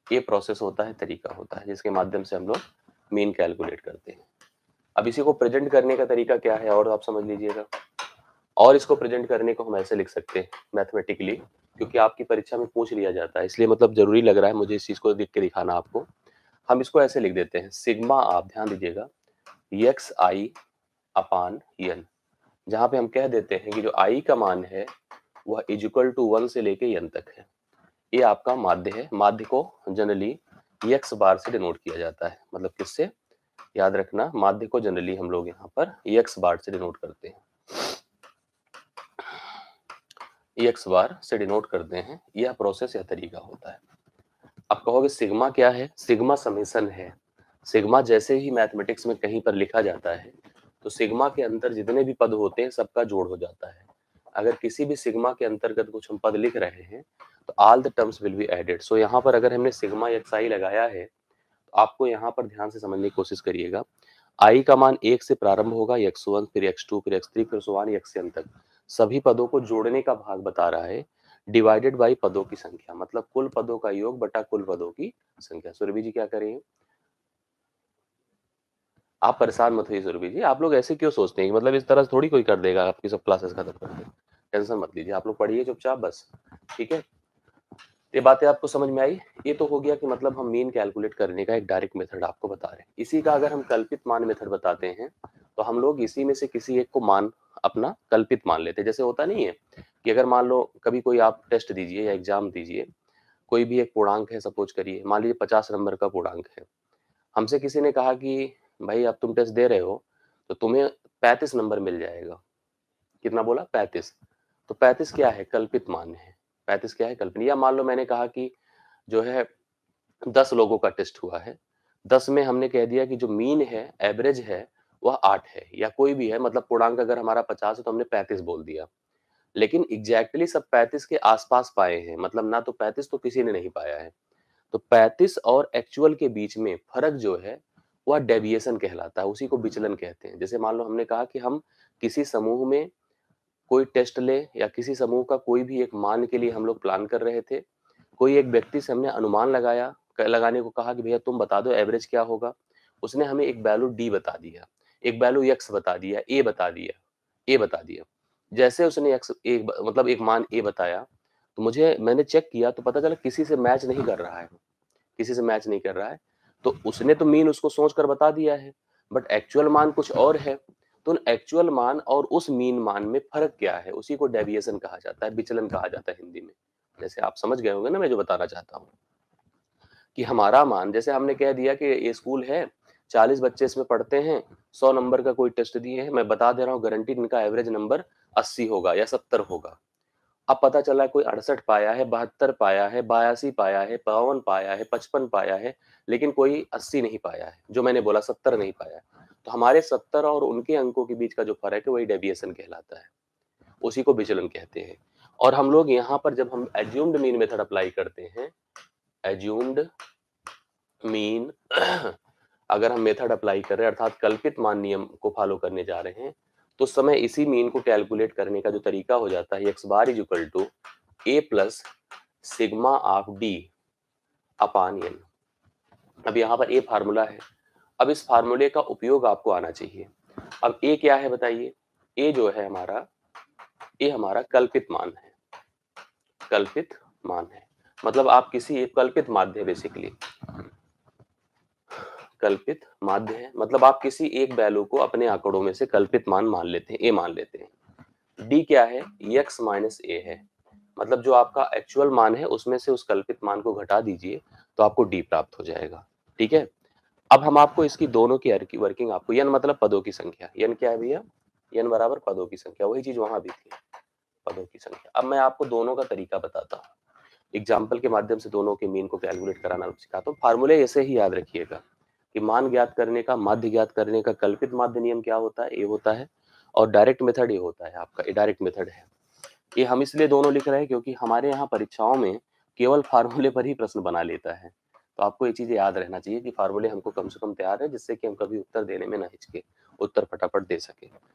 ये प्रोसेस होता है, तरीका होता है जिसके माध्यम से हम लोग मीन कैलकुलेट करते हैं। अब इसी को प्रेजेंट करने का तरीका क्या है और आप समझ लीजिएगा। और इसको प्रेजेंट करने को हम ऐसे लिख सकते हैं मैथमेटिकली, क्योंकि आपकी परीक्षा में पूछ लिया जाता है, इसलिए मतलब जरूरी लग रहा है मुझे इस चीज को लिख के दिखाना आपको। हम इसको ऐसे लिख देते हैं, सिग्मा, आप ध्यान दीजिएगा, एक्स आई अपान एन, जहां पे हम कह देते हैं कि जो आई का मान है वह इज इक्वल टू 1 से लेके एन तक है। ये आपका माध्य है। माध्य को जनरली एक्स बार से डिनोट किया जाता है। मतलब किससे? याद रखना, माध्य को जनरली हम लोग यहाँ पर एक्स बार से डिनोट करते हैं, एक्स बार से डिनोट करते हैं। यह प्रोसेस, यह तरीका होता है। अब कहोगे सिग्मा क्या है? सिग्मा समेशन है। सिग्मा जैसे ही मैथमेटिक्स में कहीं पर लिखा जाता है तो सिग्मा के अंदर जितने भी पद होते हैं सबका जोड़ हो जाता है। अगर किसी भी सिग्मा के अंतर्गत कुछ हम पद लिख रहे हैं तो all the terms will be added. So यहाँ पर अगर हमने सिग्मा एक्स आई लगाया है तो आपको यहाँ पर ध्यान से समझने की कोशिश करिएगा। आई का मान 1 से प्रारंभ होगा, x1 फिर x2 फिर x3 फिर सो ऑन xn तक। सभी पदों को जोड़ने का भाग बता रहा है, डिवाइडेड बाई पदों की संख्या, मतलब कुल पदों का योग बटा कुल पदों की संख्या। सुरभि जी क्या करेंगे? आप परेशान मत होइए सुरभि जी, आप लोग ऐसे क्यों सोचते हैं कि मतलब इस तरह से थोड़ी कोई कर देगा आपकी सब क्लासेस खत्म कर दे। टेंशन मत लीजिए, आप लोग पढ़िए चुपचाप बस, ठीक है। ये बातें आपको समझ में आई? ये तो हो गया कि मतलब हम मीन कैलकुलेट करने का एक डायरेक्ट मेथड आपको बता रहे हैं। इसी का अगर हम कल्पित मान मेथड बताते हैं तो हम लोग इसी में से किसी एक को मान अपना कल्पित मान लेते हैं। जैसे होता नहीं है कि अगर मान लो कभी कोई आप टेस्ट दीजिए या एग्जाम दीजिए, कोई भी एक पूर्णांक है, सपोज करिए मान लीजिए 50 नंबर का पूर्णांक है। हमसे किसी ने कहा कि भाई अब तुम टेस्ट दे रहे हो तो तुम्हें 35 नंबर मिल जाएगा। कितना बोला? 35। तो 35 क्या है? कल्पित मान है। 35 क्या है? कल्पना। या मान लो मैंने कहा कि जो है 10 लोगों का टेस्ट हुआ है, 10 में हमने कह दिया कि जो मीन है, एवरेज है, वह 8 है, या कोई भी है, मतलब पूर्णांक अगर हमारा 50 है तो हमने 35 बोल दिया। लेकिन एग्जैक्टली सब 35 के आसपास पाए हैं, मतलब ना तो 35 तो किसी ने नहीं पाया है। तो 35 और एक्चुअल के बीच में फर्क जो है वह डेविएशन कहलाता है, उसी को विचलन कहते हैं। जैसे मान लो हमने कहा कि हम किसी समूह में कोई टेस्ट ले, या किसी समूह का कोई भी एक मान के लिए हम लोग प्लान कर रहे थे। कोई एक व्यक्ति से हमने अनुमान लगाने को कहा कि भैया तुम बता दो एवरेज क्या होगा। उसने हमें एक वैल्यू डी बता दिया, एक वैल्यू एक्स बता दिया, ए बता दिया। जैसे उसने एक्स एक मतलब एक मान ए बताया, तो मैंने चेक किया तो पता चला किसी से मैच नहीं कर रहा है, किसी से मैच नहीं कर रहा है। तो उसने तो मीन उसको सोच कर बता दिया है, बट एक्चुअल मान कुछ और है। तो उन एक्चुअल मान और उस मीन मान में फर्क क्या है, उसी को डेविएशन कहा जाता है, विचलन कहा जाता है हिंदी में। जैसे आप समझ गए होंगे ना मैं जो बताना चाहता हूँ, कि हमारा मान, जैसे हमने कह दिया कि ये स्कूल है, 40 बच्चे इसमें पढ़ते हैं, 100 नंबर का कोई टेस्ट दिए हैं, मैं बता दे रहा हूँ गारंटीड इनका एवरेज नंबर 80 होगा या 70 होगा। अब पता चला कोई 68 पाया है, 72 पाया है, 82 पाया है, 52 पाया है, 55 पाया है, लेकिन कोई 80 नहीं पाया है, जो मैंने बोला 70 नहीं पाया है। तो हमारे 70 और उनके अंकों के बीच का जो फर्क है वही डेविएशन कहलाता है, उसी को विचलन कहते हैं। और हम लोग यहाँ पर जब हम एज्यूम्ड मीन मेथड अप्लाई करते हैं, एज्यूम्ड मीन अगर हम मेथड अप्लाई कर रहे हैं, अर्थात कल्पित मान नियम को फॉलो करने जा रहे हैं, तो समय इसी मीन को कैलकुलेट करने का जो तरीका हो जाता है, x bar is equal to a plus sigma of d upon n. अब यहाँ पर ए फार्मूला है, अब इस फार्मूले का उपयोग आपको आना चाहिए। अब ए क्या है बताइए, ए जो है हमारा, ए हमारा कल्पित मान है, कल्पित मान है, मतलब आप किसी एक कल्पित माध्य, बेसिकली कल्पित माध्य है, मतलब आप किसी एक वैल्यू को अपने आंकड़ों में से कल्पित मान लेते हैं, ए मान लेते हैं। डी क्या है, एक्स माइनस ए है, मतलब जो आपका एक्चुअल मान है उसमें से उस कल्पित मान को घटा दीजिए तो आपको डी प्राप्त हो जाएगा। ठीक है, अब हम आपको इसकी दोनों की वर्किंग आपको, यन मतलब पदों की संख्या, यन क्या है भैया, यन बराबर पदों की संख्या, वही चीज वहां भी थी, पदों की संख्या। अब मैं आपको दोनों का तरीका बताता हूँ, एग्जाम्पल के माध्यम से दोनों के मीन को कैलकुलेट कराना सिखाता हूँ। फार्मूले ऐसे ही याद रखिएगा कि मान ज्ञात करने का, माध्य ज्ञात करने का कल्पित माध्य नियम क्या होता है, ए होता है, और डायरेक्ट मेथड ये होता है आपका, ये डायरेक्ट मेथड है। ये हम इसलिए दोनों लिख रहे हैं क्योंकि हमारे यहाँ परीक्षाओं में केवल फार्मूले पर ही प्रश्न बना लेता है। तो आपको ये चीजें याद रहना चाहिए कि फार्मूले हमको कम से कम तैयार है, जिससे कि हम कभी उत्तर देने में ना हिचके, उत्तर फटाफट दे सके।